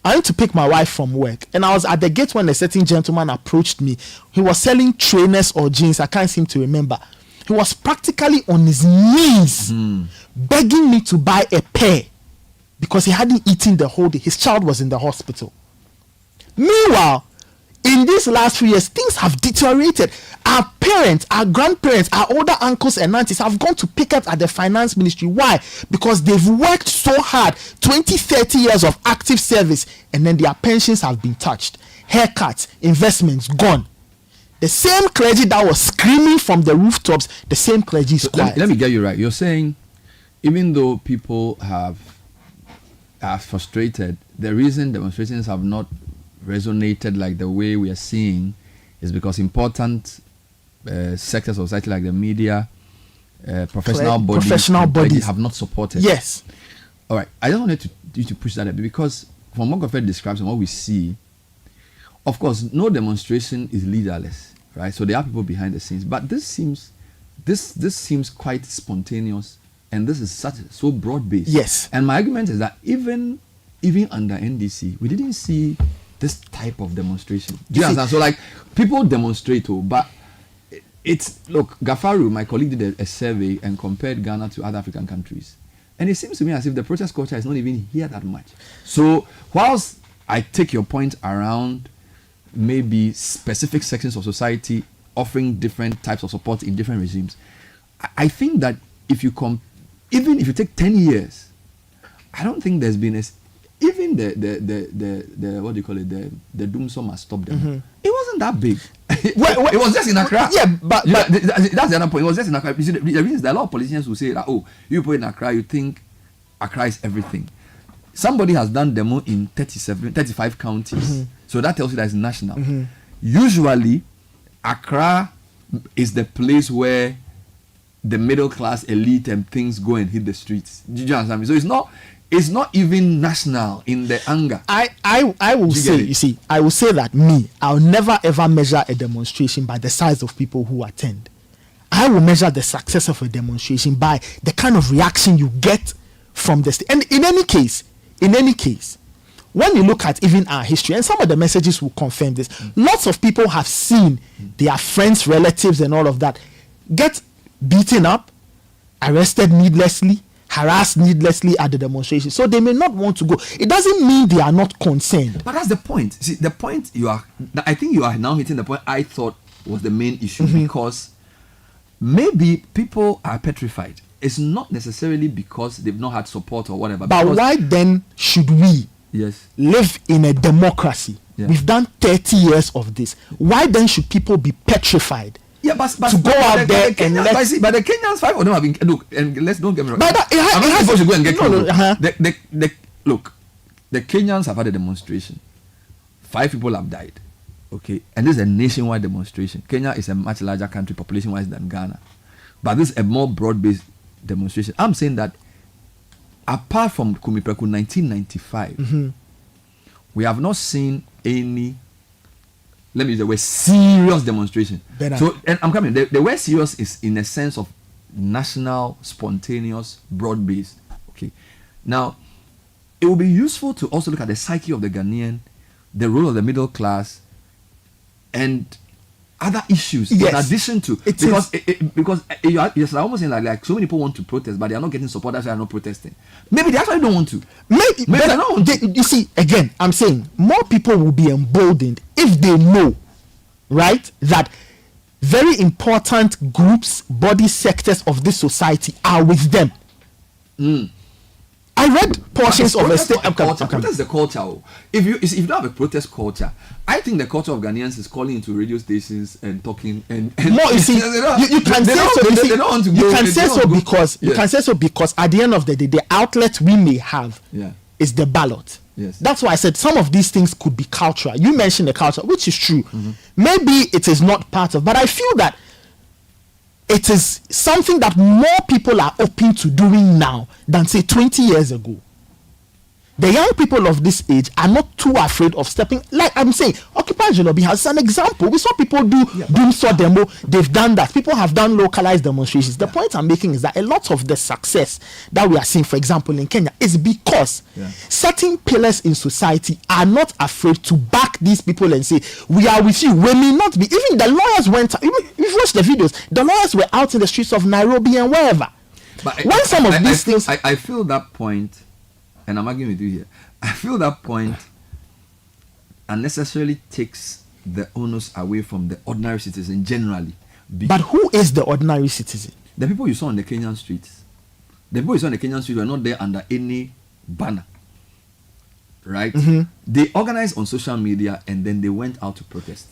S20: I went to pick my wife from work, and I was at the gate when a certain gentleman approached me. He was selling trainers or jeans. I can't seem to remember. He was practically on his knees begging me to buy a pair because he hadn't eaten the whole day. His child was in the hospital. Meanwhile, in these last few years, things have deteriorated. Our parents, our grandparents, our older uncles and aunties have gone to picket at the finance ministry. Why? Because they've worked so hard, 20, 30 years of active service, and then their pensions have been touched. Haircuts, investments, gone. The same clergy that was screaming from the rooftops, the same clergy is quiet.
S1: Let me get you right. You're saying, even though people are frustrated, the reason demonstrations have not resonated like the way we are seeing is because important sectors of society like the media, professional bodies have not supported.
S20: Yes.
S1: All right. I just wanted you to push that a bit because from what Godfrey describes and what we see, of course, no demonstration is leaderless, right? So there are people behind the scenes, but this seems quite spontaneous, and this is so broad based.
S20: Yes.
S1: And my argument is that even under NDC, we didn't see this type of demonstration. Do you understand? So like people demonstrate, but look, Gafaru, my colleague, did a survey and compared Ghana to other African countries, and it seems to me as if the protest culture is not even here that much. So whilst I take your point around maybe specific sections of society offering different types of support in different regimes, I think that even if you take 10 years, I don't think there's been even the what do you call it, the Doomsoma stop them. Mm-hmm. It wasn't that big. It was just in Accra.
S20: Yeah, but
S1: that's the other point. It was just in Accra. You see, the reason is that a lot of politicians will say that, oh, you put in Accra, you think Accra is everything. Somebody has done demo in 35 counties. Mm-hmm. So that tells you that it's national. Mm-hmm. Usually, Accra is the place where the middle class elite and things go and hit the streets. Do you understand me? So it's not even national in the anger.
S20: I will say, I will say that I'll never ever measure a demonstration by the size of people who attend. I will measure the success of a demonstration by the kind of reaction you get from the state. And in any case, when you look at even our history, and some of the messages will confirm this, lots of people have seen their friends, relatives, and all of that get beaten up, arrested needlessly, harassed needlessly at the demonstration. So they may not want to go. It doesn't mean they are not concerned.
S1: But that's the point. See, the point I think you are now hitting the point I thought was the main issue, because maybe people are petrified. It's not necessarily because they've not had support or whatever.
S20: But why then should we live in a democracy.
S1: Yeah.
S20: We've done 30 years of this. Why then should people be petrified?
S1: Yeah, but
S20: to go out there and
S1: but the Kenyans, 5 of them have been, look, and let's don't get me wrong.
S20: But that,
S1: I'm not supposed to go and get
S20: look,
S1: the Kenyans have had a demonstration. 5 people have died. Okay, and this is a nationwide demonstration. Kenya is a much larger country population-wise than Ghana, but this is a more broad-based demonstration. I'm saying that apart from Kumipreku 1995, we have not seen any, let me use the word, serious demonstration. So, and I'm coming. The word serious is in a sense of national, spontaneous, broad-based. Okay, now it will be useful to also look at the psyche of the Ghanaian, the role of the middle class, and other issues in addition to because you're almost saying like so many people want to protest, but they are not getting support. That's why they're not protesting. Maybe they actually don't want to.
S20: Maybe they don't want to. You see, again, I'm saying more people will be emboldened if they know, right, that very important groups, body sectors of this society are with them. I read portions of a state.
S1: Protest is the culture. If you don't have a protest culture, I think the culture of Ghanaians is calling into radio stations and talking and
S20: more. You see, you can say so because at the end of the day, the outlet we may have is the ballot.
S1: Yes.
S20: That's why I said some of these things could be cultural. You mentioned the culture, which is true. Maybe it is not part of, but I feel that it is something that more people are open to doing now than say 20 years ago. The young people of this age are not too afraid of stepping. Like I'm saying, Occupy Jolobi has an example. We saw people do Doomsaw demo. They've done that. People have done localized demonstrations. The point I'm making is that a lot of the success that we are seeing, for example, in Kenya, is because certain pillars in society are not afraid to back these people and say, we are with you. We may not be. Even the lawyers went, you've watched the videos, the lawyers were out in the streets of Nairobi and wherever.
S1: But
S20: things...
S1: I feel that point, and I'm arguing with you here. I feel that point unnecessarily takes the onus away from the ordinary citizen generally.
S20: But who is the ordinary citizen?
S1: The people you saw on the Kenyan streets. The people you saw on the Kenyan streets were not there under any banner. Right? They organized on social media and then they went out to protest.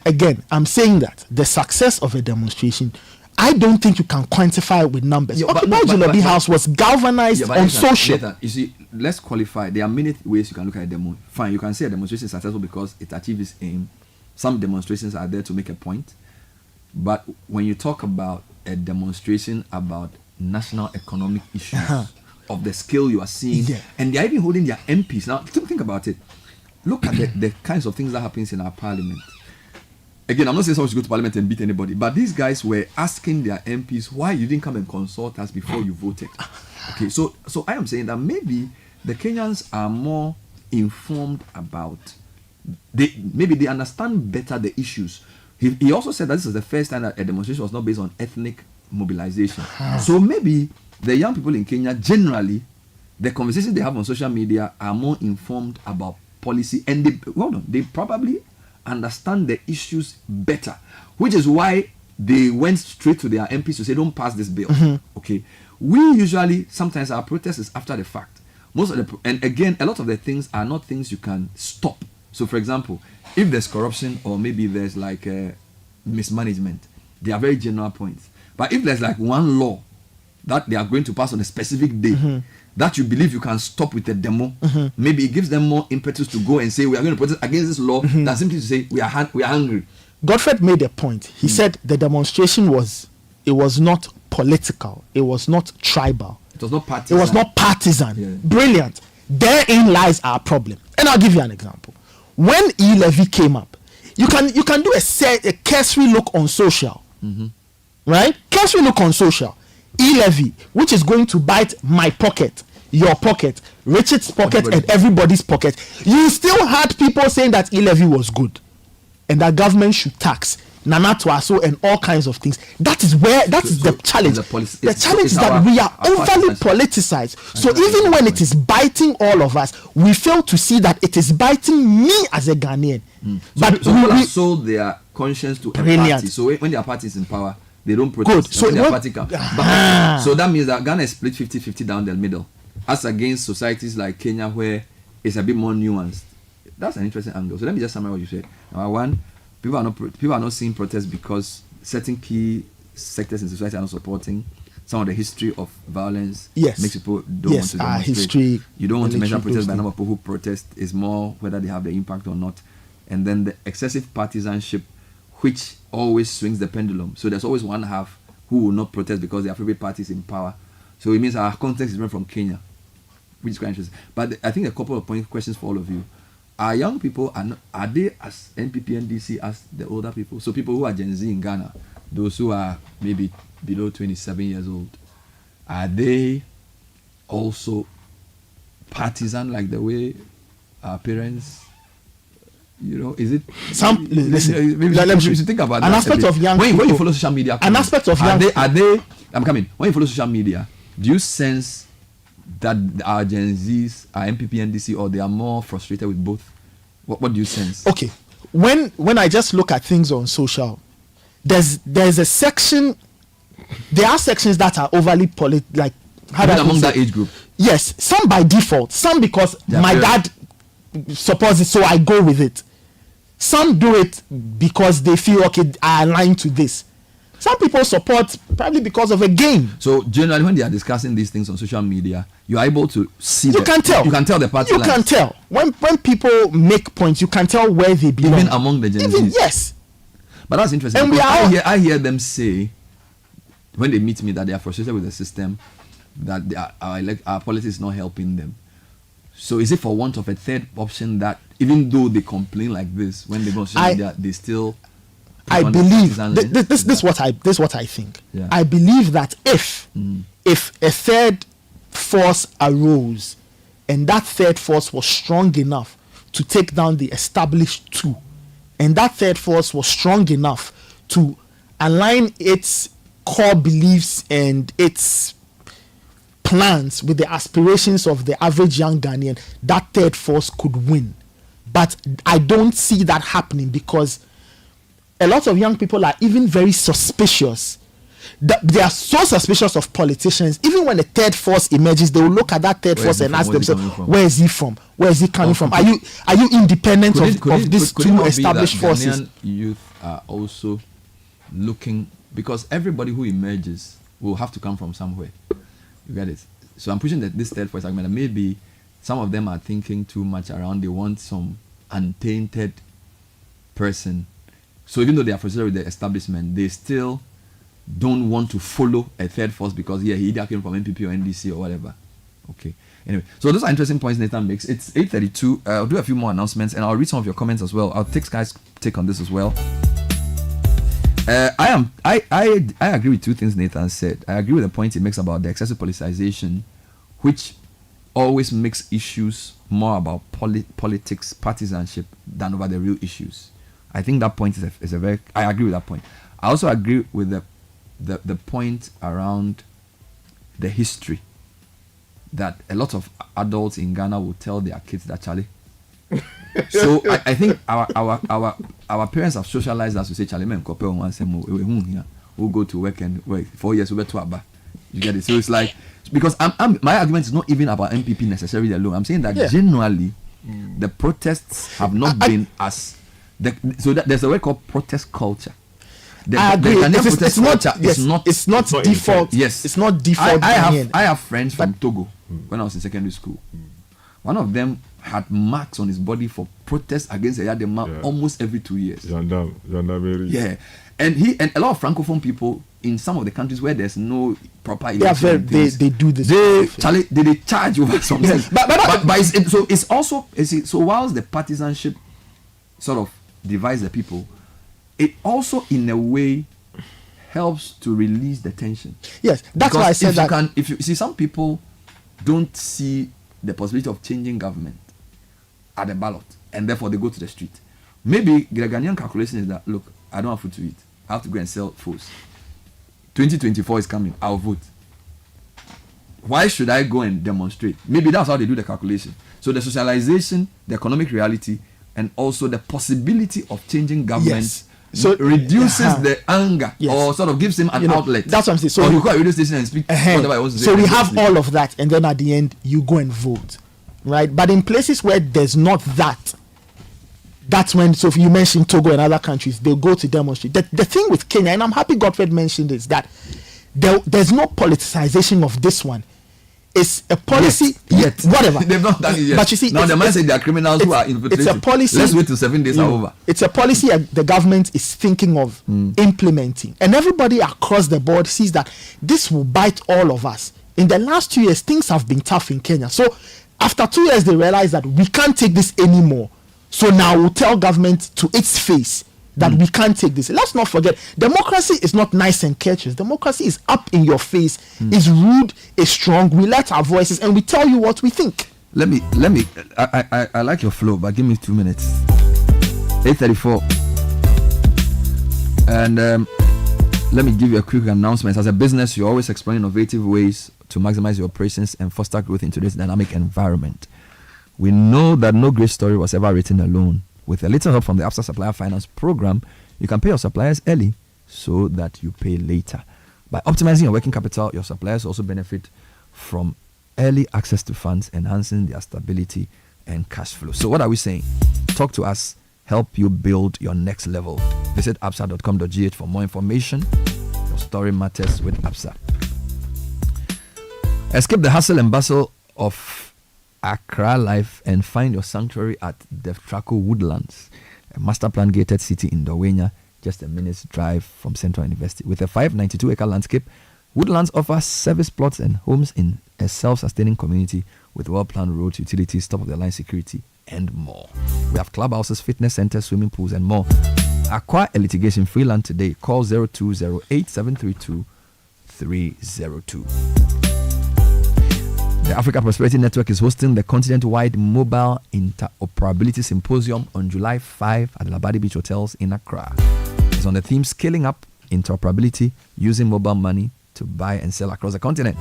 S20: Again, I'm saying that the success of a demonstration, I don't think you can quantify it with numbers. Occupy Jolobi House was galvanized on social.
S1: You see, let's qualify. There are many ways you can look at a demo. Fine, you can say a demonstration is successful because it achieved its aim. Some demonstrations are there to make a point. But when you talk about a demonstration about national economic issues of the scale you are seeing, and they're even holding their MPs. Now, think about it. Look at the kinds of things that happens in our parliament. Again, I'm not saying someone should go to parliament and beat anybody, but these guys were asking their MPs why you didn't come and consult us before you voted. Okay, so I am saying that maybe the Kenyans are more informed about, maybe they understand better the issues. He also said that this is the first time that a demonstration was not based on ethnic mobilization. So maybe the young people in Kenya generally, the conversations they have on social media are more informed about policy, and they probably understand the issues better, which is why they went straight to their MPs to say don't pass this bill. Okay, we usually sometimes our protest is after the fact. And again, a lot of the things are not things you can stop. So for example, if there's corruption or maybe there's like mismanagement, they are very general points. But if there's like one law that they are going to pass on a specific day that you believe you can stop with a demo, maybe it gives them more impetus to go and say we are going to protest against this law than simply to say we are hungry.
S20: Godfred made a point. He said the demonstration was not political, it was not tribal,
S1: it was not partisan.
S20: It was not partisan. Brilliant. Therein lies our problem. And I'll give you an example. When e-levy came up, you can do a cursory look on social, right? Cursory look on social. E-levy, which is going to bite my pocket, your pocket, Richard's pocket, and everybody's pocket. You still had people saying that e-levy was good and that government should tax Nana Twaso and all kinds of things. That is the challenge. The challenge is that we are overly politicized. So even when it is biting all of us, we fail to see that it is biting me as a Ghanaian.
S1: But people have sold their conscience to a party. So when their party is in power, they don't protest. So that means that Ghana is split 50-50 down the middle, as against societies like Kenya where is a bit more nuanced. That's an interesting angle. So let me just summarize what you said. Number one, people are not seeing protests because certain key sectors in society are not supporting. Some of the history of violence makes people don't want to demonstrate.
S20: History.
S1: You don't want to measure protests by the number of people who protest. Is more whether they have the impact or not. And then the excessive partisanship, which always swings the pendulum. So there's always one half who will not protest because their favorite party is in power. So it means our context is different from Kenya, which is quite interesting. But I think a couple of questions for all of you. Our young people, are they as NPP, NDC as the older people? So people who are Gen Z in Ghana, those who are maybe below 27 years old, are they also partisan like the way our parents, is it
S20: some? Listen,
S1: maybe let me think about
S20: an aspect of young people.
S1: When you follow social media,
S20: an aspect of young people.
S1: Are they? I'm coming. When you follow social media, do you sense that our Gen Zs are NPP, NDC, or they are more frustrated with both? What do you sense?
S20: Okay, when I just look at things on social, there's a section. There are sections that are overly like.
S1: Among that age group.
S20: Yes, some by default, some because my dad supports it, so I go with it. Some do it because they feel okay, I align to this. Some people support probably because of a game.
S1: So generally, when they are discussing these things on social media, you are able to see.
S20: You can tell.
S1: You can tell the party.
S20: You can tell when people make points. You can tell where they belong.
S1: Even among the Gen Zs.
S20: Yes.
S1: But that's interesting. And I hear them say when they meet me that they are frustrated with the system, that our politics is not helping them. So is it for want of a third option that even though they complain like this, when they go on social media, they still?
S20: I believe this is what I think.
S1: Yeah.
S20: I believe that if a third force arose and that third force was strong enough to take down the established two, and that third force was strong enough to align its core beliefs and its plans with the aspirations of the average young Ghanaian, that third force could win. But I don't see that happening because a lot of young people are even very suspicious. They are so suspicious of politicians. Even when a third force emerges, they will look at that third force and ask themselves, where is he from? Where is he coming from? Are you independent of these two established forces?
S1: Ghanaian youth are also looking, because everybody who emerges will have to come from somewhere. You get it? So I'm pushing that this third force argument. Maybe some of them are thinking too much around. They want some untainted person. So even though they are frustrated with the establishment, they still don't want to follow a third force because he either came from NPP or NDC or whatever. Okay. Anyway, so those are interesting points Nathan makes. It's 8:32. I'll do a few more announcements and I'll read some of your comments as well. I'll take guys' take on this as well. I agree with two things Nathan said. I agree with the point he makes about the excessive politicization, which always makes issues more about politics, partisanship than over the real issues. I think that point is a very. I agree with that point. I also agree with the point around the history that a lot of adults in Ghana will tell their kids that Charlie. So I think our parents have socialized us to say Charlie men couple once we'll go to work and work 4 years we'll to Abba. You get it? So it's like, because my argument is not even about MPP necessarily alone. I'm saying that generally the protests have not been as so that there's a word called protest culture.
S20: I agree. It's not default.
S1: Yes,
S20: it's not default.
S1: I have friends from Togo when I was in secondary school. One of them had marks on his body for protests against Ayadema almost every 2 years. Yeah, and a lot of francophone people in some of the countries where there's no proper election,
S20: they do this.
S1: They charge over something. So whilst the partisanship sort of divides the people, it also in a way helps to release the tension.
S20: Yes, that's why I said that.
S1: If you see, some people don't see the possibility of changing government at the ballot, and therefore they go to the street. Maybe the Ghanaian calculation is that, look, I don't have food to eat. I have to go and sell foods. 2024 is coming. I'll vote. Why should I go and demonstrate? Maybe that's how they do the calculation. So the socialization, the economic reality, and also the possibility of changing government so reduces the anger or sort of gives him an outlet.
S20: That's what I'm saying.
S1: So you go to a radio station and speak whatever I want to say.
S20: So we have all of that, and then at the end you go and vote. right? But in places where there's not that, that's when, so if you mentioned Togo and other countries, they'll go to demonstrate. The thing with Kenya, and I'm happy Godfred mentioned this, that there's no politicization of this one. It's a policy,
S1: yet.
S20: Whatever.
S1: They've not done it yet.
S20: But you see,
S1: now the man said they are criminals who are infiltrating.
S20: It's a policy.
S1: Let's wait till 7 days are over.
S20: It's a policy the government is thinking of implementing, and everybody across the board sees that this will bite all of us. In the last 2 years, things have been tough in Kenya. So after 2 years, they realize that we can't take this anymore. So now we'll tell government to its face that we can't take this. Let's not forget, democracy is not nice and courteous. Democracy is up in your face, is rude, is strong. We let our voices and we tell you what we think.
S1: Let me. I like your flow, but give me 2 minutes. 8:34, and let me give you a quick announcement. As a business, you're always exploring innovative ways to maximize your operations and foster growth in today's dynamic environment. We know that no great story was ever written alone. With a little help from the ABSA Supplier Finance Program, you can pay your suppliers early so that you pay later. By optimizing your working capital, your suppliers also benefit from early access to funds, enhancing their stability and cash flow. So what are we saying? Talk to us, help you build your next level. Visit absa.com.gh for more information. Your story matters with ABSA. Escape the hustle and bustle of Accra life and find your sanctuary at Deftraco Woodlands, a master plan gated city in Dawenya, just a minute's drive from Central University. With a 592-acre landscape, Woodlands offers service plots and homes in a self-sustaining community with well-planned roads, utilities, top-of-the-line security, and more. We have clubhouses, fitness centers, swimming pools, and more. Acquire a litigation-free land today. Call 0208-732-302. The Africa Prosperity Network is hosting the continent-wide Mobile Interoperability Symposium on July 5 at Labadi Beach Hotels in Accra. It's on the theme Scaling Up Interoperability Using Mobile Money to Buy and Sell Across the Continent.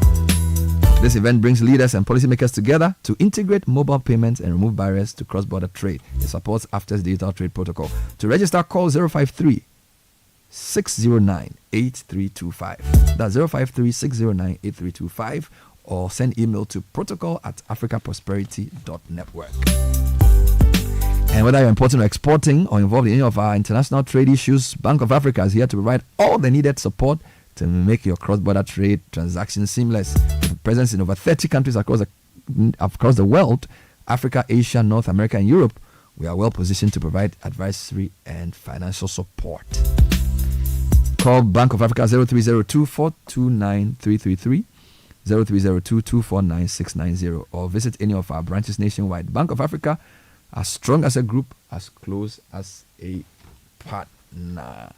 S1: This event brings leaders and policymakers together to integrate mobile payments and remove barriers to cross-border trade. It supports AFTA's digital trade protocol. To register, call 053-609-8325. That's 053-609-8325. Or send email to protocol@africaprosperity.network. And whether you're importing or exporting or involved in any of our international trade issues, Bank of Africa is here to provide all the needed support to make your cross-border trade transactions seamless. With presence in over 30 countries across the world, Africa, Asia, North America, and Europe, we are well positioned to provide advisory and financial support. Call Bank of Africa 0302-429-333. 0302-249-690 or visit any of our branches nationwide. Bank of Africa, as strong as a group, as close as a partner.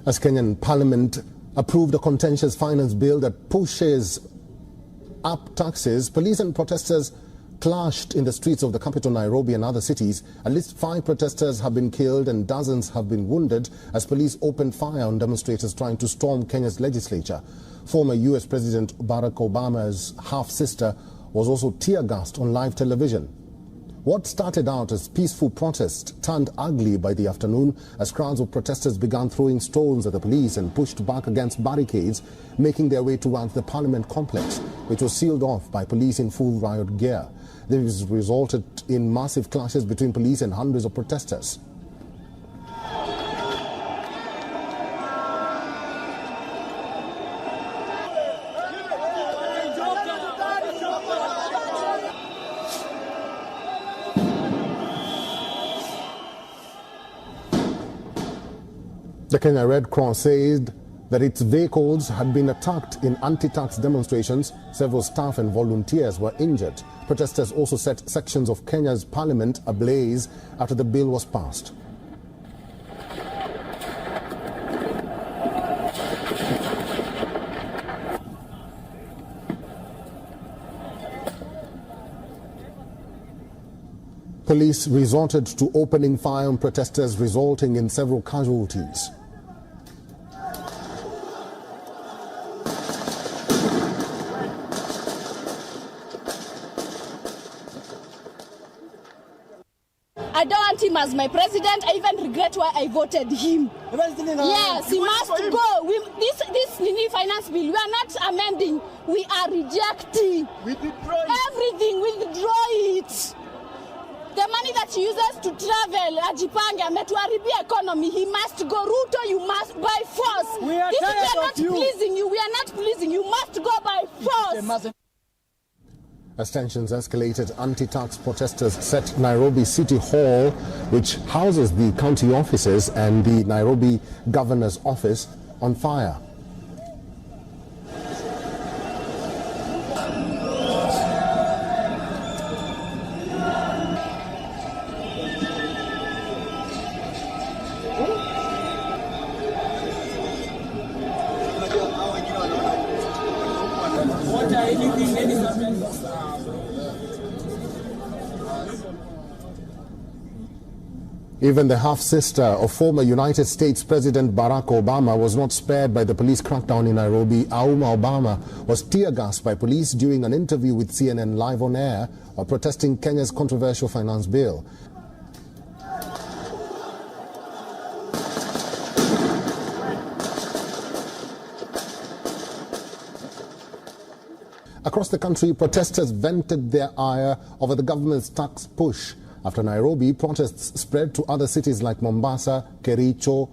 S4: As Kenyan Parliament approved a contentious finance bill that pushes up taxes, police and protesters clashed in the streets of the capital Nairobi and other cities. At least 5 protesters have been killed and dozens have been wounded as police opened fire on demonstrators trying to storm Kenya's legislature. Former US President Barack Obama's half-sister was also tear-gassed on live television. What started out as peaceful protest turned ugly by the afternoon as crowds of protesters began throwing stones at the police and pushed back against barricades, making their way towards the Parliament complex, which was sealed off by police in full riot gear. This resulted in massive clashes between police and hundreds of protesters. The Kenya Red Cross said that its vehicles had been attacked in anti-tax demonstrations. Several staff and volunteers were injured. Protesters also set sections of Kenya's parliament ablaze after the bill was passed. Police resorted to opening fire on protesters, resulting in several casualties.
S6: I don't want him as my president. I even regret why I voted him. Yes, he must go. This mini finance bill, we are not amending. We are rejecting. We withdraw everything. We withdraw it. The money that he uses to travel, Ajipange, Metuaribi economy, he must go. Ruto, you must by force. We are not pleasing you. We are not pleasing you. Must go by force.
S4: As tensions escalated, anti-tax protesters set Nairobi City Hall, which houses the county offices and the Nairobi Governor's office, on fire. Even the half-sister of former United States President Barack Obama was not spared by the police crackdown in Nairobi. Auma Obama was tear-gassed by police during an interview with CNN Live on Air while protesting Kenya's controversial finance bill. Across the country, protesters vented their ire over the government's tax push. After Nairobi, protests spread to other cities like Mombasa, Kericho,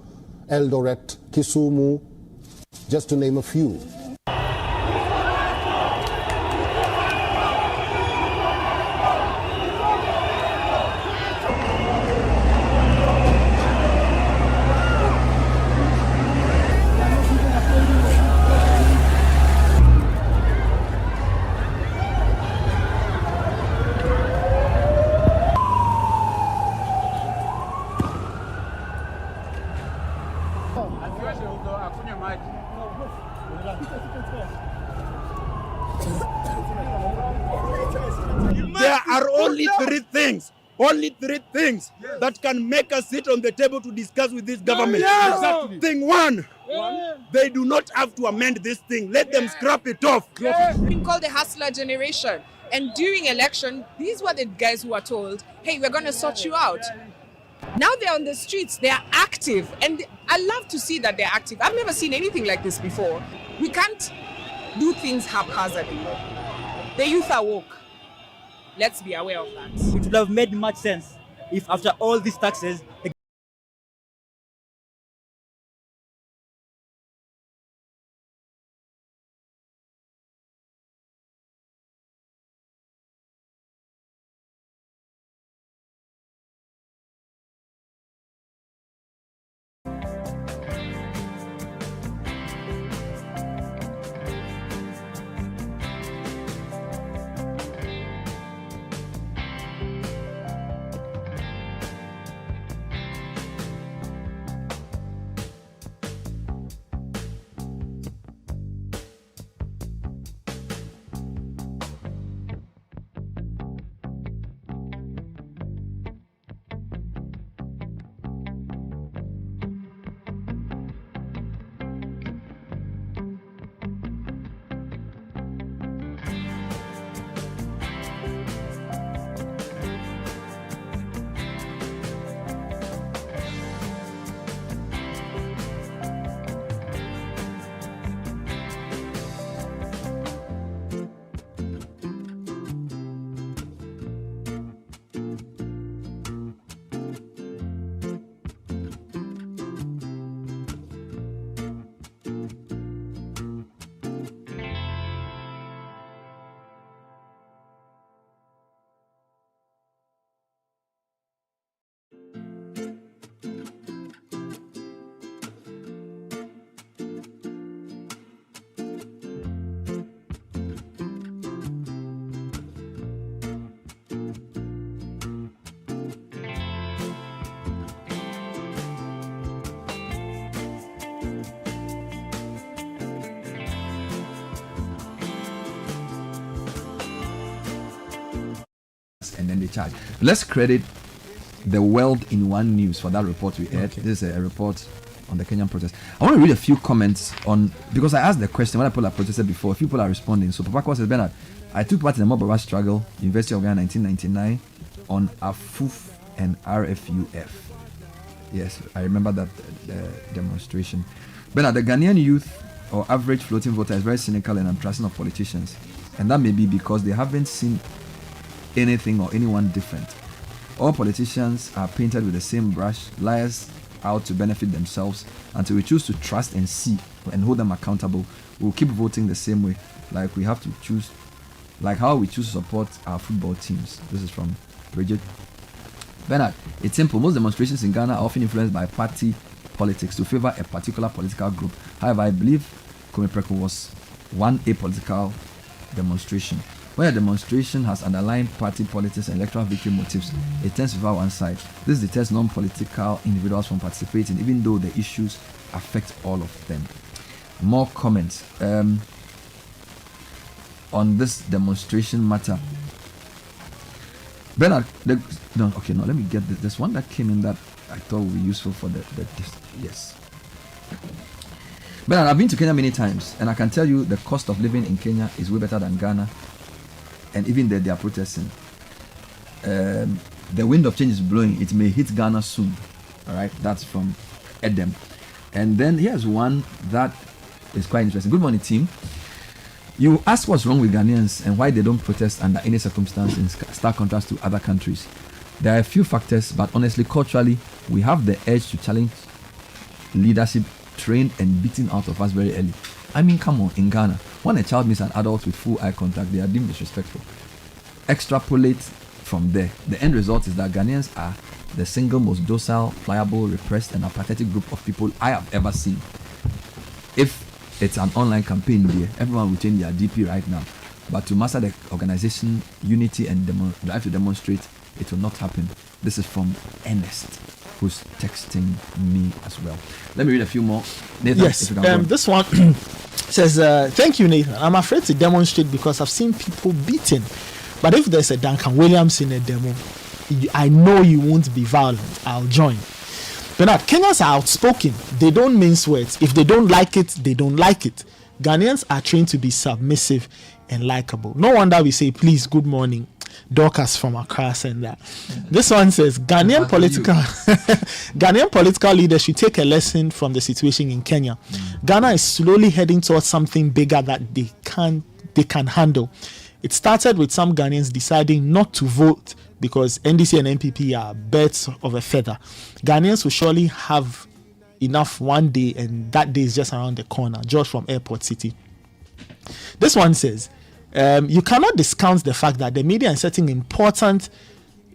S4: Eldoret, Kisumu, just to name a few.
S7: There are only three things that can make us sit on the table to discuss with this government.
S8: Yeah. Exactly.
S7: Thing one, they do not have to amend this thing. Let them scrap it off.
S9: Being called the hustler generation. And during election, these were the guys who were told, hey, we're going to sort you out. Now they're on the streets, they are active. And I love to see that they're active. I've never seen anything like this before. We can't do things haphazardly. The youth are woke. Let's be aware of that.
S11: It would have made much sense if after all these taxes,
S1: and then they charge. Let's credit the World in One News for that report we aired. Okay. This is a report on the Kenyan protest. I want to read a few comments on, because I asked the question when people have protested before. A few people are responding. So Papa says, Bernard, I took part in the mob struggle, University of Ghana 1999, on Afuf and RFUF. Yes, I remember that demonstration. But the Ghanaian youth or average floating voter is very cynical and untrusting of politicians. And that may be because they haven't seen anything or anyone different. All politicians are painted with the same brush, liars out to benefit themselves. Until we choose to trust and see and hold them accountable, we'll keep voting the same way. Like we have to choose, like how we choose to support our football teams. This is from Bridget. Bernard, it's simple. Most demonstrations in Ghana are often influenced by party politics to favor a particular political group. However, I believe Kwame Preku was one apolitical demonstration. When a demonstration has underlying party politics and electoral victory motives, it tends to favor one side. This deters non-political individuals from participating, even though the issues affect all of them. More comments on this demonstration matter. Bernard, let me get this. There's one that came in that I thought would be useful for yes. Bernard, I've been to Kenya many times, and I can tell you the cost of living in Kenya is way better than Ghana, and even there they are protesting. The wind of change is blowing. It may hit Ghana soon. All right, that's from Edem. And then here's one that is quite interesting. Good morning, team. You ask what's wrong with Ghanaians and why they don't protest under any circumstance in stark contrast to other countries. There are a few factors, but honestly, culturally, we have the urge to challenge leadership trained and beaten out of us very early. I mean, come on, in Ghana, when a child meets an adult with full eye contact, they are deemed disrespectful. Extrapolate from there. The end result is that Ghanaians are the single most docile, pliable, repressed, and apathetic group of people I have ever seen. If it's an online campaign there, everyone will change their DP right now. But to master the organization, unity, and drive to demonstrate, it will not happen. This is from Ernest, who's texting me as well. Let me read a few more. Nathan,
S20: yes, this one says, thank you, Nathan. I'm afraid to demonstrate because I've seen people beaten. But if there's a Duncan Williams in a demo, I know you won't be violent. I'll join. Bernard, Kenyans are outspoken. They don't mince words. If they don't like it, they don't like it. Ghanaians are trained to be submissive and likable. No wonder we say, please, good morning. Dorcas from Accra and that. This one says, Ghanaian political leaders should take a lesson from the situation in Kenya. Ghana is slowly heading towards something bigger that they can handle. It started with some Ghanaians deciding not to vote because NDC and NPP are birds of a feather. Ghanaians will surely have enough one day, and that day is just around the corner. George from Airport City. This one says, you cannot discount the fact that the media and certain important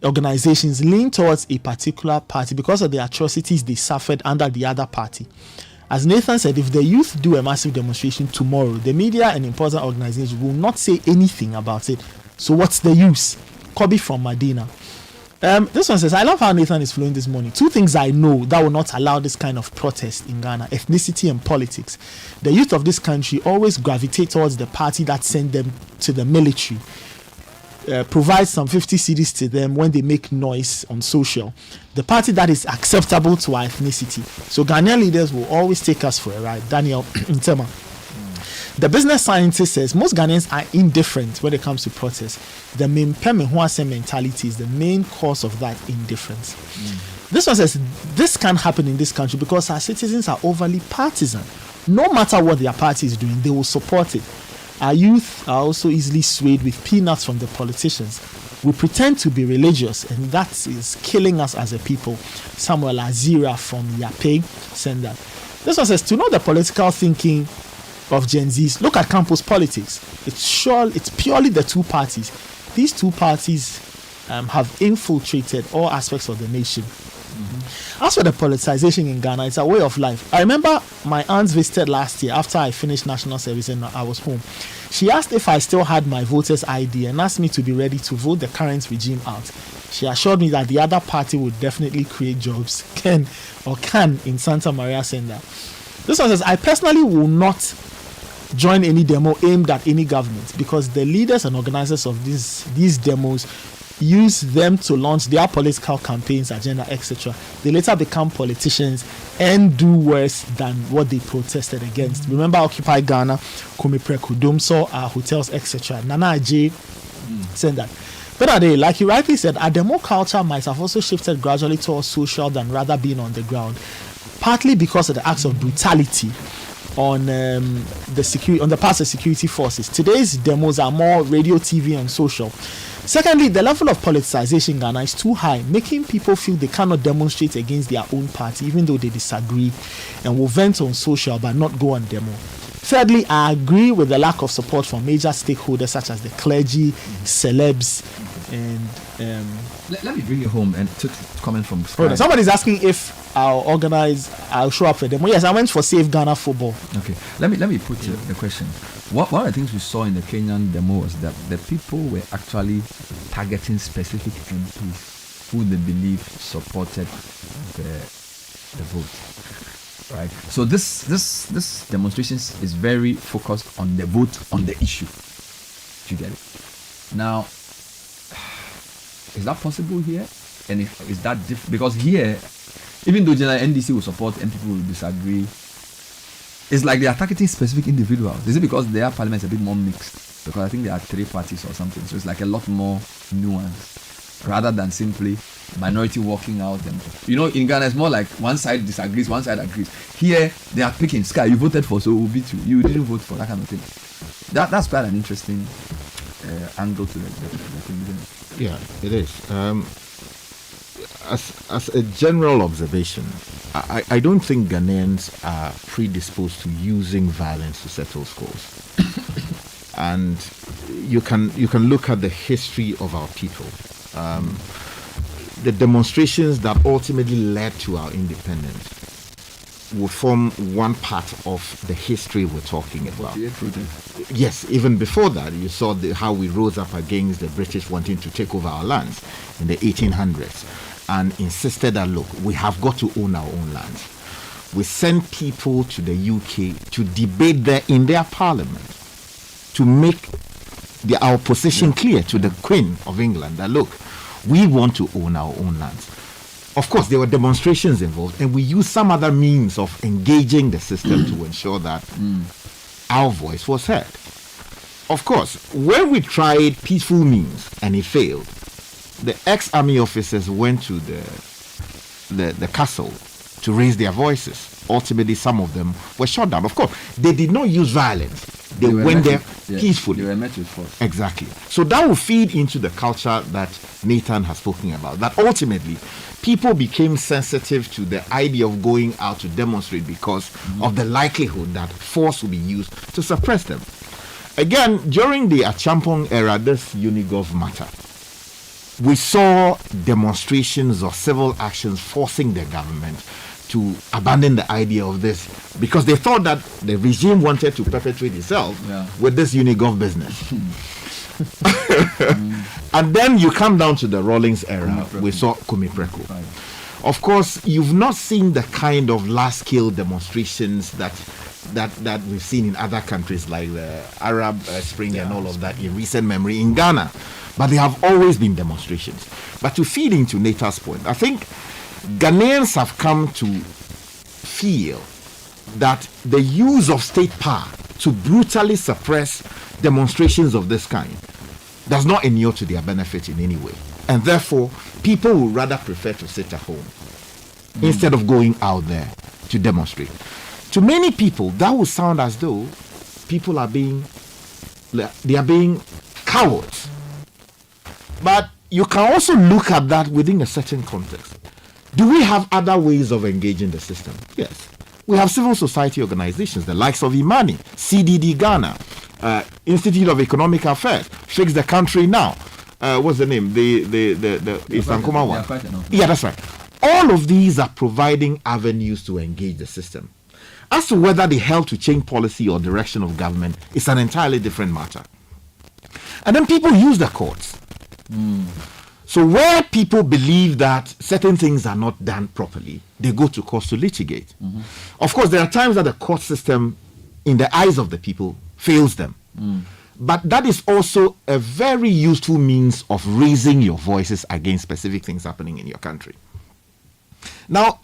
S20: organizations lean towards a particular party because of the atrocities they suffered under the other party. As Nathan said, if the youth do a massive demonstration tomorrow, the media and important organizations will not say anything about it. So what's the use? Kobe from Medina. This one says, I love how Nathan is flowing this morning. Two things I know that will not allow this kind of protest in Ghana: ethnicity and politics. The youth of this country always gravitate towards the party that sent them to the military, provides some 50 cedis to them when they make noise on social. The party that is acceptable to our ethnicity. So Ghanaian leaders will always take us for a ride. Daniel Ntema. The business scientist says most Ghanaians are indifferent when it comes to protest. The Mempeme mentality is the main cause of that indifference. This one says this can't happen in this country because our citizens are overly partisan. No matter what their party is doing, they will support it. Our youth are also easily swayed with peanuts from the politicians. We pretend to be religious, and that is killing us as a people. Samuel Azira from Yape said that. This one says, to know the political thinking of Gen Zs, look at campus politics. It's purely the two parties. These two parties have infiltrated all aspects of the nation. As for the politicization in Ghana, it's a way of life. I remember my aunt visited last year after I finished national service and I was home. She asked if I still had my voter's ID and asked me to be ready to vote the current regime out. She assured me that the other party would definitely create jobs, can in Santa Maria Senda. This one says, I personally will not join any demo aimed at any government because the leaders and organizers of these demos use them to launch their political campaigns, agenda, etc. They later become politicians and do worse than what they protested against. Remember Occupy Ghana, Kwame Preku, Domso, hotels, etc. Nana Ajay said that. But Ade, like you rightly said, our demo culture might have also shifted gradually towards social than rather being on the ground, partly because of the acts of brutality on the part of security forces. Today's demos are more radio, TV, and social. Secondly, the level of politicization in Ghana is too high, making people feel they cannot demonstrate against their own party, even though they disagree, and will vent on social but not go on demo. Thirdly, I agree with the lack of support from major stakeholders such as the clergy, celebs, and
S1: let me bring you home and to comment from Sky.
S20: Somebody's asking if I'll show up for demo. Yes, I went for Save Ghana Football.
S1: Okay, let me put the question. One of the things we saw in the Kenyan demo was that the people were actually targeting specific MPs who they believe supported the vote. Right. So this demonstration is very focused on the vote, on the issue. Do you get it? Now, is that possible here? And is that different? Because here, even though general NDC will support and people will disagree, it's like they are targeting specific individuals. Is it because their parliament is a bit more mixed? Because I think there are 3 parties or something. So it's like a lot more nuanced rather than simply minority walking out. And in Ghana, it's more like one side disagrees, one side agrees. Here, they are picking Sky. You voted for, so we'll beat you. You didn't vote for, that kind of thing. That's quite an interesting angle to the thing, isn't it?
S5: Yeah, it is. As a general observation, I don't think Ghanaians are predisposed to using violence to settle scores. And you can look at the history of our people. The demonstrations that ultimately led to our independence will form one part of the history we're talking about. Yes, even before that, you saw how we rose up against the British wanting to take over our lands in the 1800s and insisted that, look, we have got to own our own lands. We sent people to the UK to debate there in their parliament to make our position clear to the Queen of England that, look, we want to own our own lands. Of course, there were demonstrations involved, and we used some other means of engaging the system to ensure that our voice was heard. Of course, when we tried peaceful means and it failed, the ex-army officers went to the castle to raise their voices. Ultimately, some of them were shot down. Of course, they did not use violence. They went there peacefully.
S1: They were met with force.
S5: Exactly. So that will feed into the culture that Nathan has spoken about. That ultimately, people became sensitive to the idea of going out to demonstrate because of the likelihood that force will be used to suppress them. Again, during the Achampong era, this Unigov matter, we saw demonstrations or civil actions forcing the government to abandon the idea of this because they thought that the regime wanted to perpetuate itself with this Unigov business. And then you come down to the Rawlings era, we saw Kumipreko. Right. Of course, you've not seen the kind of large-scale demonstrations that we've seen in other countries like the Arab Spring and all of that in recent memory in Ghana. But there have always been demonstrations. But to feed into Nata's point, I think Ghanaians have come to feel that the use of state power to brutally suppress demonstrations of this kind does not inure to their benefit in any way. And therefore, people would rather prefer to sit at home instead of going out there to demonstrate. To many people, that would sound as though people are being cowards. But you can also look at that within a certain context. Do we have other ways of engaging the system? Yes. We have civil society organizations, the likes of Imani, CDD Ghana, Institute of Economic Affairs, Fix the Country Now. What's the name? The Isankuma one. Yeah, that's right. All of these are providing avenues to engage the system. As to whether they help to change policy or direction of government is an entirely different matter. And then people use the courts. So where people believe that certain things are not done properly, they go to courts to litigate. Of course, there are times that the court system, in the eyes of the people, fails them. But that is also a very useful means of raising your voices against specific things happening in your country. Now,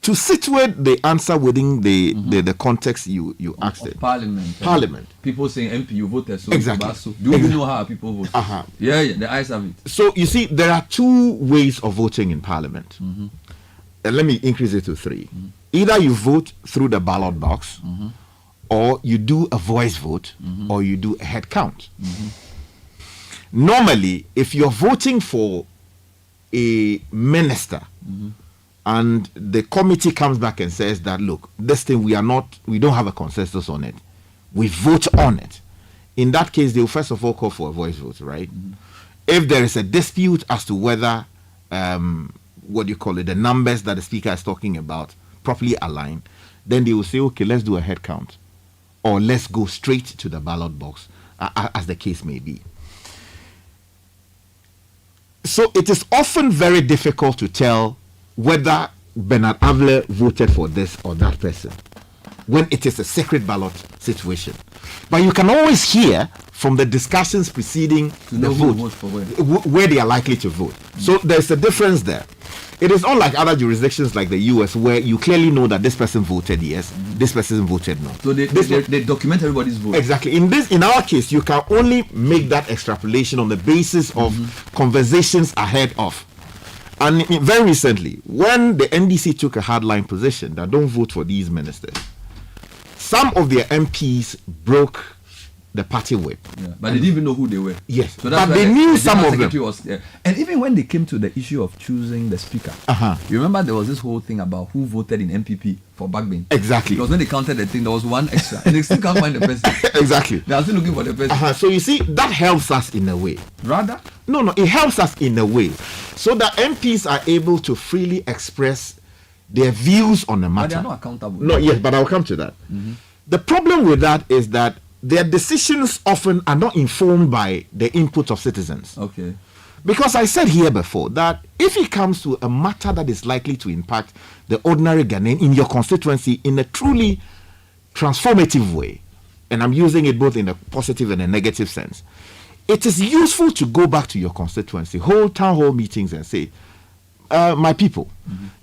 S5: to situate the answer within the context you asked it.
S1: Parliament. People saying MP, you voted so.
S5: Exactly.
S1: So. Do you even know how people vote? Yeah, the eyes have it.
S5: So you see, there are two ways of voting in Parliament. And let me increase it to three. Either you vote through the ballot box, or you do a voice vote, or you do a head count. Normally, if you're voting for a minister, and the committee comes back and says that, look, this thing we don't have a consensus on it, we vote on it. In that case, they will first of all call for a voice vote, right? If there is a dispute as to whether the numbers that the speaker is talking about properly align, then they will say, okay, let's do a head count, or let's go straight to the ballot box, as the case may be. So it is often very difficult to tell whether Bernard Avle voted for this or that person when it is a secret ballot situation. But you can always hear from the discussions preceding the vote where they are likely to vote. So there's a difference there. It is unlike other jurisdictions like the US, where you clearly know that this person voted yes, this person voted no.
S1: So they document everybody's vote.
S5: Exactly. In our case, you can only make that extrapolation on the basis of conversations ahead of. And very recently, when the NDC took a hardline position that don't vote for these ministers, some of their MPs broke the party whip.
S1: Yeah, but they didn't even know who they were.
S5: Yes,
S1: so that's
S5: but they knew some of them.
S1: Was, and even when they came to the issue of choosing the speaker, you remember there was this whole thing about who voted in MPP for Bagbin.
S5: Exactly.
S1: Because when they counted the thing, there was one extra, and they still can't find the person.
S5: Exactly.
S1: They are still looking for the person.
S5: So you see, that helps us in a way.
S1: Rather?
S5: No, it helps us in a way, so that MPs are able to freely express their views on the matter.
S1: But they are not accountable.
S5: No, yes, but I'll come to that. The problem with that is that their decisions often are not informed by the input of citizens.
S1: Okay.
S5: Because I said here before that if it comes to a matter that is likely to impact the ordinary Ghanaian in your constituency in a truly transformative way, and I'm using it both in a positive and a negative sense, it is useful to go back to your constituency, hold town hall meetings and say, my people,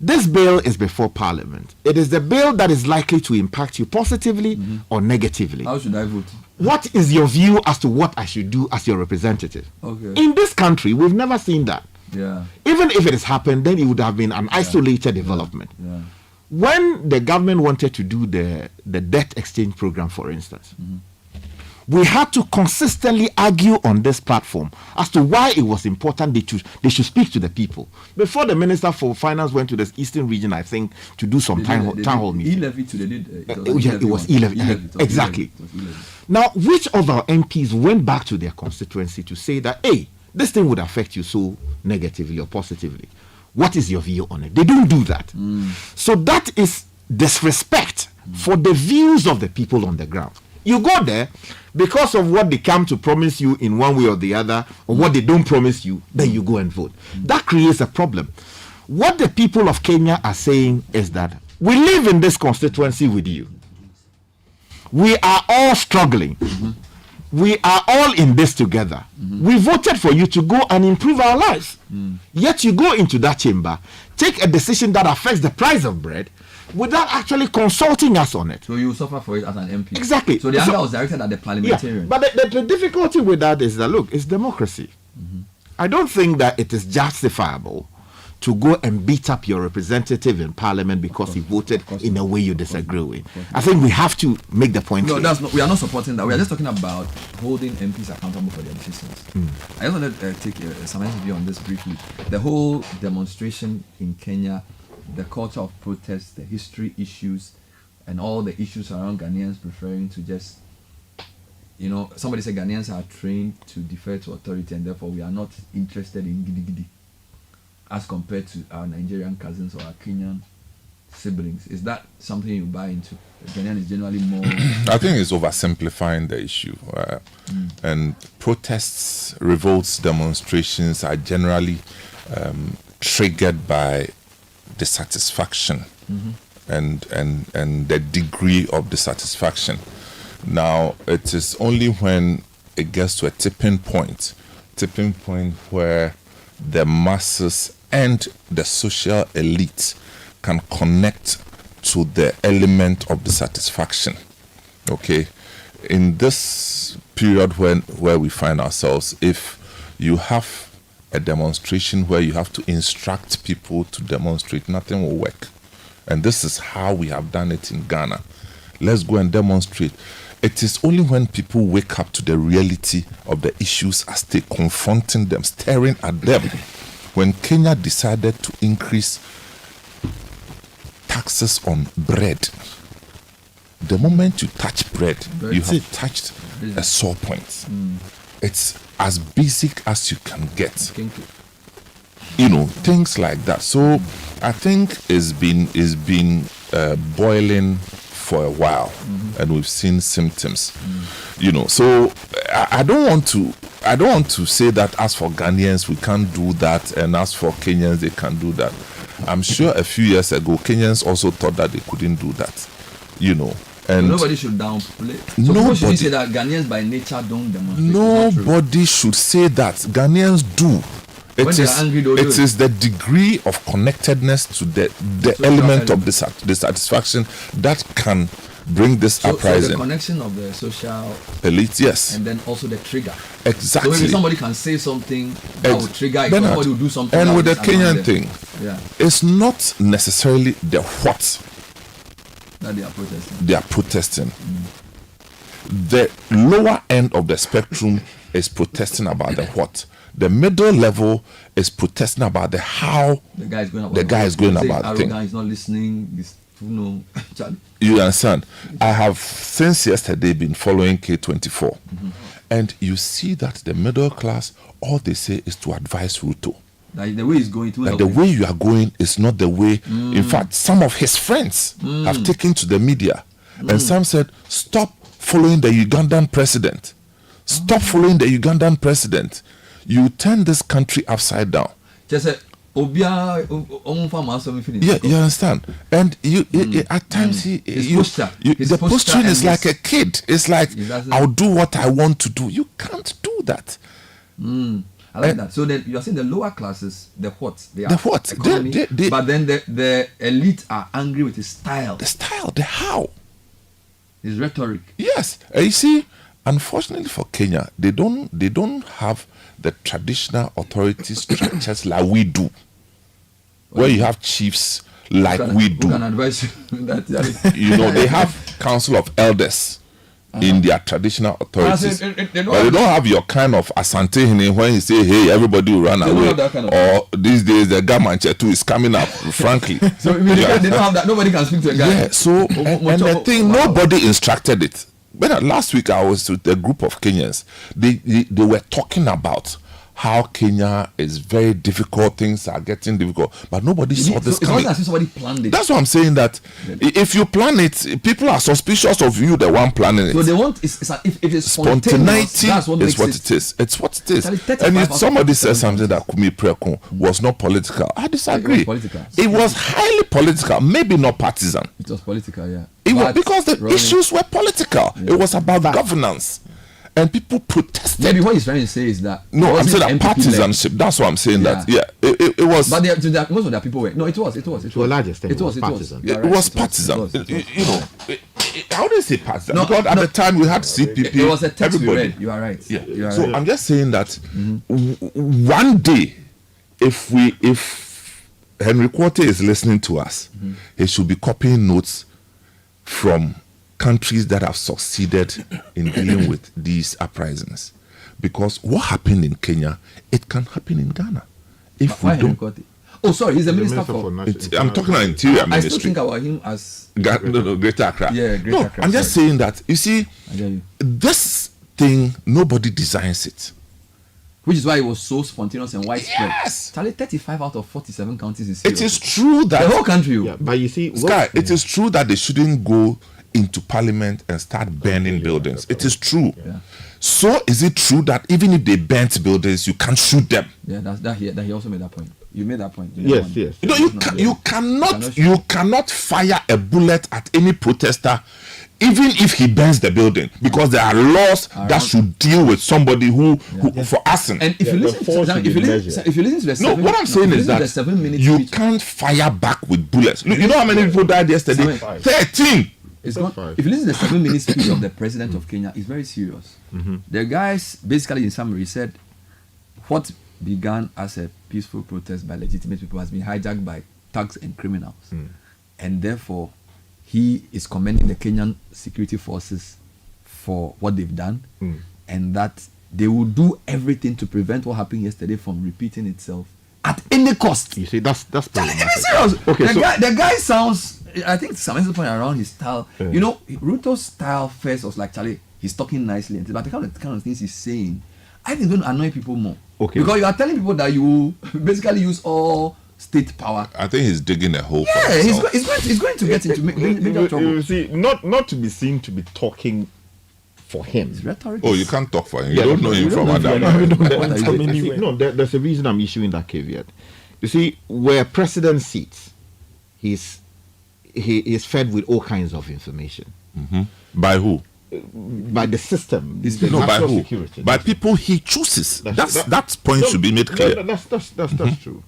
S5: this bill is before Parliament. It is the bill that is likely to impact you positively or negatively.
S1: How should I vote?
S5: What is your view as to what I should do as your representative?
S1: Okay.
S5: In this country, we've never seen that.
S1: Yeah.
S5: Even if it has happened, then it would have been an isolated development.
S1: Yeah.
S5: When the government wanted to do the debt exchange program, for instance, we had to consistently argue on this platform as to why it was important they should speak to the people. Before the Minister for Finance went to the Eastern region, I think, to do some town hall meeting. It was e-levy. Exactly. Now, which of our MPs went back to their constituency to say that, hey, this thing would affect you so negatively or positively? What is your view on it? They don't do that. So that is disrespect for the views of the people on the ground. You go there because of what they come to promise you in one way or the other, or what they don't promise you, then you go and vote. That creates a problem. What the people of Kenya are saying is that we live in this constituency with you. We are all struggling. We are all in this together. We voted for you to go and improve our lives. Yet you go into that chamber, take a decision that affects the price of bread, without actually consulting us on it.
S1: So you suffer for it as an MP.
S5: Exactly.
S1: So the anger was directed at the parliamentarian.
S5: Yeah, but the difficulty with that is that, look, it's democracy. I don't think that it is justifiable to go and beat up your representative in Parliament because he voted in a way you disagree with. I think we have to make the point clear.
S1: We are not supporting that. We are just talking about holding MPs accountable for their decisions. I just want to take some view on this briefly. The whole demonstration in Kenya, the culture of protest, the history issues, and all the issues around Ghanaians preferring to just, somebody said Ghanaians are trained to defer to authority and therefore we are not interested in gidi-gidi as compared to our Nigerian cousins or our Kenyan siblings. Is that something you buy into? Ghanaian is generally more...
S2: I think it's oversimplifying the issue. And protests, revolts, demonstrations are generally triggered by dissatisfaction and the degree of dissatisfaction. Now, it is only when it gets to a tipping point where the masses and the social elite can connect to the element of dissatisfaction. Okay, in this period where we find ourselves, if you have a demonstration where you have to instruct people to demonstrate, nothing will work. And this is how we have done it in Ghana. Let's go and demonstrate. It is only when people wake up to the reality of the issues as they confronting them, staring at them. When Kenya decided to increase taxes on bread, the moment you touch bread, you have touched a sore point. It's as basic as you can get. Things like that. So I think it's been boiling for a while, and we've seen symptoms. So I don't want to say that as for Ghanaians we can't do that, and as for Kenyans they can do that. I'm sure a few years ago Kenyans also thought that they couldn't do that. And
S1: nobody should downplay. So people should say that Ghanaians by nature don't demonstrate.
S2: Nobody should say that. Ghanaians do. It is the degree of connectedness to the element of dissatisfaction that can bring this uprising.
S1: So the connection of the social
S2: elite, yes.
S1: And then also the trigger.
S2: Exactly.
S1: So if somebody can say something that will trigger it, somebody will do something.
S2: And with the Kenyan thing, it's not necessarily the what
S1: that
S2: they are protesting. The lower end of the spectrum is protesting about the what. The middle level is protesting about the how the guy is going about the thing.
S1: He's not listening.
S2: You understand? I have since yesterday been following K24, and you see that the middle class, all they say is to advise Ruto.
S1: Like the way he's going to.
S2: Like the way you are going is not the way. In fact, some of his friends have taken to the media, and some said, "Stop following the Ugandan president. Stop following the Ugandan president. You turn this country upside down."
S1: Yeah, you
S2: understand. And at times the posturing is like a kid. It's like, I'll do what I want to do. You can't do that.
S1: I like that. So then you are saying the lower classes, the what? They are
S2: the what?
S1: Economy, but then the elite are angry with his style.
S2: The style, the how.
S1: His rhetoric.
S2: Yes. You see, unfortunately for Kenya, they don't have the traditional authority structures like we do, where you have chiefs like we do.
S1: Who can advise you that?
S2: They have council of elders in their traditional authorities, but they don't have your kind of asante when you say, "Hey, everybody will run away." Or these days, the government too is coming up. Frankly,
S1: so they don't have that. Nobody can speak to a guy.
S2: Yeah. So and the thing, nobody instructed it. But last week I was with a group of Kenyans. They were talking about how Kenya is very difficult, things are getting difficult, but nobody saw this coming.
S1: It's not as if somebody planned it.
S2: That's what I'm saying, that if you plan it, people are suspicious of you, the one planning it.
S1: So they want, if it's
S2: spontaneity, that's what is what it is. It's what it is. And if somebody says something that Kumi Preko was not political, I disagree. It was highly political, maybe not partisan.
S1: It was political, yeah.
S2: It was because the issues were political. Yeah. It was about governance. And people protested.
S1: Maybe what he's trying to say is that
S2: I'm saying that partisanship. That's what I'm saying. That it was.
S1: But most of the people were. No, it was.
S5: To a large extent, it was partisan.
S2: It was partisan. How do you say partisan? Because at the time we had CPP.
S1: It was a text we read. You are right.
S2: Yeah.
S1: You are
S2: so
S1: right.
S2: I'm just saying that one day, if Henry Quarter is listening to us, he should be copying notes from countries that have succeeded in dealing with these uprisings, because what happened in Kenya, it can happen in Ghana if we don't.
S1: Oh, sorry, he's the minister for.
S2: I'm talking about Interior Ministry.
S1: I still think about him as
S2: Greater Accra.
S1: Yeah, Greater Accra.
S2: I'm just saying that, you see, this thing, nobody designs it.
S1: Which is why it was so spontaneous and widespread.
S2: Yes.
S1: 35 out of 47 counties is
S2: serious. It is true that
S1: the whole country.
S5: Yeah, but you see,
S2: it is true that they shouldn't go into parliament and start burning buildings. It is true.
S1: Yeah.
S2: So is it true that even if they burnt buildings, you can't shoot them?
S1: Yeah, that he also made that point. You made that point.
S5: Yes.
S2: You cannot fire a bullet at any protester, even if he burns the building, because there are laws that should deal with somebody who for arson.
S1: And if you listen to the
S2: what I'm saying is that you can't fire back with bullets. Look, you know how many people died yesterday? 13.
S1: If you listen to the 7-minute speech of the president of Kenya, it's very serious. The guys, basically, in summary, said what began as a peaceful protest by legitimate people has been hijacked by thugs and criminals. And therefore, he is commending the Kenyan security forces for what they've done, and that they will do everything to prevent what happened yesterday from repeating itself at any cost.
S5: You see, that's problematic.
S1: Serious. Okay, the guy sounds, I think some point around his style. You know, Ruto's style first was like, Charlie, he's talking nicely, but the kind of things he's saying, I think it's going to annoy people more.
S5: Okay.
S1: Because you are telling people that you basically use all state power.
S2: I think he's digging a hole.
S1: Yeah, he's going to get into major trouble.
S5: You see, not to be seen to be talking for him.
S1: It's rhetoric.
S2: Oh, you can't talk for him. You don't know him from Adam.
S5: No, there's a reason I'm issuing that caveat. You see, where president sits, he is fed with all kinds of information.
S2: By who?
S5: By the system.
S2: By who?
S5: Security.
S2: By people he chooses. That point should be made clear.
S5: That's true.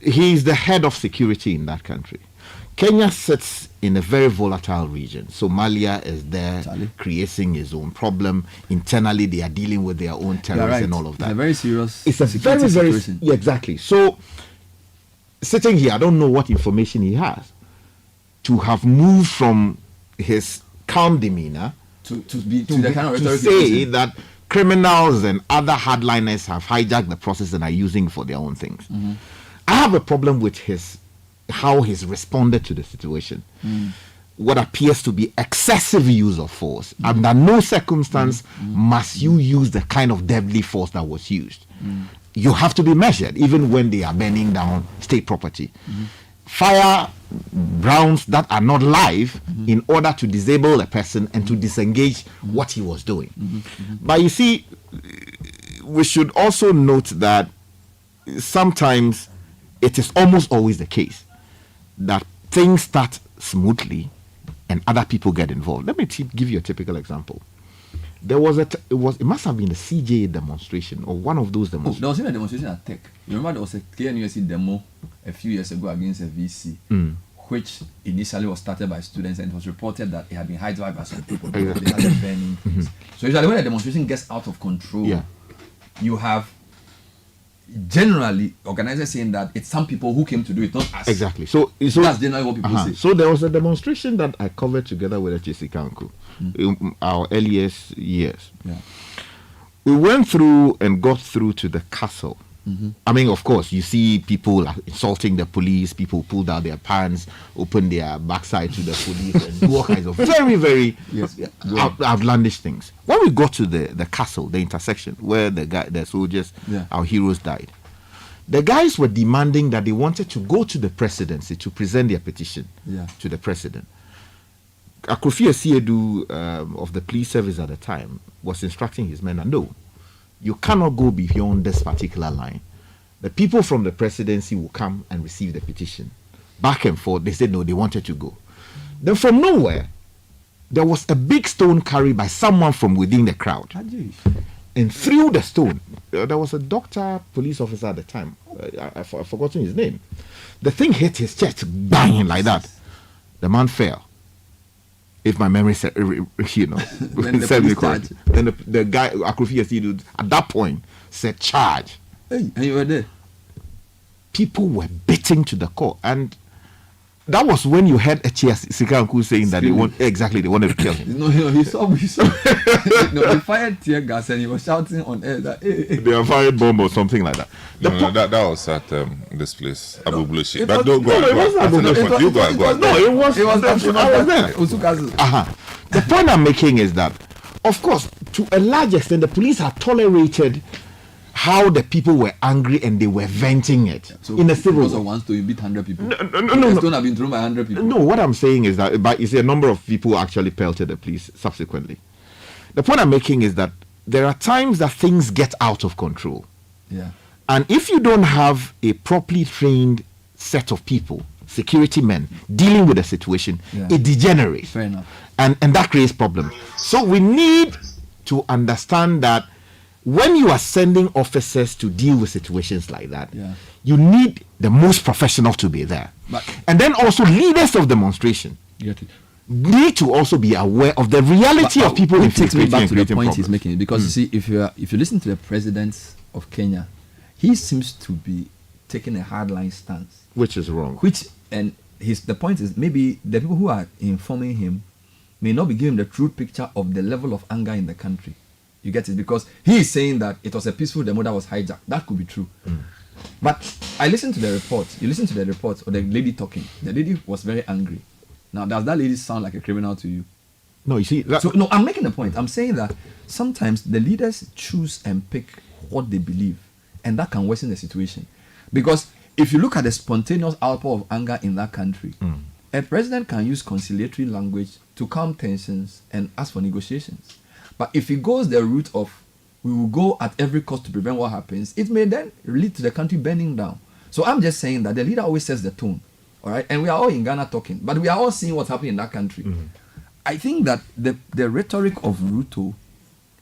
S5: He is the head of security in that country. Kenya sits in a very volatile region. Somalia is there creating his own problem. Internally, they are dealing with their own terrorists and all of that.
S1: It's a very serious
S5: It's a very
S1: situation.
S5: Yeah, exactly. So, sitting here, I don't know what information he has to have moved from his calm demeanor
S1: to the kind of rhetoric
S5: say that criminals and other hardliners have hijacked the process and are using it for their own things. I have a problem with how he's responded to the situation. What appears to be excessive use of force. Under no circumstance must you use the kind of deadly force that was used. You have to be measured, even when they are burning down state property. Fire rounds that are not live in order to disable a person and to disengage what he was doing. But you see, we should also note that sometimes it is almost always the case that things start smoothly and other people get involved. Let me give you a typical example. There was it must have been a CJA demonstration or one of those demonstrations.
S1: There was even a demonstration at Tech. You remember there was a KNUSC demo a few years ago against a VC, which initially was started by students, and it was reported that it had been hijacked by some people. They had been burning things. So usually when a demonstration gets out of control, you have generally organizers saying that it's some people who came to do it, not us.
S5: Exactly. So
S1: that's generally what people say.
S5: So there was a demonstration that I covered together with HSC Kanku in our earliest years. We went through and got through to the castle. I mean, of course, you see people insulting the police, people pull down their pants, open their backside to the police, and do all kinds of very, very outlandish things. When we got to the castle, the intersection where the soldiers, our heroes, died, the guys were demanding that they wanted to go to the presidency to present their petition to the president. Akofi Asiedu of the police service at the time was instructing his men, no, you cannot go beyond this particular line. The people from the presidency will come and receive the petition. Back and forth, they said no, they wanted to go. Then from nowhere, there was a big stone carried by someone from within the crowd. And threw the stone. There was a doctor, police officer at the time. I've forgotten his name. The thing hit his chest, bang, like that. The man fell. If my memory serves me correct. Then the guy, Akofi Asiedu, at that point, said charge.
S1: Hey, and you were there.
S5: People were beating to the core. And that was when you heard HSC Kanku saying that they wanted to kill him.
S1: No, he saw. He fired tear gas and he was shouting on air that
S5: they are fired bomb or something like that.
S2: That was at this place, Abu Blushi. But don't go. It
S5: was there. The point I'm making is that, of course, to a large extent, the police have tolerated how the people were angry and they were venting it in a civil way.
S1: Because of one stone, you beat 100 people.
S5: No.
S1: Stone have been thrown by 100 people.
S5: No, what I'm saying is that, but you see, a number of people actually pelted the police subsequently. The point I'm making is that there are times that things get out of control. And if you don't have a properly trained set of people, security men, dealing with the situation, it degenerates.
S1: Fair enough.
S5: And that creates problems. So we need to understand that when you are sending officers to deal with situations like that, you need the most professional to be there. And then also leaders of demonstration need to also be aware of the reality of people
S1: who takes me back to the point
S5: problems.
S1: he's making. Because you see, if you listen to the president of Kenya, he seems to be taking a hardline stance,
S5: which is wrong.
S1: The point is, maybe the people who are informing him may not be giving the true picture of the level of anger in the country. You get it? Because he is saying that it was a peaceful demo that was hijacked. That could be true. But I listened to the report. You listen to the report of the lady talking. The lady was very angry. Now, does that lady sound like a criminal to you?
S5: No, you see.
S1: No, I'm making a point. I'm saying that sometimes the leaders choose and pick what they believe, and that can worsen the situation. Because if you look at the spontaneous outpour of anger in that country, a president can use conciliatory language to calm tensions and ask for negotiations. But if he goes the route of we will go at every cost to prevent what happens, it may then lead to the country burning down. So I'm just saying that the leader always sets the tone. All right, and we are all in Ghana talking, but we are all seeing what's happening in that country. I think that the rhetoric of Ruto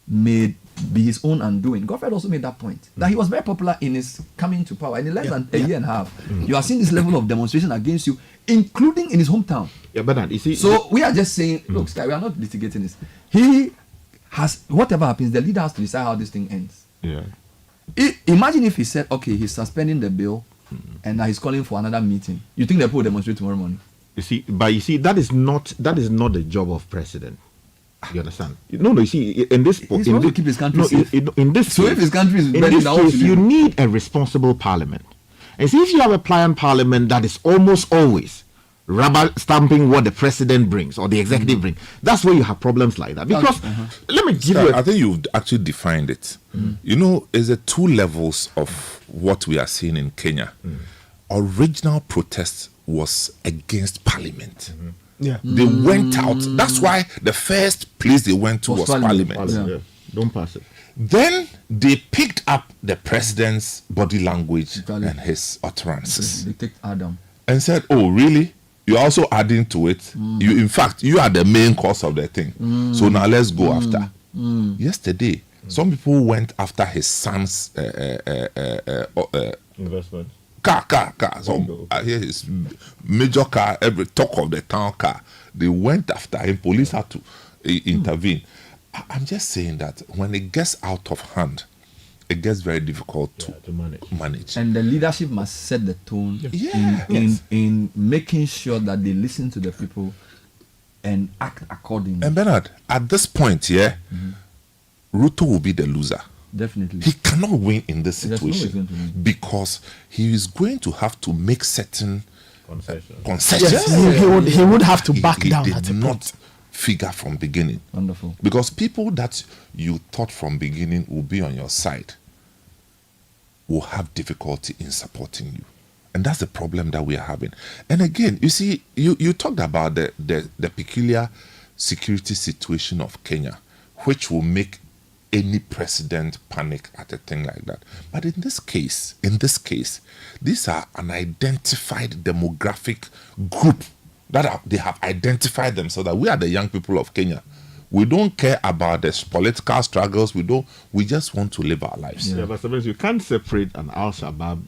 S1: may be his own undoing. Godfred also made that point, that he was very popular in his coming to power. And in less than a year and a half, you are seeing this level of demonstration against you, including in his hometown.
S5: Yeah, but you see,
S1: so we are just saying, look, Sky, we are not litigating this. He has, whatever happens, the leader has to decide how this thing ends.
S5: Yeah.
S1: Imagine if he said, okay, he's suspending the bill, and now he's calling for another meeting. You think the people will demonstrate tomorrow morning?
S5: You see, that is not the job of president. You understand? No, you see, in this,
S1: he's supposed to keep his country safe.
S5: In this
S1: so
S5: case,
S1: if his country is
S5: in this case, you need a responsible parliament. And see, if you have a pliant parliament that is almost always rubber stamping what the president brings or the executive brings, that's where you have problems like that. Because let me give you.
S2: I think you've actually defined it. You know, is the two levels of what we are seeing in Kenya. Original protest was against parliament.
S20: Yeah.
S2: They went out. That's why the first place they went to was parliament.
S5: Yeah. Don't pass it.
S2: Then they picked up the president's body language and his utterances.
S1: They take Adam
S2: and said, "Oh, really? You're also adding to it. You, in fact, you are the main cause of the thing. So now let's go after." Yesterday, some people went after his son's
S5: investment.
S2: Car. So here his major car, every talk of the town car. They went after him. Police had to intervene. I'm just saying that when it gets out of hand, it gets very difficult to manage.
S1: And the leadership must set the tone in making sure that they listen to the people and act accordingly.
S2: And Bernard, at this point, Ruto will be the loser.
S1: Definitely.
S2: He cannot win in this
S1: There's no way he's
S2: situation
S1: going to win.
S2: because he is going to have to make certain concessions.
S20: Yes, he would have to back down
S2: He
S20: at a
S2: did
S20: point.
S2: not figure from beginning.
S1: Wonderful.
S2: Because people that you thought from beginning will be on your side will have difficulty in supporting you. And that's the problem that we are having. And again, you see, you talked about the peculiar security situation of Kenya, which will make any president panic at a thing like that. But in this case, these are an identified demographic group that they have identified themselves that we are the young people of Kenya. We don't care about the political struggles. We just want to live our lives.
S5: Yeah, but sometimes you can't separate an Al-Shabaab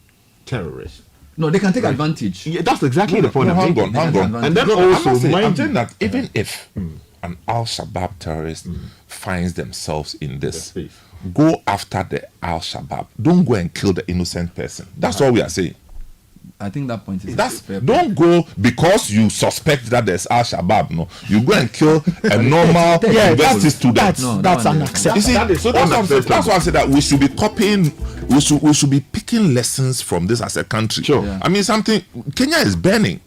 S5: terrorist.
S1: No, they can take advantage.
S5: Yeah, that's exactly the point.
S2: Hang on.
S5: And then
S2: I'm saying that even if an Al-Shabaab terrorist finds themselves in this, go after the Al-Shabaab. Don't go and kill the innocent person. That's all we are saying.
S1: I think that point is
S2: don't go because you suspect that there's Al-Shabaab. No, you go and kill a normal university student.
S20: That's unacceptable.
S2: You see, so that's why I said that we should be copying. We should be picking lessons from this as a country.
S5: Sure.
S2: I mean, Kenya is burning.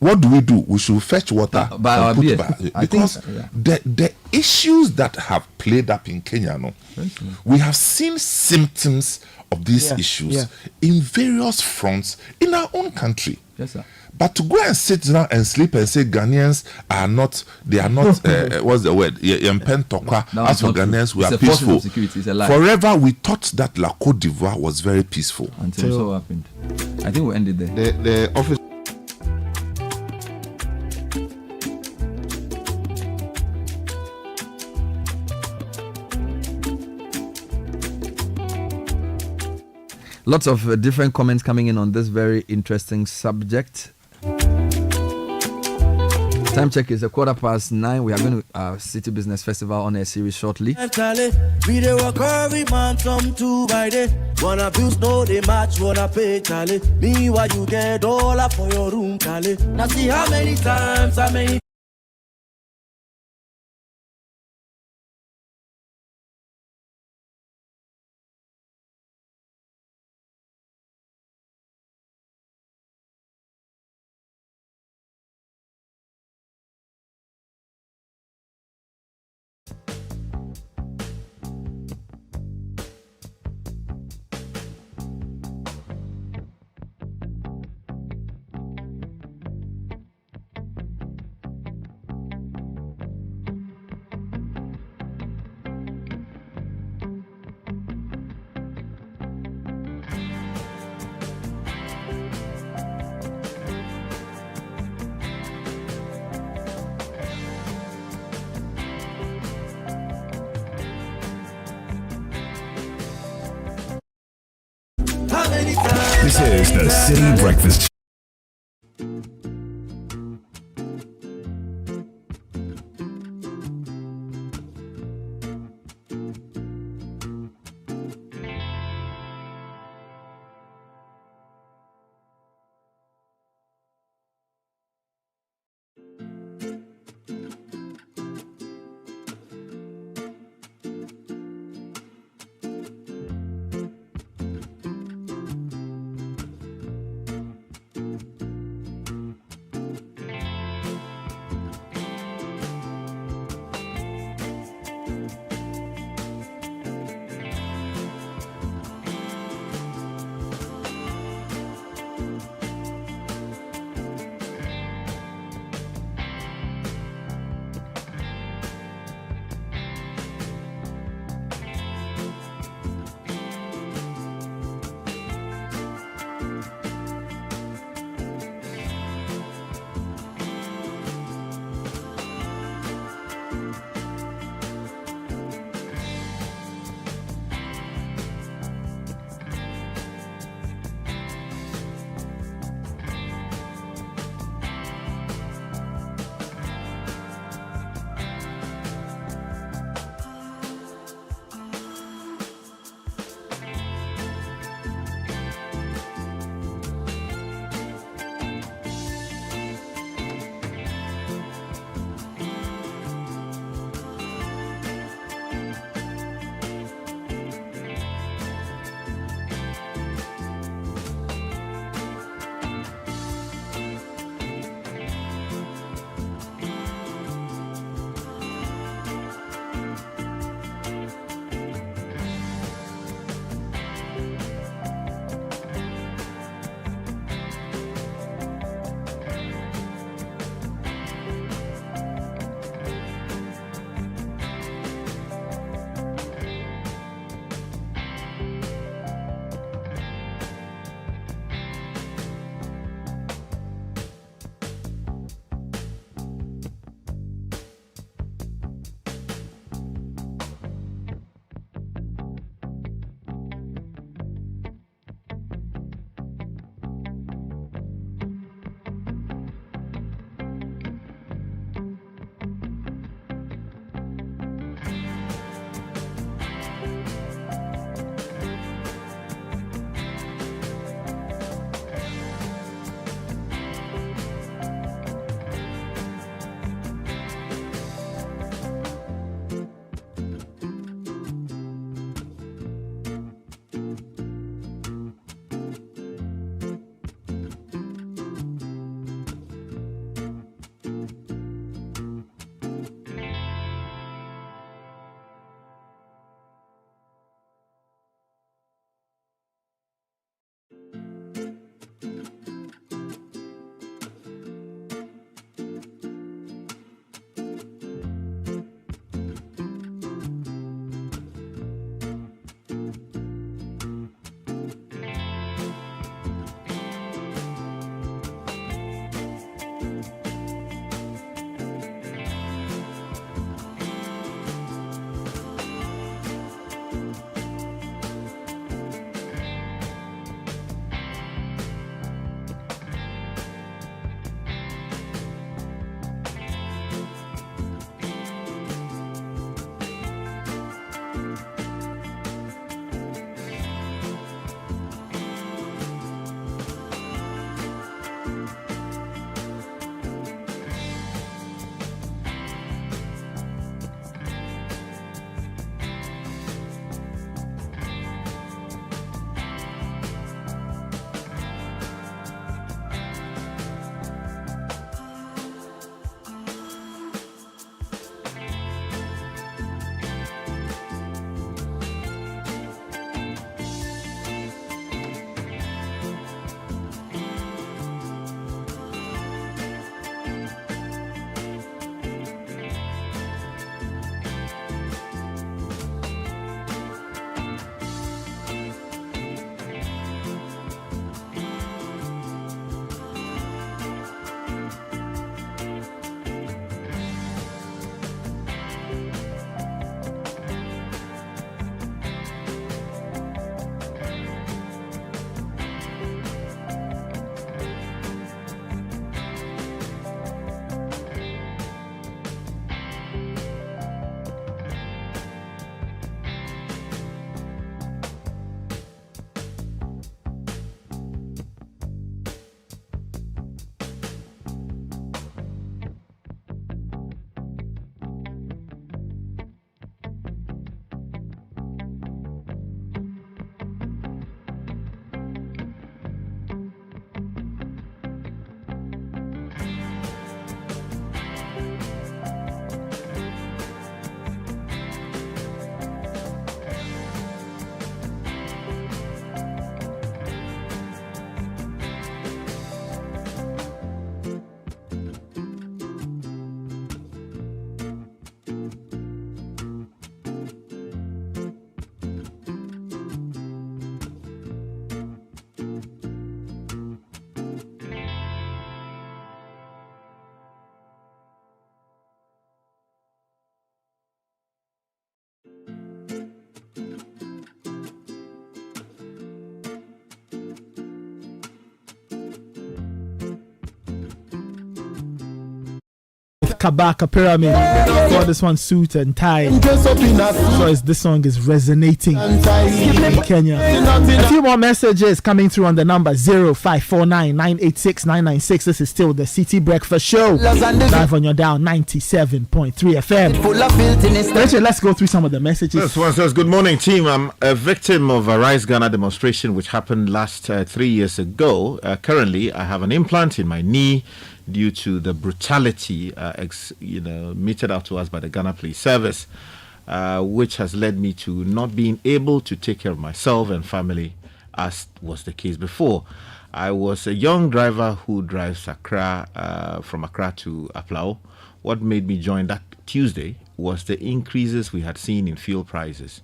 S2: what do? We should fetch water
S1: by our beer.
S2: Because the issues that have played up in Kenya, we have seen symptoms of these issues in various fronts in our own country.
S1: Yes, sir.
S2: But to go and sit down and sleep and say Ghanaians are not, what's the word? As for Ghanaians, we are peaceful.
S1: It's a lie.
S2: Forever, we thought that La Côte d'Ivoire was very peaceful.
S1: Until so happened. I think we'll end it there.
S5: The office.
S1: Lots of different comments coming in on this very interesting subject. Time check is 9:15. We are going to City Business Festival on a series shortly.
S10: We dey work every man from 2 by day. Wanna bills no they match, wanna pay Charlie. Me what you get $1 for your room, Charlie. Now see how many times, how many.
S26: This is the Citi Breakfast Show.
S20: Kabaka Pyramid. Call this one Suit and Tie. So this song is resonating in Kenya. A few more messages coming through on the number 0549986996. This is still the Citi Breakfast Show. Live on your dial 97.3 FM. Richard, let's go through some of the messages.
S5: This one says, good morning, team. I'm a victim of a Rise Ghana demonstration which happened last 3 years ago. Currently, I have an implant in my knee due to the brutality meted out to us by the Ghana Police Service, which has led me to not being able to take care of myself and family as was the case before. I was a young driver who drives Accra, from Accra to Aplao. What made me join that Tuesday was the increases we had seen in fuel prices.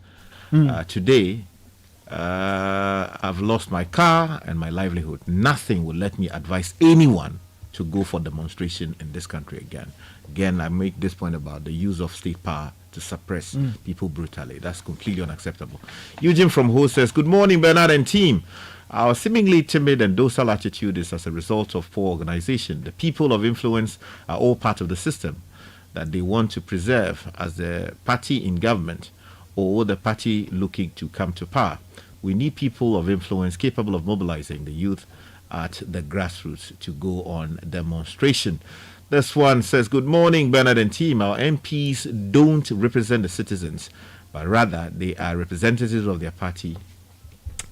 S5: Today, I've lost my car and my livelihood. Nothing will let me advise anyone to go for demonstration in this country again. Again, I make this point about the use of state power to suppress people brutally. That's completely unacceptable. Eugene from Ho says, good morning, Bernard and team. Our seemingly timid and docile attitude is as a result of poor organization. The people of influence are all part of the system that they want to preserve as the party in government or the party looking to come to power. We need people of influence capable of mobilizing the youth at the grassroots to go on demonstration. This one says, good morning, Bernard and team. Our MPs don't represent the citizens, but rather they are representatives of their party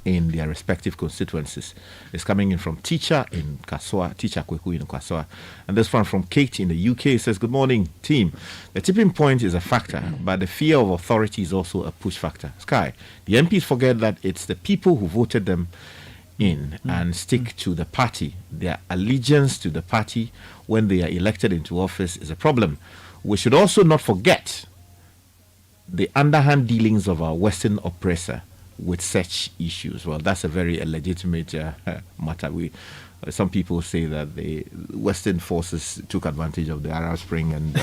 S5: in their respective constituencies. It's coming in from Teacher in Kaswa, Teacher Kweku in Kaswa. And this one from Kate in the UK says, good morning, team. The tipping point is a factor, but the fear of authority is also a push factor. Sky, the MPs forget that it's the people who voted them in and stick to the party. Their allegiance to the party when they are elected into office is a problem. We should also not forget the underhand dealings of our Western oppressor with such issues. Well, that's a very legitimate matter. Some people say that the Western forces took advantage of the Arab Spring and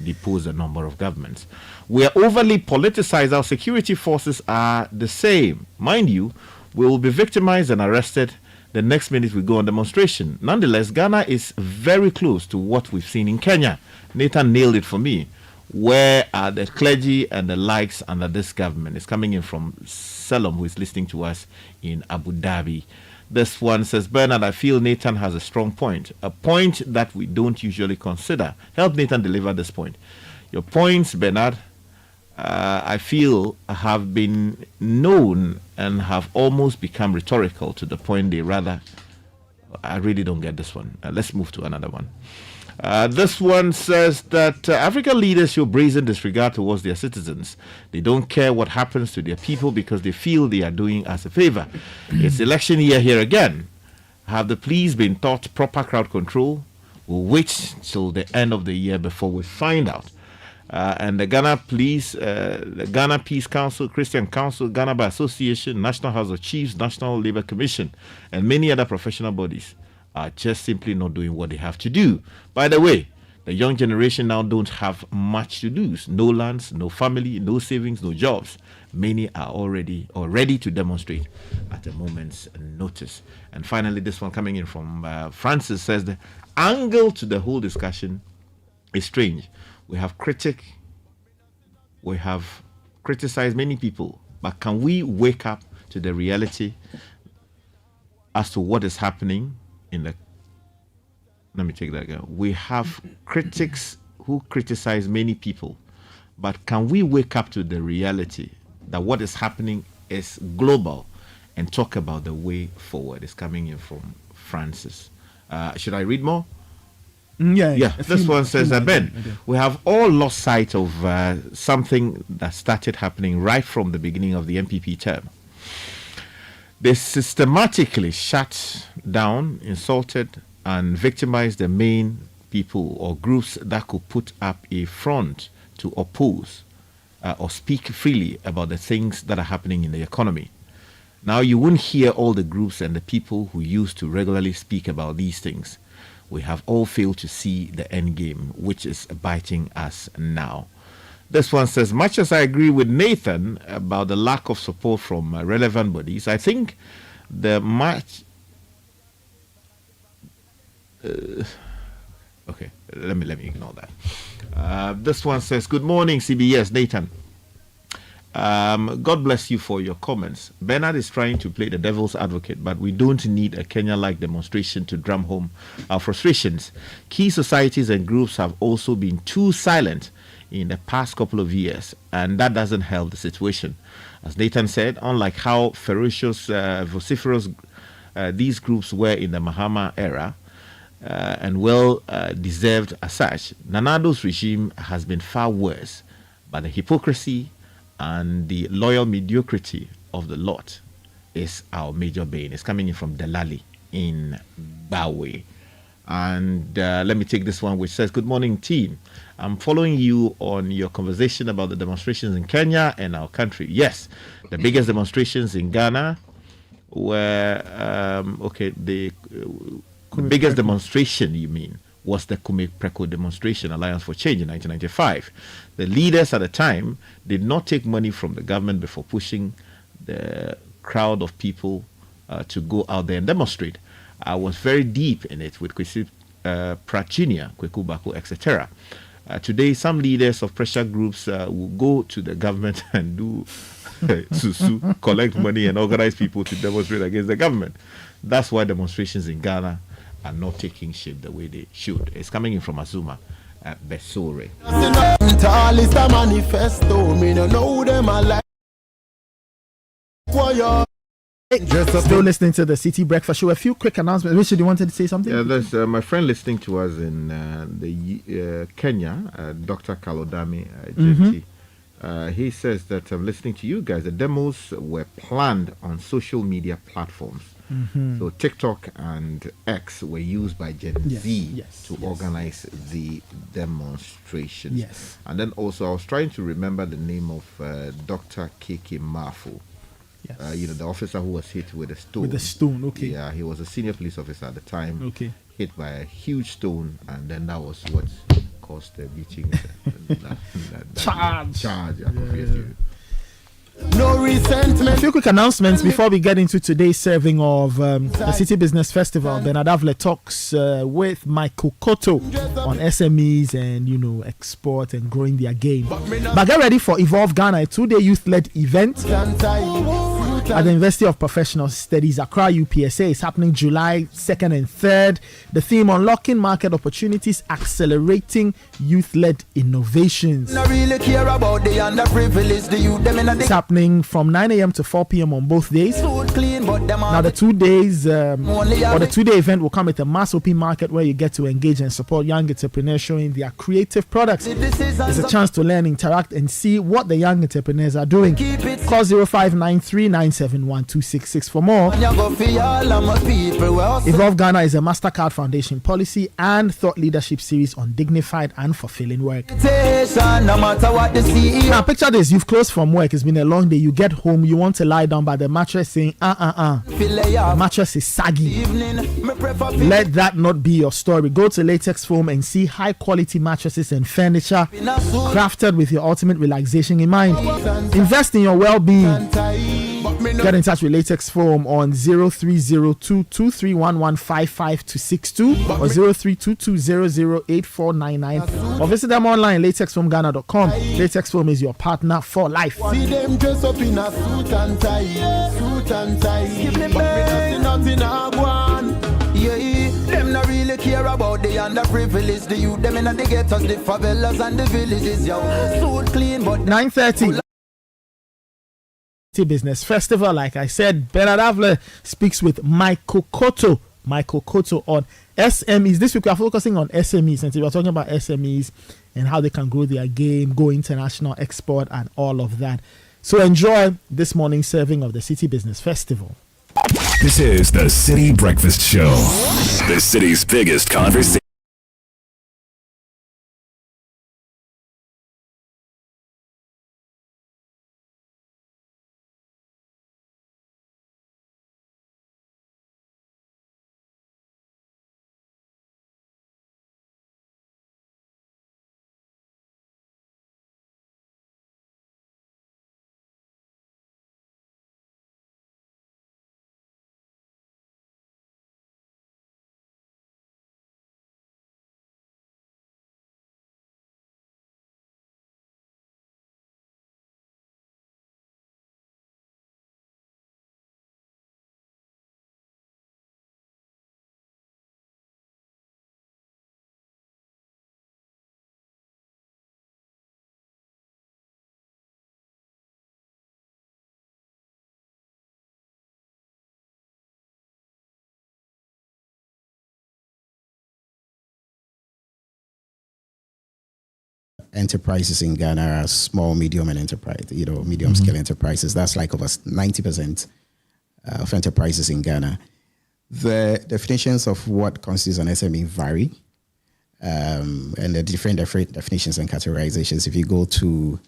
S5: deposed a number of governments. We are overly politicized. Our security forces are the same. Mind you, we will be victimized and arrested the next minute we go on demonstration. Nonetheless, Ghana is very close to what we've seen in Kenya. Nathan nailed it for me. Where are the clergy and the likes under this government? It's coming in from Salom, who is listening to us in Abu Dhabi. This one says, Bernard, I feel Nathan has a strong point, a point that we don't usually consider. Help Nathan deliver this point. Your points, Bernard, I feel have been known and have almost become rhetorical to the point they rather... I really don't get this one. Let's move to another one. This one says that African leaders show brazen disregard towards their citizens. They don't care what happens to their people because they feel they are doing us a favor. It's election year here again. Have the police been taught proper crowd control? We'll wait till the end of the year before we find out. And the Ghana Police, the Ghana Peace Council, Christian Council, Ghana Bar Association, National House of Chiefs, National Labour Commission, and many other professional bodies are just simply not doing what they have to do. By the way, the young generation now don't have much to lose. No lands, no family, no savings, no jobs. Many are already ready to demonstrate at a moment's notice. And finally, this one coming in from Francis says the angle to the whole discussion is strange. We have criticized many people, but can we wake up to the reality as to what is happening in the... Let me take that again. We have critics who criticize many people, but can we wake up to the reality that what is happening is global and talk about the way forward? It's coming in from Francis. Should I read more? Yeah. This one says that, Ben, we have all lost sight of something that started happening right from the beginning of the MPP term. They systematically shut down, insulted, and victimized the main people or groups that could put up a front to oppose or speak freely about the things that are happening in the economy. Now, you won't hear all the groups and the people who used to regularly speak about these things. We have all failed to see the end game, which is biting us now. This one says, much as I agree with Nathan about the lack of support from relevant bodies, I think the Okay, let me ignore that. This one says, "Good morning, CBS, Nathan. God bless you for your comments. Bernard is trying to play the devil's advocate, but we don't need a Kenya-like demonstration to drum home our frustrations. Key societies and groups have also been too silent in the past couple of years, and that doesn't help the situation. As Nathan said, unlike how ferocious, vociferous these groups were in the Mahama era, and well deserved as such, Nanado's regime has been far worse, but the hypocrisy and the loyal mediocrity of the lot is our major bane." It's coming in from Delali in Bawe. And let me take this one, which says, "Good morning, team. I'm following you on your conversation about the demonstrations in Kenya and our country. Yes, the biggest demonstrations in Ghana were, the biggest demonstration, you mean, was the Kume-Preko Demonstration Alliance for Change in 1995. The leaders at the time did not take money from the government before pushing the crowd of people to go out there and demonstrate. I was very deep in it with Kwesi Prachinia, Kweku Bako, etc. Today, some leaders of pressure groups will go to the government and do susu, collect money and organize people to demonstrate against the government. That's why demonstrations in Ghana are not taking shape the way they should." It's coming in from Azuma at Besore.
S20: Still listening to the Citi Breakfast Show. A few quick announcements. Richard, you wanted to say something?
S5: Yeah, there's my friend listening to us in Kenya, Dr. Kalodami Jeti. He says that I'm listening to you guys. The demos were planned on social media platforms. So TikTok and X were used by Gen Z to organize the demonstrations. And then also I was trying to remember the name of Dr. Keke Mafu. The officer who was hit with a stone.
S20: With a stone, okay.
S5: Yeah, he was a senior police officer at the time.
S20: Okay.
S5: Hit by a huge stone, and then that was what caused the beating. Charge.
S20: No resentment. A few quick announcements before we get into today's serving of the Citi Business Festival. Bernard Avle talks with Michael Koto on SMEs and export and growing their game. But get ready for Evolve Ghana, a 2-day youth-led event at the University of Professional Studies, Accra UPSA. Is happening July 2nd and 3rd. The theme: unlocking market opportunities, accelerating youth-led innovations. It's happening from 9 a.m. to 4 p.m. on both days. Now the 2 days or the 2-day event will come with a mass open market where you get to engage and support young entrepreneurs showing their creative products. It's a chance to learn, interact, and see what the young entrepreneurs are doing. Call 0593-971-266 for more. Evolve Ghana is a MasterCard Foundation policy and thought leadership series on dignified and fulfilling work. Now picture this: you've closed from work, it's been a long day, you get home, you want to lie down, but the mattress saying the mattress is saggy. Let that not be your story. Go to Latex Foam and see high quality mattresses and furniture crafted with your ultimate relaxation in mind. Invest in your well-being. Get in touch with Latex Foam on 0302-2311-55-62 or 0322008499 or visit them online, latexfoamghana.com. Latex Foam is your partner for life.
S22: See them dress up in a suit and tie. Give me nothing I want. Yeah, them not really care about the underprivileged. The youth, them in the ghettos, the favelas and the villages. Yo, suit clean, but
S20: 9:30. Business Festival, like I said, Bernard Avle speaks with Michael Koto on SMEs. This week we are focusing on SMEs, and we are talking about SMEs and how they can grow their game, go international, export, and all of that. So enjoy this morning's serving of the Citi Business Festival.
S26: This is the Citi Breakfast Show, the city's biggest conversation.
S8: enterprises in Ghana are small, medium, and enterprise. Medium scale enterprises. That's like over 90% of enterprises in Ghana. The definitions of what constitutes an SME vary, and the different definitions and categorizations. If you go to,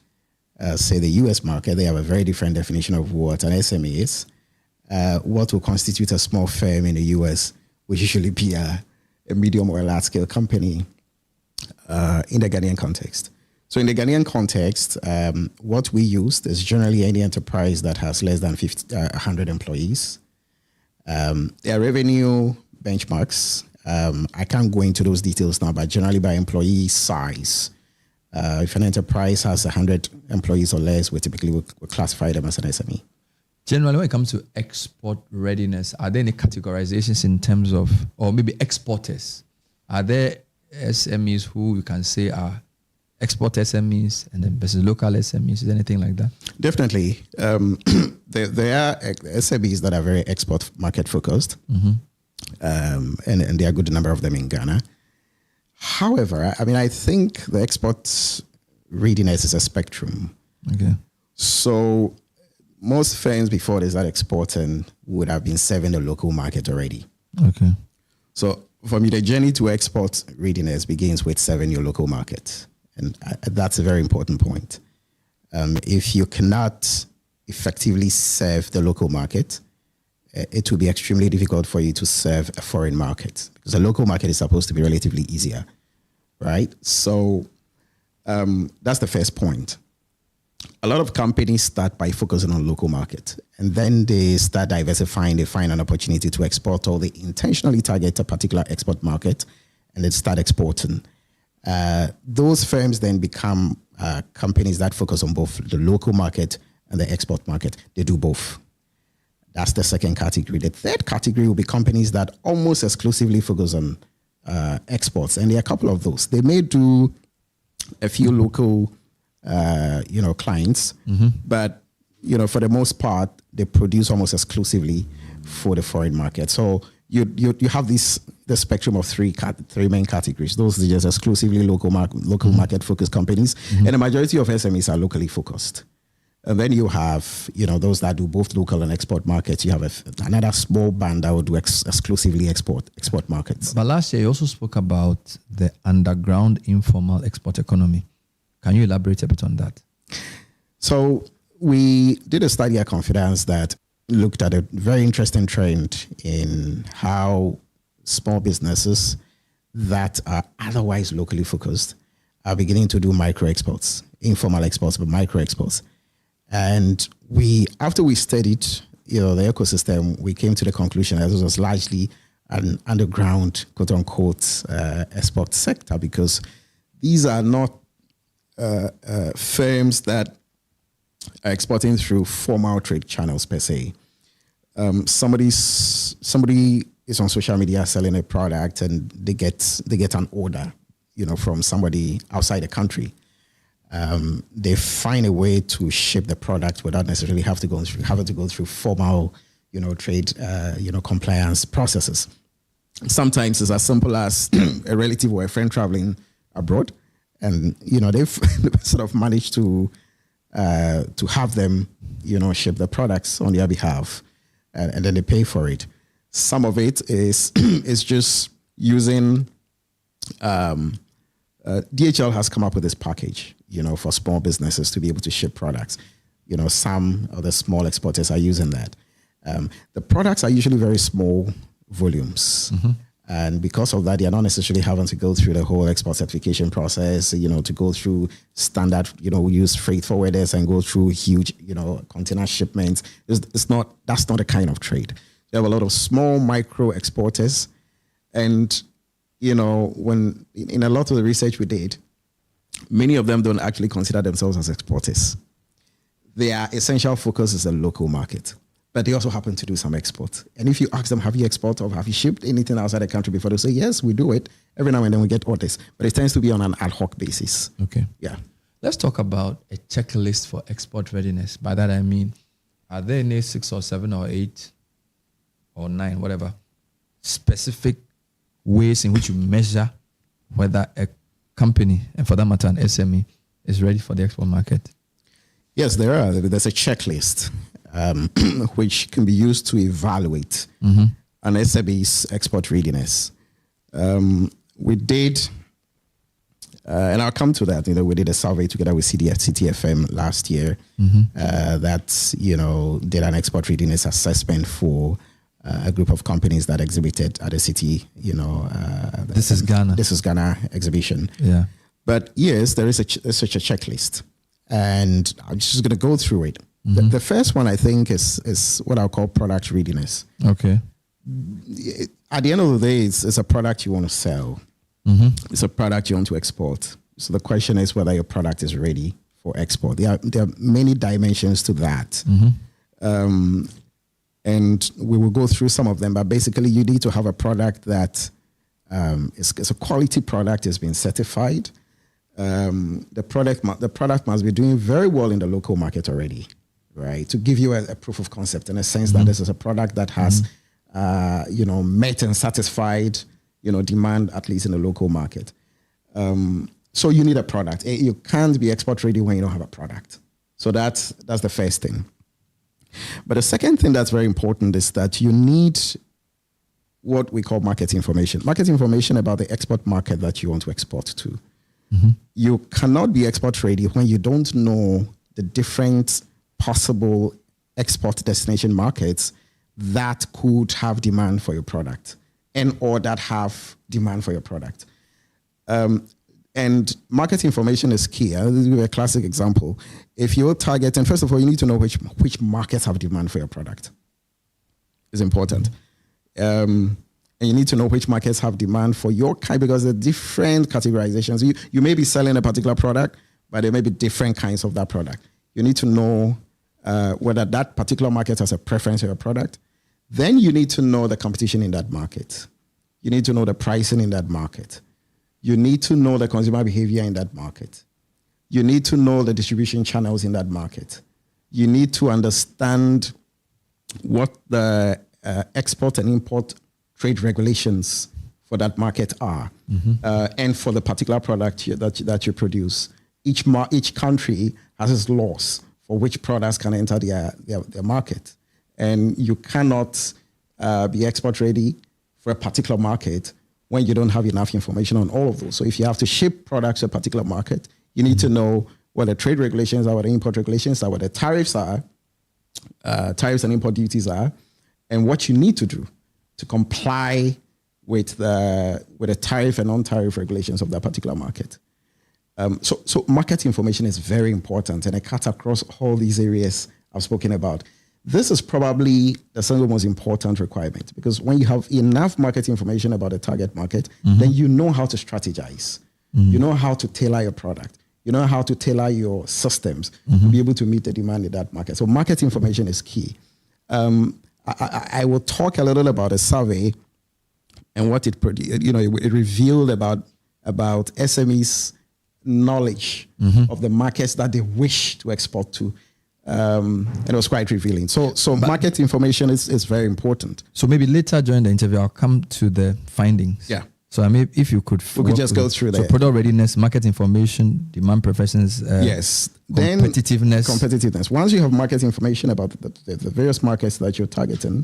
S8: say, the US market, they have a very different definition of what an SME is. What will constitute a small firm in the US will usually be a medium or a large scale company in the Ghanaian context. So in the Ghanaian context, what we use is generally any enterprise that has less than 100 employees. Their revenue benchmarks, I can't go into those details now, but generally by employee size. If an enterprise has 100 employees or less, we typically will classify them as an SME.
S1: Generally, when it comes to export readiness, are there any categorizations in terms of, or maybe exporters? Are there SMEs who you can say are export SMEs and then versus local SMEs? Is anything like that?
S8: Definitely. There are SMEs that are very export market focused, and there are a good number of them in Ghana. However, I think the export readiness is a spectrum.
S1: Okay.
S8: So most firms before they start exporting would have been serving the local market already.
S1: Okay.
S8: So for me, the journey to export readiness begins with serving your local market. And that's a very important point. If you cannot effectively serve the local market, it will be extremely difficult for you to serve a foreign market, because the local market is supposed to be relatively easier, right? So that's the first point. A lot of companies start by focusing on local market, and then they start diversifying. They find an opportunity to export, or they intentionally target a particular export market, and they start exporting. Those firms then become companies that focus on both the local market and the export market. They do both. That's the second category. The third category will be companies that almost exclusively focus on exports, and there are a couple of those. They may do a few local clients, but for the most part, they produce almost exclusively for the foreign market. So you have the spectrum of three main categories. Those are just exclusively local market focused companies, and the majority of SMEs are locally focused. And then you have those that do both local and export markets. You have another small band that will do exclusively export markets.
S1: But last year you also spoke about the underground informal export economy. Can you elaborate a bit on that?
S8: So we did a study at Confidence that looked at a very interesting trend in how small businesses that are otherwise locally focused are beginning to do micro exports, informal exports, but micro exports. And after we studied, the ecosystem, we came to the conclusion that this was largely an underground, quote unquote, export sector, because these are not firms that are exporting through formal trade channels per se. Somebody is on social media selling a product, and they get an order, from somebody outside the country. They find a way to ship the product without necessarily having to go through formal, trade, compliance processes. Sometimes it's as simple as a relative or a friend traveling abroad, and they've sort of managed to have them, ship the products on their behalf, and then they pay for it. Some of it is just using. DHL has come up with this package, for small businesses to be able to ship products. Some of the small exporters are using that. The products are usually very small volumes. And because of that, they are not necessarily having to go through the whole export certification process, to go through standard, use freight forwarders and go through huge, container shipments. That's not the kind of trade. You have a lot of small micro exporters, and when in a lot of the research we did, many of them don't actually consider themselves as exporters. Their essential focus is the local market, but they also happen to do some export. And if you ask them, have you exported or have you shipped anything outside the country before, they say, yes, we do it. Every now and then we get orders, but it tends to be on an ad hoc basis.
S1: Okay.
S8: Yeah.
S1: Let's talk about a checklist for export readiness. By that I mean, are there any 6 or 7 or 8 or 9, whatever, specific ways in which you measure whether a company, and for that matter an SME, is ready for the export market?
S8: Yes, there are. There's a checklist which can be used to evaluate an SME's export readiness. We did, and I'll come to that. We did a survey together with Citi FM last year that did an export readiness assessment for a group of companies that exhibited at the Citi.
S1: This is Ghana.
S8: This is Ghana exhibition.
S1: Yeah.
S8: But yes, there is such a checklist, and I'm just going to go through it. The first one, I think, is what I'll call product readiness.
S1: Okay.
S8: At the end of the day, it's a product you want to sell. It's a product you want to export. So the question is whether your product is ready for export. There are many dimensions to that. And we will go through some of them, but basically you need to have a product that is a quality product, has been certified. The product must be doing very well in the local market already, right? To give you a proof of concept in a sense that this is a product that has met and satisfied demand, at least in the local market. So you need a product. You can't be export ready when you don't have a product. So that's the first thing. But the second thing that's very important is that you need what we call market information. Market information about the export market that you want to export to. You cannot be export ready when you don't know the different possible export destination markets that could have demand for your product or that have demand for your product. And market information is key. I'll give you a classic example. If you're targeting, first of all, you need to know which markets have demand for your product. It's important. And you need to know which markets have demand for your kind, because there are different categorizations. You may be selling a particular product, but there may be different kinds of that product. You need to know whether that particular market has a preference for your product. Then you need to know the competition in that market. You need to know the pricing in that market. You need to know the consumer behavior in that market. You need to know the distribution channels in that market. You need to understand what the export and import trade regulations for that market are, and for the particular product that you produce. Each country has its laws for which products can enter their market. And you cannot be export ready for a particular market when you don't have enough information on all of those. So if you have to ship products to a particular market, you need to know what the trade regulations are, what the import regulations are, what the tariffs are, tariffs and import duties are, and what you need to do to comply with the tariff and non-tariff regulations of that particular market. So market information is very important, and it cuts across all these areas I've spoken about. This is probably the single most important requirement, because when you have enough market information about the target market, then you know how to strategize. You know how to tailor your product. You know how to tailor your systems to be able to meet the demand in that market. So market information is key. I will talk a little about a survey and what it revealed about SMEs' knowledge of the markets that they wish to export to. It was quite revealing. So market information is very important.
S1: So maybe later during the interview, I'll come to the findings.
S8: Yeah.
S1: So I mean, if you could,
S8: we could just go through that.
S1: So product readiness, market information, demand preferences,
S8: yes, competitiveness. Once you have market information about the various markets that you're targeting,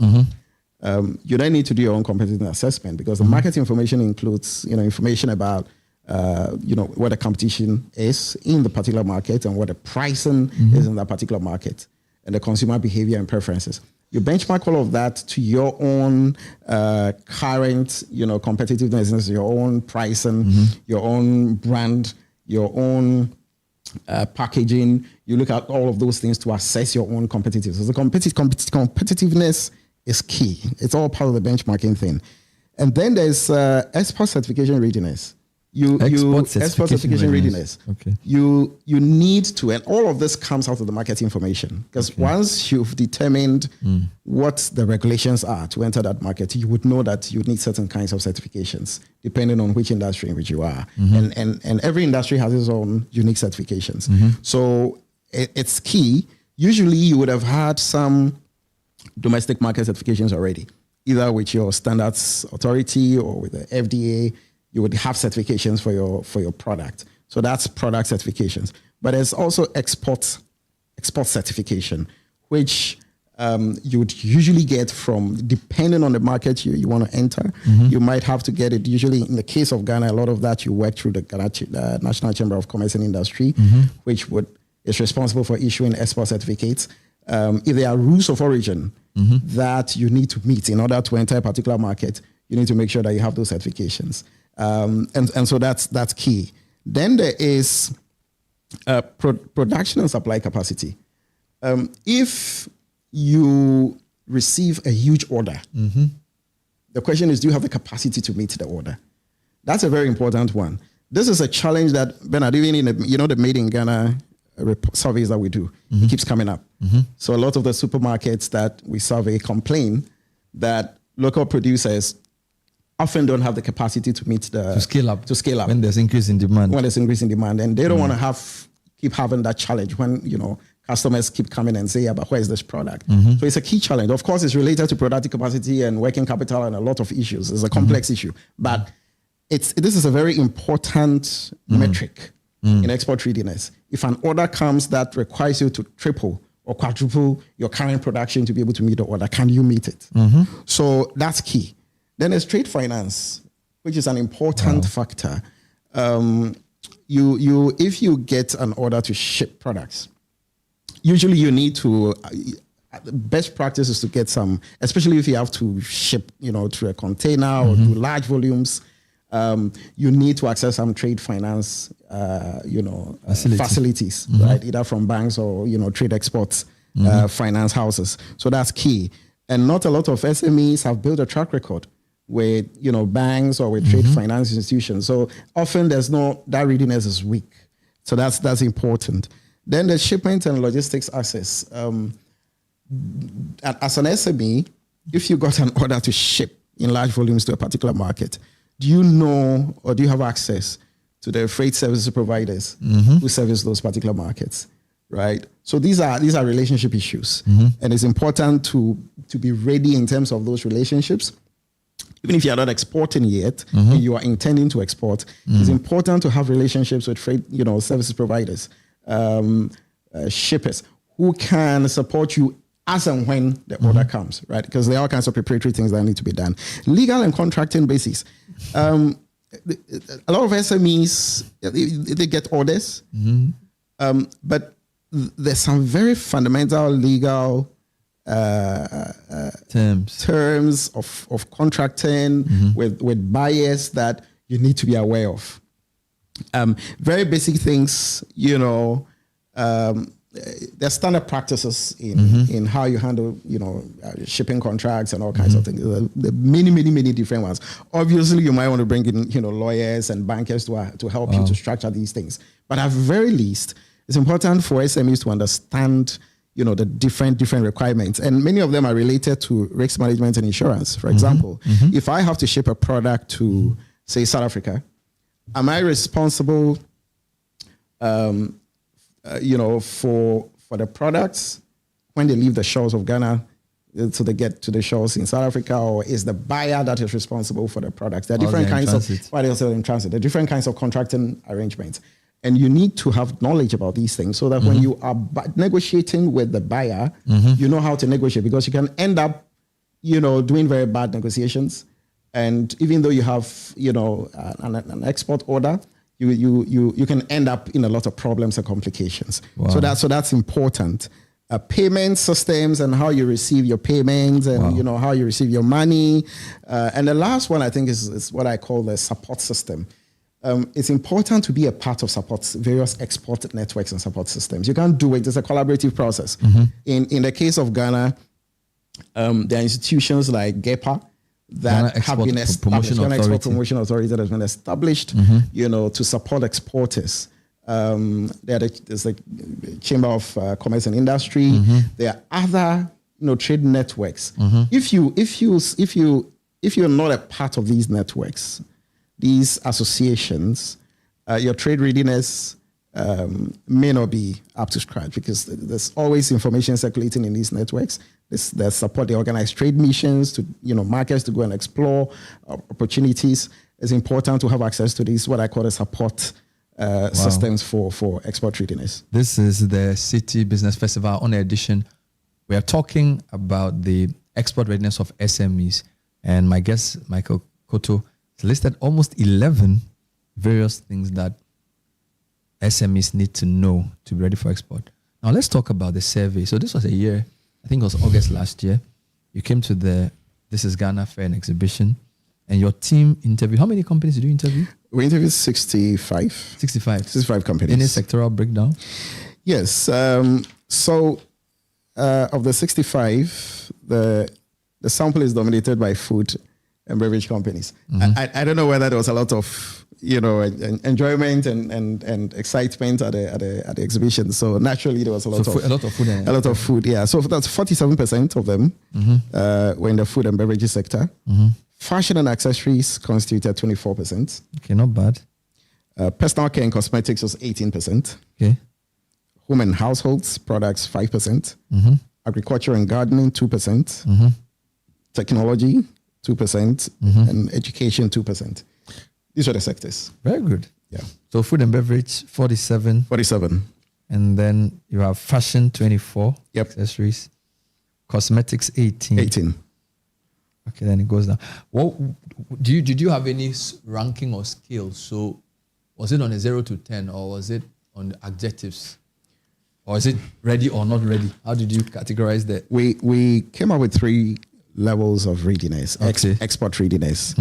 S8: you then need to do your own competitiveness assessment, because the market information includes information about what the competition is in the particular market and what the pricing is in that particular market, and the consumer behavior and preferences. You benchmark all of that to your own current, competitiveness, your own pricing, your own brand, your own packaging. You look at all of those things to assess your own competitiveness. So competitiveness is key. It's all part of the benchmarking thing. And then there's export certification readiness. Export certification readiness.
S1: Okay.
S8: You need to, and all of this comes out of the market information, because once you've determined what the regulations are to enter that market, you would know that you need certain kinds of certifications depending on which industry in which you are, and every industry has its own unique certifications. So it's key. Usually, you would have had some domestic market certifications already, either with your standards authority or with the FDA. You would have certifications for your product. So that's product certifications. but there's also export certification, which you would usually get from, depending on the market you want to enter, you might have to get it. Usually, in the case of Ghana, a lot of that you work through the Ghana National Chamber of Commerce and Industry, which is responsible for issuing export certificates. If there are rules of origin that you need to meet in order to enter a particular market, you need to make sure that you have those certifications. And so that's key. Then there is production and supply capacity. If you receive a huge order, the question is, do you have the capacity to meet the order? That's a very important one. This is a challenge that, Bernard, even in the Made in Ghana surveys that we do, it keeps coming up. So a lot of the supermarkets that we survey complain that local producers often don't have the capacity to meet to scale up
S1: when there's increase in demand.
S8: And they don't want to keep having that challenge when customers keep coming and say, yeah, but where is this product? So it's a key challenge. Of course, it's related to productive capacity and working capital and a lot of issues. It's a complex issue, but this is a very important metric in export readiness. If an order comes that requires you to triple or quadruple your current production to be able to meet the order, can you meet it? So that's key. Then there's trade finance, which is an important factor. If you get an order to ship products, usually you need to, best practice is to get some, especially if you have to ship, through a container or do large volumes, you need to access some trade finance, facilities, right? Either from banks or, trade exports, finance houses. So that's key. And not a lot of SMEs have built a track record with, banks or with trade finance institutions. So often that readiness is weak. So that's important. Then the shipment and logistics access. As an SME, if you got an order to ship in large volumes to a particular market, do you know or do you have access to the freight services providers who service those particular markets, right? So these are relationship issues, and it's important to be ready in terms of those relationships. Even if you are not exporting yet, and you are intending to export, it's important to have relationships with freight, services providers, shippers who can support you as and when the order comes, right? Because there are all kinds of preparatory things that need to be done. Legal and contracting basis. A lot of SMEs, they get orders, but there's some very fundamental legal terms of contracting with buyers that you need to be aware of. Very basic things, there's standard practices in how you handle, shipping contracts and all kinds of things. There are many different ones. Obviously, you might want to bring in, lawyers and bankers to help you to structure these things. But at the very least, it's important for SMEs to understand, the different requirements. And many of them are related to risk management and insurance. For example, if I have to ship a product to, say, South Africa, am I responsible, for the products when they leave the shores of Ghana so they get to the shores in South Africa, or is the buyer that is responsible for the products? There are different kinds of, while they're still in transit, there are different kinds of contracting arrangements. And you need to have knowledge about these things so that when you are negotiating with the buyer, you know how to negotiate, because you can end up, doing very bad negotiations. And even though you have, an export order, you can end up in a lot of problems and complications. Wow. So that's important. Payment systems and how you receive your payments and how you receive your money. And the last one I think is what I call the support system. It's important to be a part of various export networks and support systems. You can't do it. It's a collaborative process. In the case of Ghana, there are institutions like GEPA that have been established. Ghana Export Promotion Authority that has been established, to support exporters. There's the Chamber of Commerce and Industry. There are other, trade networks. If you're not a part of these networks, these associations, your trade readiness may not be up to scratch, because there's always information circulating in these networks. They support the organized trade missions to markets to go and explore opportunities. It's important to have access to these, what I call the support systems for export readiness.
S1: This is the Citi Business Festival on edition. We are talking about the export readiness of SMEs, and my guest, Michael Koto, has listed almost 11 various things that SMEs need to know to be ready for export. Now let's talk about the survey. So this was a year, I think it was August last year. You came to the This is Ghana Fair and Exhibition, and your team interviewed, how many companies did you interview?
S8: We interviewed 65. 65 companies.
S1: Any sectoral breakdown?
S8: Yes. So of the 65, the sample is dominated by food and beverage companies. I don't know whether there was a lot of enjoyment and excitement at the exhibition. So naturally there was a lot of food. Yeah. So that's 47% of them were in the food and beverages sector. Fashion and accessories constituted 24%.
S1: Okay, not bad.
S8: Personal care and cosmetics was 18%.
S1: Okay.
S8: Home and households products 5%. Agriculture and gardening 2%. Technology 2%. And education 2%. These are the sectors.
S1: Very good.
S8: Yeah.
S1: So food and beverage 47. And then you have fashion 24.
S8: Yep.
S1: Accessories. Cosmetics 18. Okay, then it goes down. What did you have any ranking or scale? So was it on a 0 to 10, or was it on the adjectives? Or is it ready or not ready? How did you categorize that?
S8: We came up with 3 levels of readiness.
S1: Okay.
S8: Export readiness.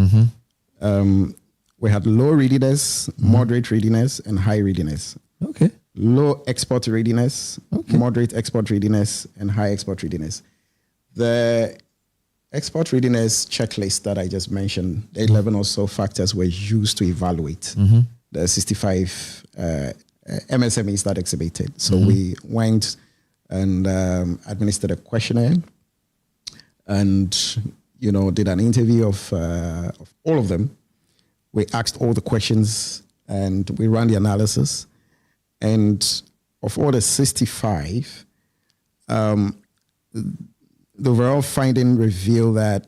S8: We had low readiness, moderate readiness, and high readiness.
S1: Okay.
S8: Low export readiness, moderate export readiness, and high export readiness. The export readiness checklist that I just mentioned, the 11 or so factors were used to evaluate the 65 MSMEs that exhibited. So we went and administered a questionnaire and, did an interview of all of them. We asked all the questions and we ran the analysis. And of all the 65, the overall finding revealed that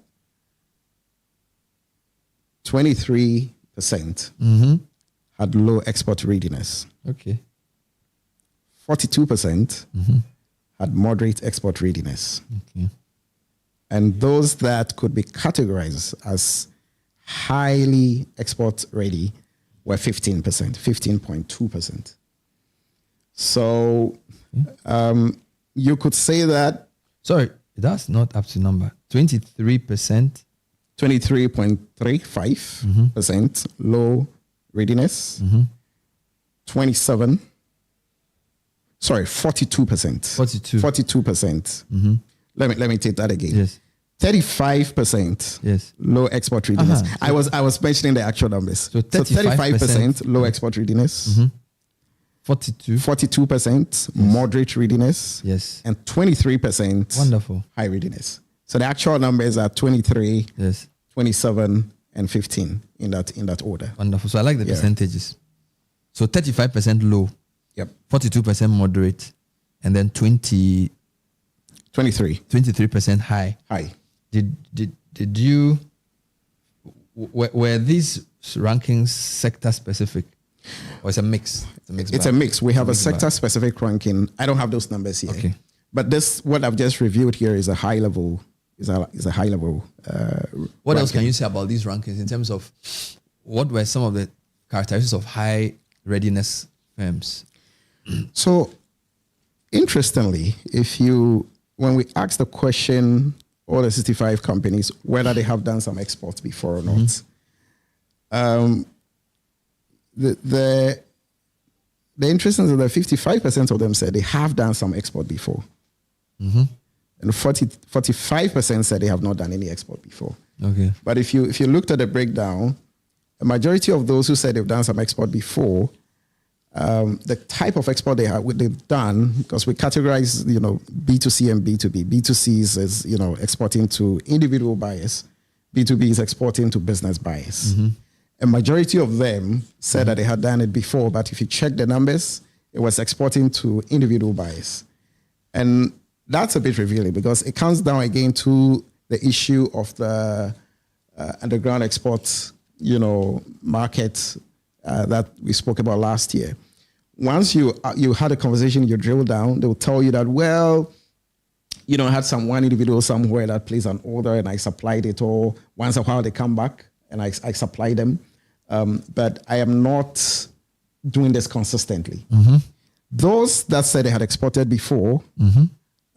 S8: 23% had low export readiness.
S1: Okay.
S8: 42% had moderate export readiness.
S1: Okay.
S8: And those that could be categorized as highly export ready were 15%, 15.2%. So you could say that.
S1: Sorry, that's not up to number. 23%.
S8: 23.35% low readiness. 42%. 42%. Let me take that again.
S1: Yes.
S8: 35%
S1: yes.
S8: low export readiness. I was mentioning the actual numbers. So 35% low export readiness. 42% moderate readiness.
S1: Yes.
S8: And 23%
S1: wonderful
S8: high readiness. So the actual numbers are 23, 27, and 15 in that order.
S1: Wonderful. So I like the percentages. So 35% low.
S8: Yep.
S1: 42% moderate, and then 23% high.
S8: High.
S1: Did you were these rankings sector specific, or it's a mix?
S8: It's a mix. We have a sector specific ranking. I don't have those numbers here.
S1: Okay.
S8: But this, what I've just reviewed here, is a high level. Is a high level.
S1: What else can you say about these rankings in terms of what were some of the characteristics of high readiness firms?
S8: So, interestingly, when we ask the question, all the 65 companies, whether they have done some exports before or not, the interesting is that 55% of them said they have done some export before. And 45% said they have not done any export before.
S1: Okay.
S8: But if you looked at the breakdown, a majority of those who said they've done some export before, the type of export they've done, because we categorize, B2C and B2B. B2C is exporting to individual buyers. B2B is exporting to business buyers. A majority of them said that they had done it before, but if you check the numbers, it was exporting to individual buyers. And that's a bit revealing because it comes down again to the issue of the underground export, market that we spoke about last year. Once you had a conversation, you drill down, they'll tell you that, well, I had one individual somewhere that placed an order and I supplied it, or once in a while they come back and I supply them. But I am not doing this consistently. Those that said they had exported before,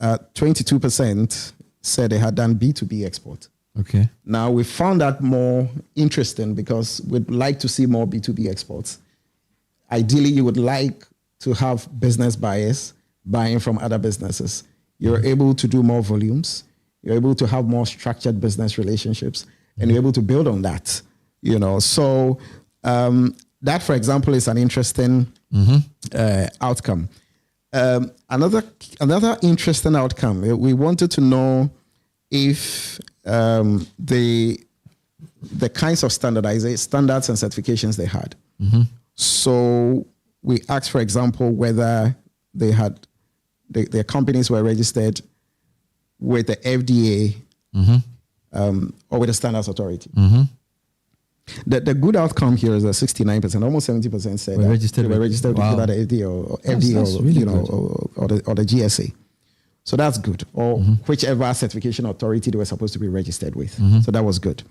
S8: 22% said they had done B2B export.
S1: Okay.
S8: Now we found that more interesting because we'd like to see more B2B exports. Ideally, you would like to have business buyers buying from other businesses. You're able to do more volumes. You're able to have more structured business relationships, and you're able to build on that. So that, for example, is an interesting outcome. Another interesting outcome. We wanted to know if the kinds of standards and certifications they had. So we asked, for example, whether they had their companies were registered with the FDA or with the Standards Authority. The good outcome here is that 69%, almost 70% said
S1: they were
S8: registered with either the FDA or the GSA. So that's good, or whichever certification authority they were supposed to be registered with. So that was good.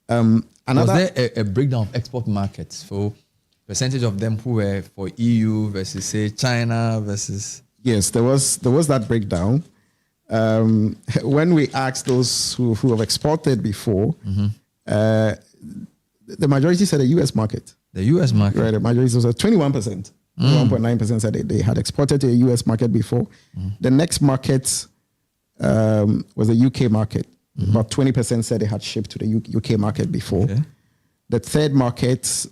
S1: Was there a breakdown of export markets for percentage of them who were for EU versus, say, China versus?
S8: Yes, there was that breakdown. When we asked those who have exported before, the majority said the U.S. market.
S1: The U.S. market?
S8: Right, the majority was 21%. 1.9% said they had exported to the U.S. market before. The next market was the UK market. About 20% said they had shipped to the UK market before. Okay. The third market,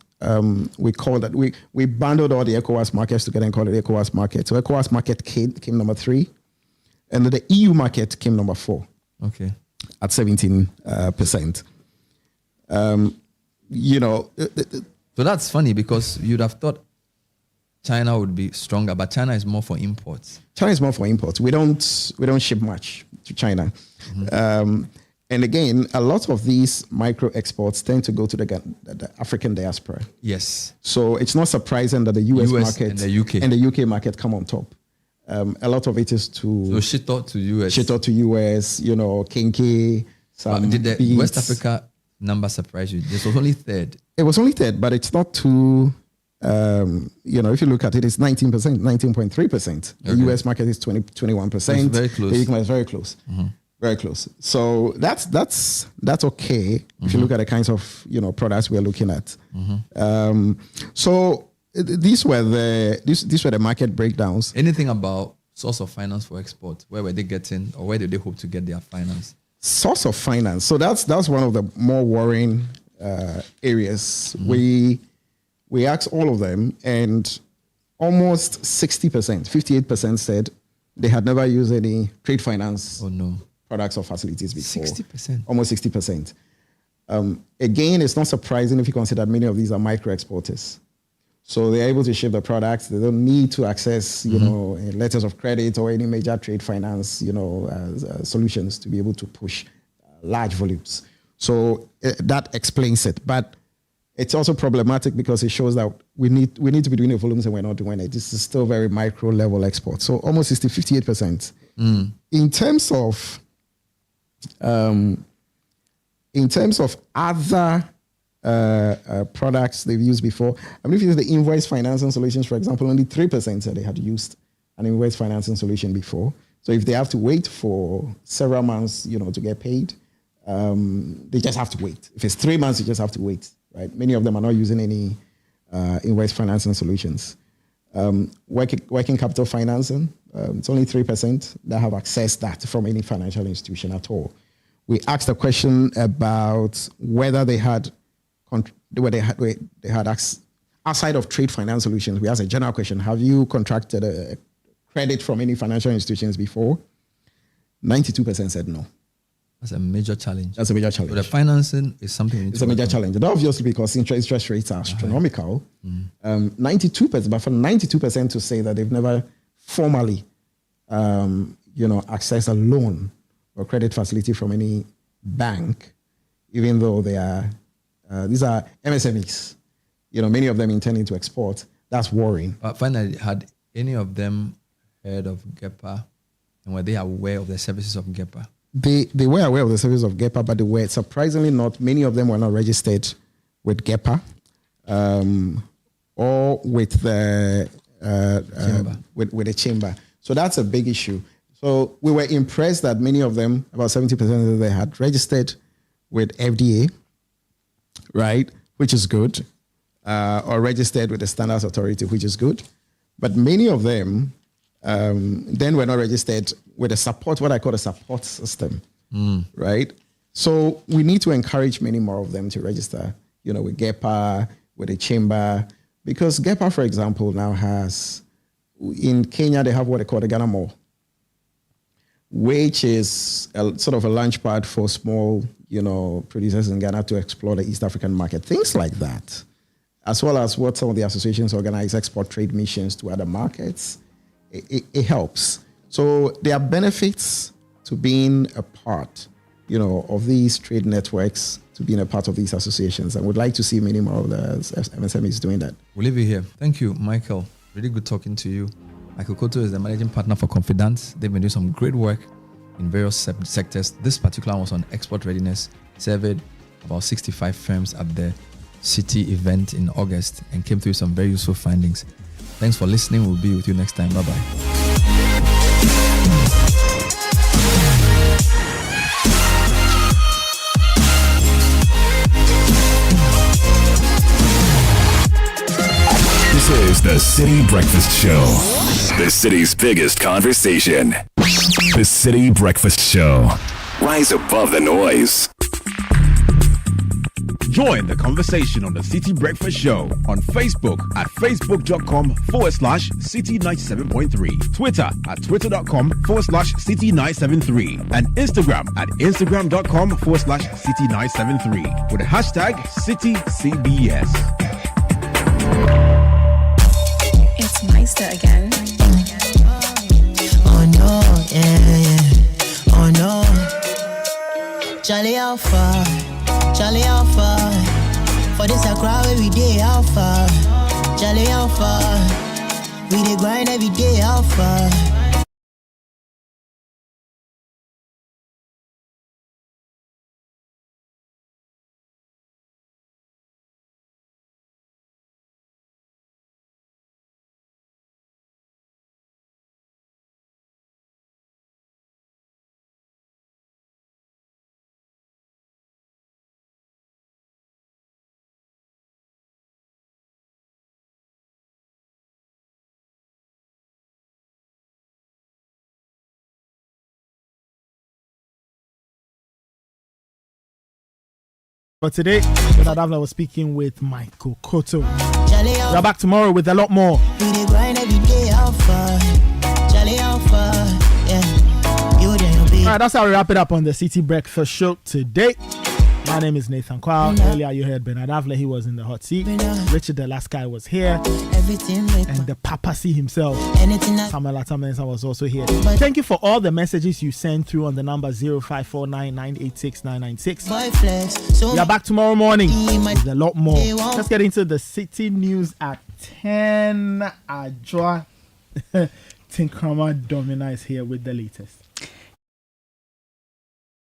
S8: we called that, we bundled all the ECOWAS markets together and called it the ECOWAS market. So ECOWAS market came number 3, and then the EU market came number 4.
S1: Okay.
S8: At 17%.
S1: So that's funny because you'd have thought China would be stronger, but China is more for imports.
S8: China is more for imports. We don't ship much to China. And again, a lot of these micro exports tend to go to the African diaspora.
S1: Yes.
S8: So it's not surprising that the US market
S1: and
S8: the UK market come on top. A lot of it is to
S1: shit out to US.
S8: Shit out to US, kinky.
S1: Did the beats. West Africa number surprise you? This was only third.
S8: It was only third, but it's not too. If you look at it, it's 19%, 19.3%. The US market is 21%.
S1: Very close.
S8: The UK market is very close. Very close. So that's okay if you look at the kinds of products we are looking at. So these were the market breakdowns.
S1: Anything about source of finance for export? Where were they getting, or where did they hope to get their finance?
S8: Source of finance. So that's one of the more worrying areas. We asked all of them, and almost 60%, 58% said they had never used any trade finance products or facilities before.
S1: 60%?
S8: Almost 60%. Again, it's not surprising if you consider that many of these are micro exporters. So they're able to ship the products. They don't need to access, letters of credit or any major trade finance, solutions to be able to push large volumes. So that explains it. But it's also problematic because it shows that we need to be doing the volumes and we're not doing it. This is still very micro level export. So almost 58%. In terms of other products they've used before, I mean, if you use the invoice financing solutions, for example, only 3% said they had used an invoice financing solution before. So if they have to wait for several months, to get paid, they just have to wait. If it's 3 months, you just have to wait. Right? Many of them are not using any invoice financing solutions. Working capital financing, it's only 3% that have accessed that from any financial institution at all. We asked a question about whether they had outside of trade finance solutions. We asked a general question: have you contracted a credit from any financial institutions before? 92% said no.
S1: That's a major challenge.
S8: That's a major challenge.
S1: So the financing is something.
S8: It's a major challenge. And obviously, because interest rates are astronomical, 92%. But for 92% to say that they've never formally, accessed a loan or credit facility from any bank, even though they are these are MSMEs, many of them intending to export. That's worrying.
S1: But finally, had any of them heard of GEPA, and were they aware of the services of GEPA?
S8: They were aware of the services of GEPA, but they were surprisingly not. Many of them were not registered with GEPA or with the with the chamber. So that's a big issue. So we were impressed that many of them, about 70% of them, they had registered with FDA, right, which is good, or registered with the Standards Authority, which is good. But many of them then were not registered with a support, what I call a support system, right? So we need to encourage many more of them to register, with GEPA, with the chamber, because GEPA, for example, now has, in Kenya, they have what they call the Ghana Mall, which is sort of a launch pad for small, producers in Ghana to explore the East African market, things like that, as well as what some of the associations organize, export trade missions to other markets. It helps. So there are benefits to being a part, of these trade networks, to being a part of these associations, and would like to see many more of the MSMEs doing that.
S1: We'll leave you here. Thank you, Michael. Really good talking to you. Michael Koto is the managing partner for Confidence. They've been doing some great work in various sectors. This particular one was on export readiness, surveyed about 65 firms at the Citi event in August and came through some very useful findings. Thanks for listening. We'll be with you next time. Bye-bye.
S26: This is the Citi Breakfast Show, the city's biggest conversation. The Citi Breakfast Show. Rise above the noise.
S14: Join the conversation on the Citi Breakfast Show on Facebook at facebook.com/Citi97.3, Twitter at twitter.com/Citi973, and Instagram at instagram.com/Citi973 with the hashtag CitiCBS.
S12: It's Meister again.
S13: Oh no, yeah. Oh no. Charlie Alpha. Charlie Alpha, for this a crowd every day Alpha. Charlie Alpha, we dey grind every day Alpha.
S20: But today, Adavla was speaking with Michael Koto. We're back tomorrow with a lot more. Alright, that's how we wrap it up on the Citi Breakfast Show today. My name is Nathan Kwao. Earlier you heard Bernard Avle, he was in the hot seat. Richard the last guy was here. And the papacy himself, Samuel Atamensa, was also here. Thank you for all the messages you sent through on the number 0549986996. We are back tomorrow morning with a lot more. Let's get into the Citi news at 10. Ajwa Tinkrama Domina is here with the latest.